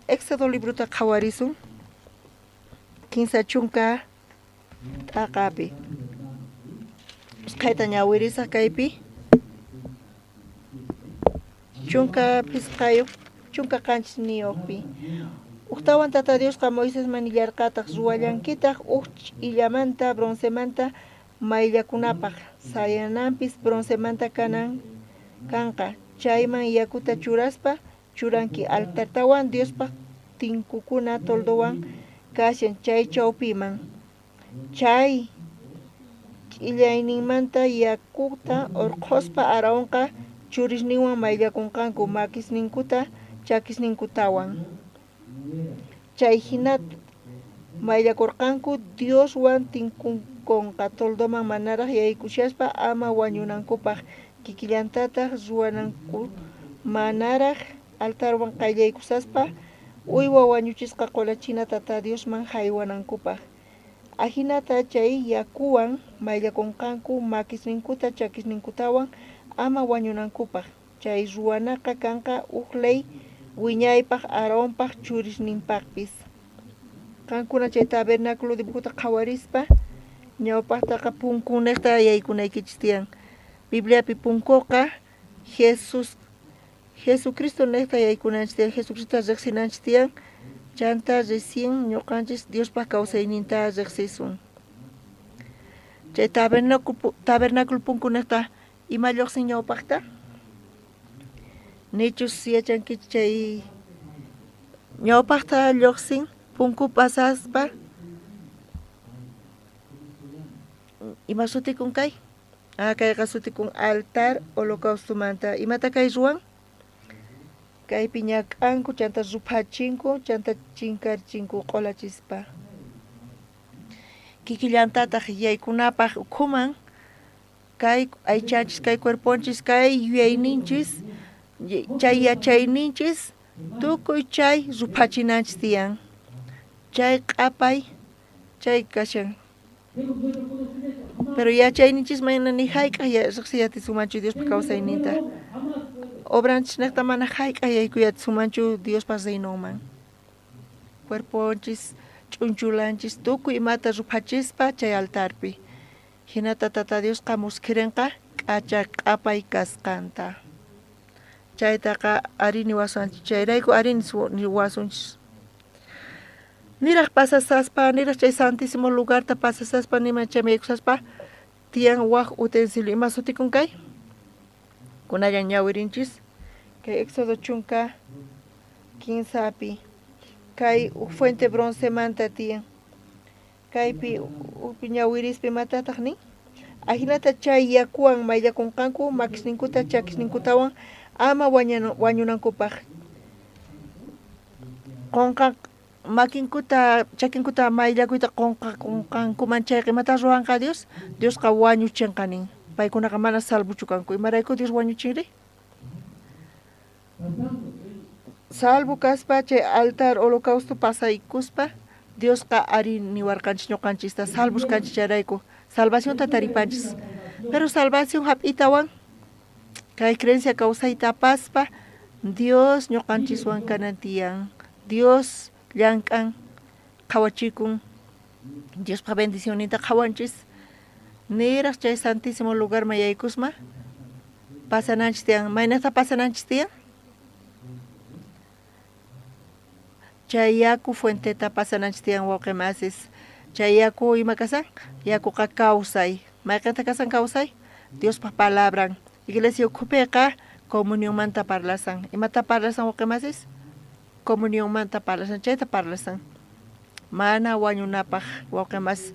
Éxodo libruta qhawarisun 15 chunka t'aqapi usqhayta ñawirisaq kaypi chunka pisqayuq chunka qanchis niyuqpi Uqtawan tata Diosqa Moisés manillarqataq ruwallankitaq illamanta broncemanta mayllakunapaq sayananpis broncemanta kanqa chayman yakuta churaspa churanki altartawan Diospaq tinkukuna toldowan kashan chay chawpiman chay ch'illayninmanta yakuta urquspa Aaronqa churisninwan mayllakunqanku makisninkuta chakisninkutawan chay hinata mayllakurqanku Dioswan tinkukunqa toldoman manaraq yaykushaspa ama wañunankupaq kikillantataq ruwananku manaraq altarwan qayllaykusaspa uywa wañuchisqa qulachina tata Diosman haywanankupaq ahinata chay yakuwan mayllakunqanku makisninkuta chakisninkutawan ama wañunankupaq chay ruwanaqa kanqa uqlay wiñaypaq Aaronpaq churisninpaqpis qankuna chay tabernáculo dibujuta qhawarispa ñawpaqtaqa punkunaqta yaykunaykichis tiyan Bibliapi punkuqa Jesucristo naqta yaykunanchis tiyan Jesucristo riqsinanchis tiyan chanta recién ñuqanchis Diospaq kawsayninta riqsisun chay tabernáculo punkunaqta ima lluqsin ñawpaqta nichus yachankichis chay ñawpaqta lluqsin punku pasaspa ima sutikun kay kayqa sutikun altar holocaustumanta imata kay ruwan kaypi ñak'anku chanta rupachinku chanta chinkarchinku qolachispa kikillantataq yaykunapaq ukhuman kay aychanchis kay cuerponchis kay yuyayninchis chay yachayninchis tukuy chay rupachinanchis tiyan chay q'apay chay kashan pero yachayninchis mana ni hayk'aq riqsiyatisumanchu Diospa kawsayninta obranchis naqta mana hayk'aq yaykuyatisumanchu Diospa reynonman cuerponchis ch'unchulanchis tukuy imata rupachispa chay altarpi hinata tata Diosqa muskirinqa k'acha q'apay kasqanta chaytaqa arini wasunchis chayrayku arini wasunchis niraq pasasaspa niraq chay santísimo lugarta pasasaspa nima chaymi yaykusaspa tiyan waq utensilio ima sutikun kay kunallan ñawirinchis kay Éxodo chunka 15pi kay fuente broncemanta tiyan kaypi ñawirispi matataq nin ahinata chay yakuwan mayllakunqanku makisninkuta chakisninkutawan ama wañunankupaq qunqa makinkuta chakinkuta mayllakuyta qunqankuman chayqa imata ruwanqa Diosqa wañuchinqa nin paykunaqa mana salvuchu kanku imarayku Dios wañuchinri salvo kaspa chay altar holocausto pasaykuspa Dios ka ari niwarkanchis ñuqanchista salvos kanchis charayku salvación tataripanchis pero salvación hap'itawan kay creencia kawsayta paspa Dios ñuqanchiswan kanantiyan Dios llank'an qhawachikun Dios pa bendicionita qhawanchis niras chay santísimo lugar mayaykusma pasananchis tiyan maynata pasananchis tiyan chay yaku fuenteta pasananchis tiyan wawqimasis chay yaku ima kasan yakuqa kawsay mayqanta kasan kawsay Dios pa palabran iglesia ukhupiqa comunión manta parlasan imata parlasan wawqimasis comunión manta parlasan chayta parlasan mana wañunapaq wawqimas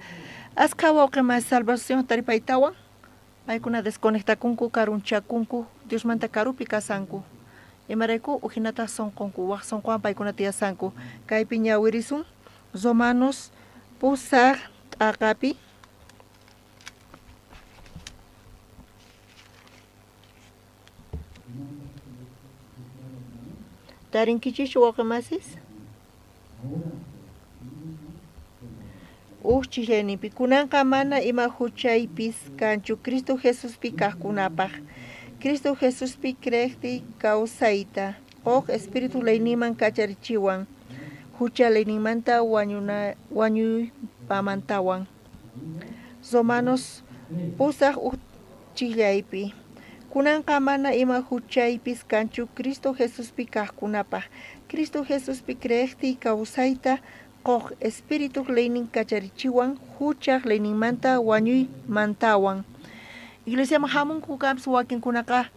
asqa wawqimas salvación taripaytawan paykuna desconectakunku karunchakunku Dios manta karupi kasanku imarayku ujinata sonqunku waq sonqwan paykuna tiyasanku kaypi ñawirisun Romanos pusaq t'aqapi tarinkichis wawqimasis chillayninpi kunanqa mana ima huchaypis kanchu Cristo Jesuspi kaqkunapaq Cristo Jesuspi creqti kawsayta huk espíritu layninman kacharichiwan hucha layninmanta wañuypamantawan Romanos pusaq chillaypi kunanqa mana ima huchaypis kanchu Cristo Jesuspi kaqkunapaq Cristo Jesuspi creqti kawsayta huk espíritu laynin kacharichiwan huchaq layninmanta wañuymantawan Iglesia hamunku kampis wakinkunaqa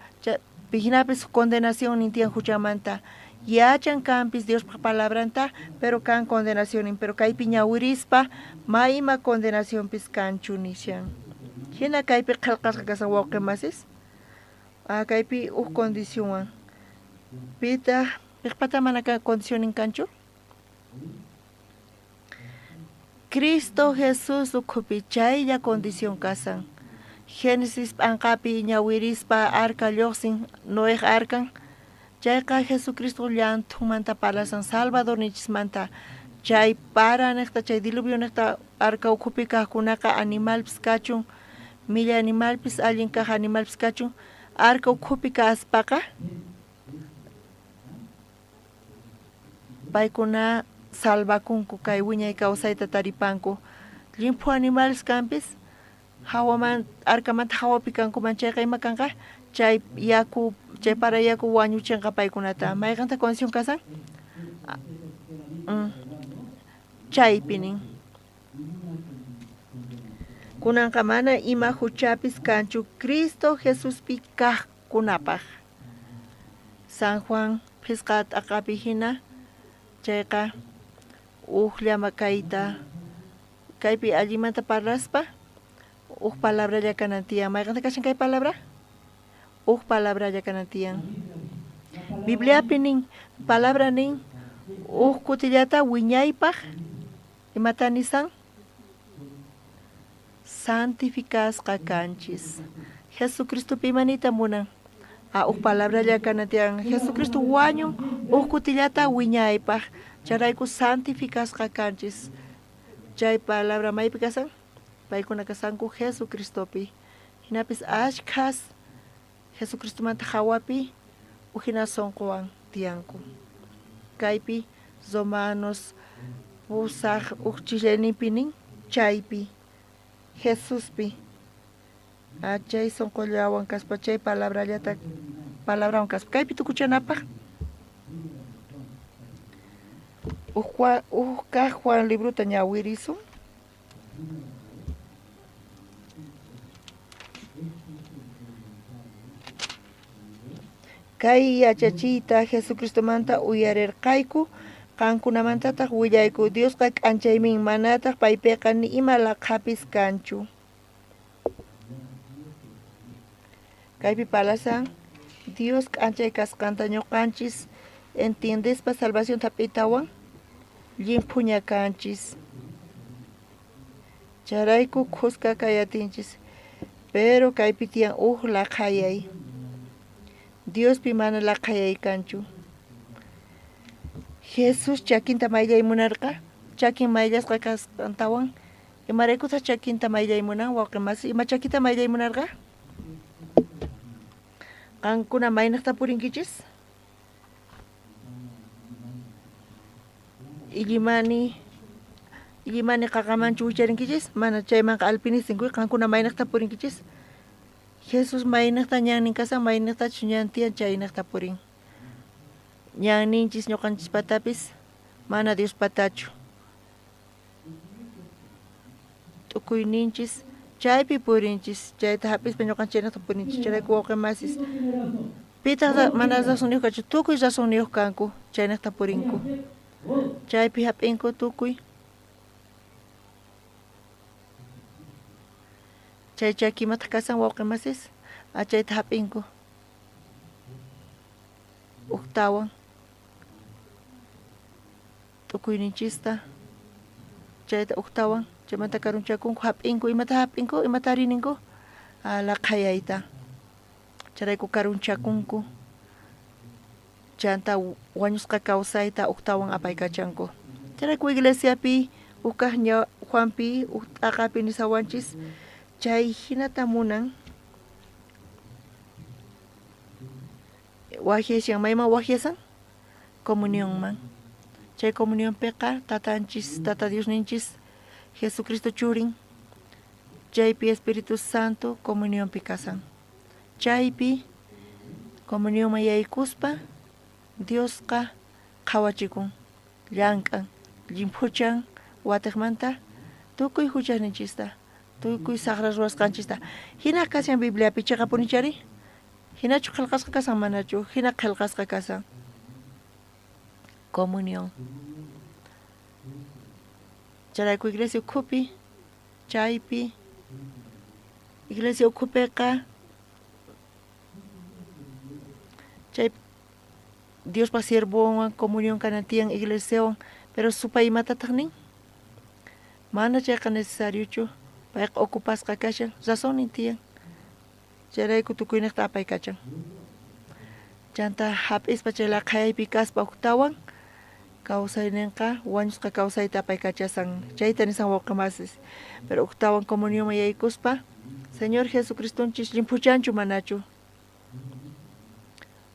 pihinapis condenación nintiyan huchamanta yachan kampis Dios palabranta pero kan condenación pero kaypi ñawirispa mayma condenaciónpis kanchu nishan hina kaypi qillqasqa kasan wawqimasis kaypi condiciónwan pita piqpata mana condicionin kanchu Cristo Jesús ukhupi chaylla condición kasan Génesis anqapi ñawirispa arca lluqsin Noé arcan chayqa Jesucristo llanthummanta parlasan Salvador nichismanta chay para niqta chay diluvio niqta arca ukhupi kaqkunaqa animalpis kachun milla animalpis allin kaq animalpis kachun arca ukhupi kaspaqa paykuna salvakunku kay wiñay kawsayta taripanku limpu animales kampis hawaman arkamanta hawapi kankuman chayqa ima kanqa chay yaku chay para yaku wañuchinqa paykunata mayqanta condición kasan chaypi nin kunanqa mana ima huchapis kanchu Cristo Jesuspi kaqkunapaq San Juan pisqa t'aqapi hina chayqa llama kayta kaypi allimanta parlaspa palabra llakanantiyan mayqanta kashan kay palabra palabra llakanantiyan Bibliapi nin palabra nin kutillata wiñaypaq imata nisan santificasqa kanchis Jesucristopi imanita munan palabra llakanantiyan Jesucristo wañun kutillata wiñaypaq charayku santificasqa kanchis chay palabra maypi kasan paykuna kasanku Jesucristopi hinapis ashkhas Jesucristomanta hawapi hina sonqowan tiyanku kaypi Romanos pusaq chillayninpi nin chaypi Jesuspi chay sonqollawan kaspa chay palabrawan kaspa kaypi tukuchanapaq kaq Juan libruta ñawirisun kay yachachiyta Jesucristomanta uyarirqayku qankunamantataq willayku Diosqa k'anchaymin manataq paypiqa ni ima laqhapis kanchu kaypi palasan Dios k'anchay kasqanta ñuqanchis entiendespa salvación tap'itawan limpuña kanchis charayku khusqa kayatinchis pero kaypi tiyan laqhayay Diospi mana laqhayay kanchu Jesús chakinta mayllaymunarqa, chakin mayllasqa kasqantawan, imaraykuta chakinta mayllaymunan wawqimasi, ima chakita mayllaymunarqa? Qankuna maynaqta purinkichis? Illimani qaqamanchu wicharinkichis? Mana chaymanqa alpinisinkuy, qankuna maynaqta purinkichis? Jesus maynaqta ñannin kasan, maynaqtachu ñan tiyan chaynaqta purin. Ñanninchis ñuqanchis patapis, mana Dios patachu. T'ukuyninchis, chaypi purinchis, chayta hapispa ñuqanchis chaynaqta purinchis, chayraku wawqimasis. Pitaq mana razoniyuq kachu, tukuy razoniyuq kanku, chaynaqta purinku. Chaypi hap'inku tukuy. Chay chakimata kasan wawqimasis, chayta hap'inku. Uktawan. Tukuyninchista. Chayta uktawan. Chaymanta karunchakunku, hap'inku, imata hap'inku, imata rininku. Ala qhayayta. Charayku karunchakunku. Chanta wañusqa kawsayta uktawan apaykachanku. Charayku iglesiapi, ukaq Juanpi, t'aqapi nisawanchis, chay hinata munan wahyashan, mayman wahyasan? Comunionman. Chay comunionpiqa tatanchis, tata Diosninchis, Jesucristo churin, chaypi Espíritu Santo comunionpi kasan. Chaypi comunionman yaykuspa Diosqa qhawachikun, llank'an, llimpuchan watiqmanta tukuy huchasninchista, tukuy saqra ruwasqanchista. Hina kashan Bibliapi chayqa punichari? Hinachu qillqasqa kasan manachu? Hina qillqasqa kasan. Comunión. Charayku iglesia ukhupi, chaypi, iglesia ukhupiqa, chay Dios pa siervowan, comunión kanatiyan iglesiawan, pero supay imatataq nin? Mana chayqa necesariochu, payqa ocupasqa kashan, razonin tiyan. Charayku tukuynaqta apaykachan. Chanta hap'ispa chayla qhayaypi kaspa uktawan, kawsayninqa wañusqa kawsayta apaykachasan, chayta nisan wawqimasis. Pero uktawan comunionman yaykuspa, Señor Jesucristonchis llimpuchanchu manachu?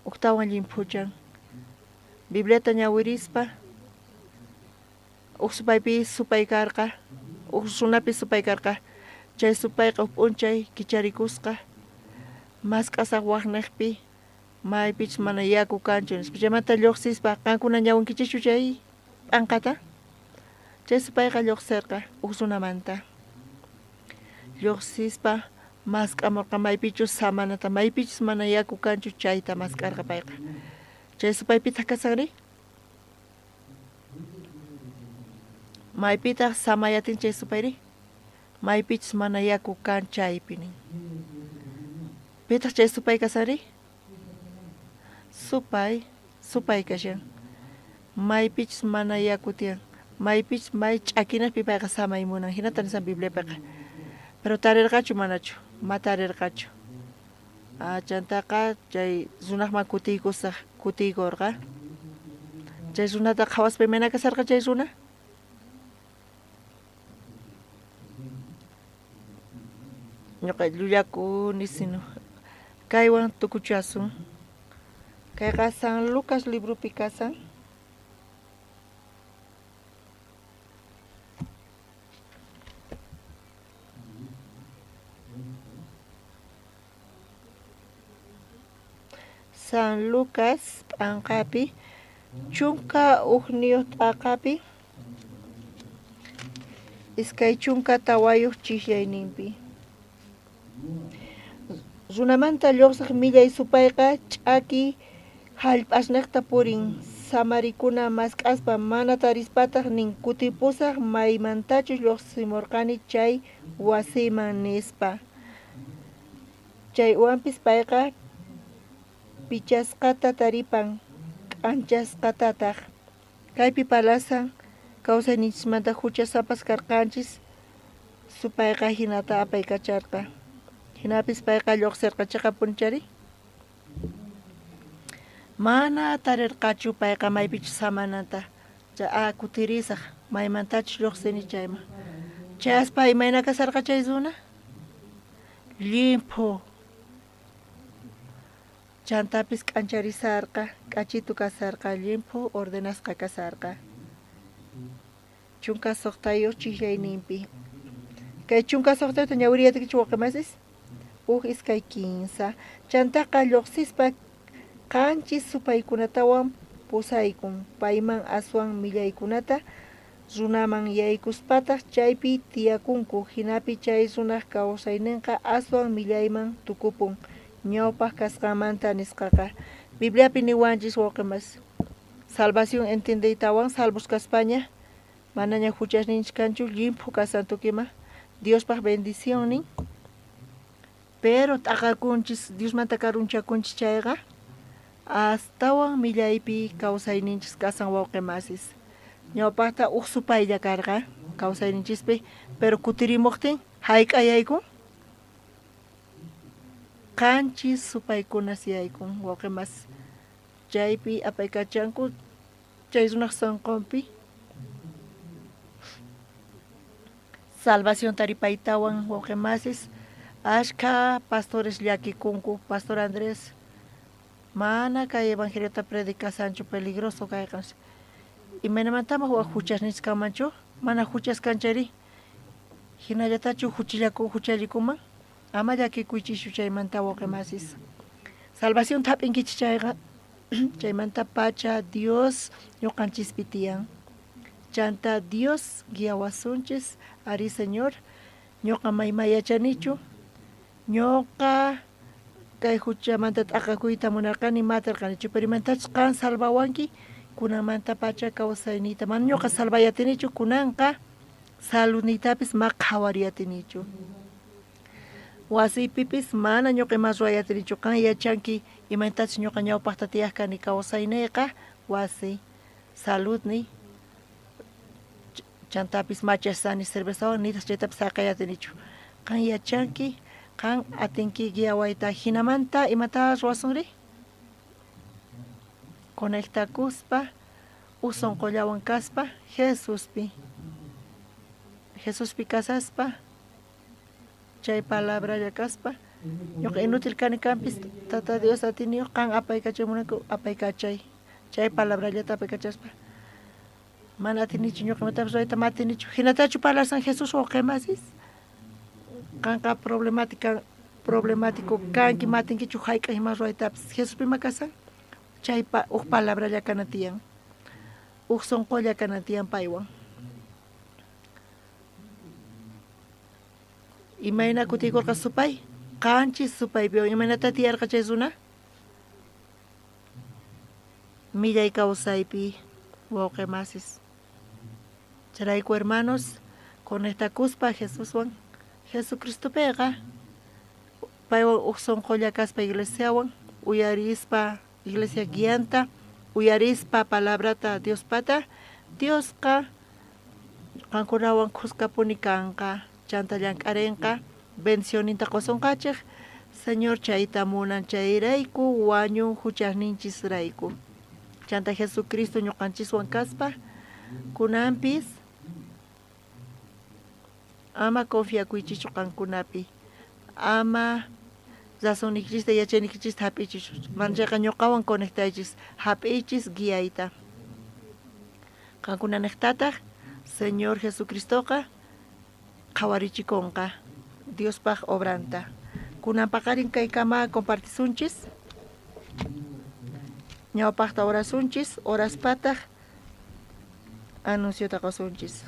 Uktawan llimpuchan. Bibliata ñawirispa, supaypi supaykarqa, sunapi supaykarqa, chay supayqa p'unchay kicharikusqa, mask'asaq waqniqpi, maypich mana yaku kanchu, chaymanta lluqsispa, qankuna ñawinkichichu chay p'anqata? Chay supayqa lluqsirqa sunamanta. Lluqsispa, mask'amurqa maypichus samanata, maypichus mana yaku kanchu chayta mask'arqa payqa. Chay supaypitaq kasanri? Maypitaq samayatin chay supayri? Maypichus mana yaku kan chaypi nin. Pitaq chay supay kasanri? Supay kashan. Maypichus mana yaku tiyan. Maypichus may ch'akinaspi payqa samay munan. Hinata nisan Bibliapiqa. Pero tarirqachu manachu? Matarirqachu. Chantaqa chay runaqman kutiykurqa. Chay runata qhawaspa imana kasarqa chay runa? Ñuqa llullakuni sino kaywan tukuchasun. Kayqa San Lucas librupi kasan. San Lucas p'anqapi, chunka uqniyuq t'aqapi, iskay chunka tawayuq chiqyayninpi. Runamanta lluqsaq millay supayqa ch'aki hallp'asniqta purin, samarikuna mask'aspa mana tarispataq nin kutipusaq maymantachus lluqsimurqani chay wasiman nispa. Chay uwanpis payqa pichasqata taripan, k'anchasqatataq. Kaypi palasan kawsayninchimanta huchasapas karqanchis, supayqa hinata apaykacharqa. Hinapis payqa lluqsirqa chayqa punchari. Mana tarirqachu payqa maypichus samananta. Cha kutirisaq maymantachu lluqsini chayman. Chaspa imayna kasarqa chay zuna? Limpu. Chantapis k'ancharisarqa, k'achitu kasarqa, limpu ordenasqa kasarqa. Chunka suqtayuq chiqllayninpi. Kay chunka suqtayuqta ñawiriyatikichu waqamasis? Iskay 15. Chantaqa lluqsispa qanchis supaykunatawan pusaykun. Payman aswan millaykunata runaman yaykuspataq chaypi tiyakunku. Hinapi chay runaq kawsayninqa aswan millayman tukupun. Ñawpaq kasqamanta nisqaqa. Bibliapi niwanchis waqamas. Salvación entendeytawan salvos kaspaña. Manaña huchasninchis kanchu limpu kasan tukima. Diospaq bendición nin. Pero t'aqakunchis Diosmanta karunchakunchis chayqa astawan millaypi kawsayninchis kasan wawqimasis. Ñawpaqta supaylla karqa kawsayninchispi, pero kutirimuqtin hayk'ayaykun qanchis supaykunas yaykun wawqimas. Chaypi apaykachanku chay runaq sunqunpi salvación taripaytawan wawqimasis. Ashka pastores llakikunku, Pastor Andrés mana kay evangeliota predicasanchu peligroso kayqanchik. Imaynamantama huchasninchis kanmanchu? Mana huchaskanchari. Hinallatachu huchallikuman? Ama llakikuychishu chaymanta waqemasis. Salvación thap'inkichis chayqa chaymanta pacha Dios ñuqanchispi tiyan. Chanta Dios guiawasunchis, ari Señor, ñuqa maymayachanichu. Ñuqa kay huchamanta t'aqakuyta munarqani matarqanichu, pero imantachus qan salvawanki kunamanta pacha kawsaynita mana ñuqa salvayatinichu, kunanqa saludnitapis maqhawariyatinichu. Wasipipis mana ñuqa ima ruwayatinichu, qan yachanki imaytachus ñuqa ñawpaqta tiyaqkani kawsayniyqa wasi saludni chantapis machasani cervezawan nitas chaytapis saqayatinichu. Qan yachanki qan atinki guiawayta hinamanta imata ruwasunri? Conectakuspa sunqullawan kaspa Jesuspi kasaspa chay palabralla kaspa ñuqa inútil kani kanpis Tata Dios atiniyuq qan apaykachamurinku apaykachay chay palabrallata apaykachaspa mana atinichu ñuqa imatapas ruwayta matinichu hinatachu parlasan Jesús wawqimasis qanqa problemático kanki matinkichu hayk'a ima ruwaytapis Jesuspi makasan chay palabralla kana tiyan sunqulla kana tiyan paywan. Imayna kutikurqa supay qanchis supaypiwan imaynata tiyarqa chay runa? Millay kawsaypi wawqimasis. Charayku hermanos, conectakuspa Jesuswan Jesucristopiqa paywan sunqulla kaspa iglesiawan uyarispa iglesia guianta uyarispa palabrata Diospata Diosqa qankunawan qusqapuni kanqa chanta llank'arinqa bendicioninta qusunqachiq Señor chayta munan chayrayku wañun huchasninchisrayku chanta Jesucristo ñuqanchiswan kaspa kunanpis ama confiakuychichu qankunapi ama razonikchista yachaynikichista hap'ichichu manchayqa ñuqawan conectaychis hap'ichis guiayta qankunaniqtataq Señor Jesucristoqa qhawarichikunqa Diospaq obranta kunan paqarin kaykama compartisunchis ñawpaqta orasunchis oraspataq anunciota qasunchis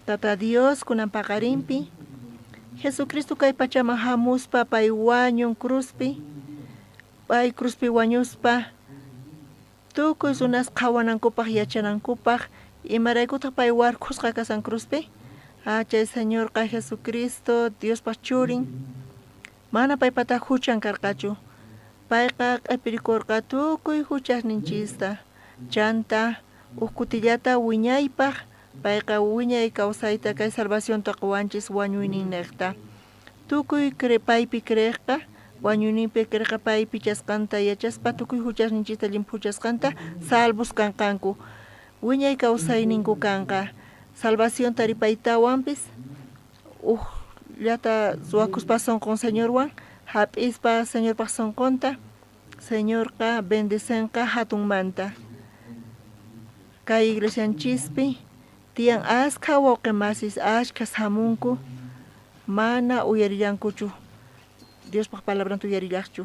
Tata Dios kunan paqarinpi Jesucristo kay pachaman hamuspa pay wañun cruzpi pay cruzpi wañuspa tukuy runas qhawanankupaq yachanankupaq imaraykutaq pay warkusqa kasan cruzpi chay Señorqa Jesucristo Diospaq churin mana paypataq huchan karqachu payqa q'ipirikurqa tukuy huchasninchista chanta kutillata wiñaypaq payqa wiñay kawsayta kay salvación taqwanchis wañuyninniqta tukuy paypi creqqa wañunipe kirqapay pichasqanta yachaspa tukuy huchasninchista limpuchasqanta salvos kanqanku wiñay kawsayninku kanqa salvación taripaytawanpis llata suwakuspa sonqon señorwan hap'ispa señorpaq sonqonta señorqa bendicenqa hatunmanta kay iglesianchispi tiyan ashka wawqimasis ashkas hamunku mana uyarillankuchu Diospaq palabrantu uyarillaqchu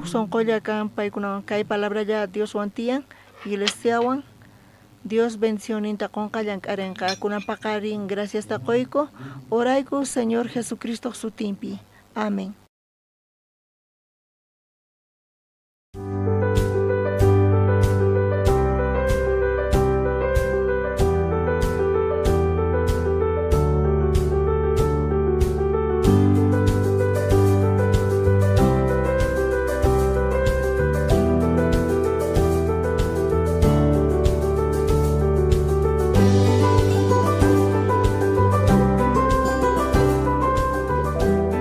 sonqolla kan paykunawan kay palabralla Dioswan tiyan iglesiawan Dios bendicioninta qonqallan k'arinqa kunan paqarin gracias ta qoyku orayku Señor Jesucristo sutinpi amén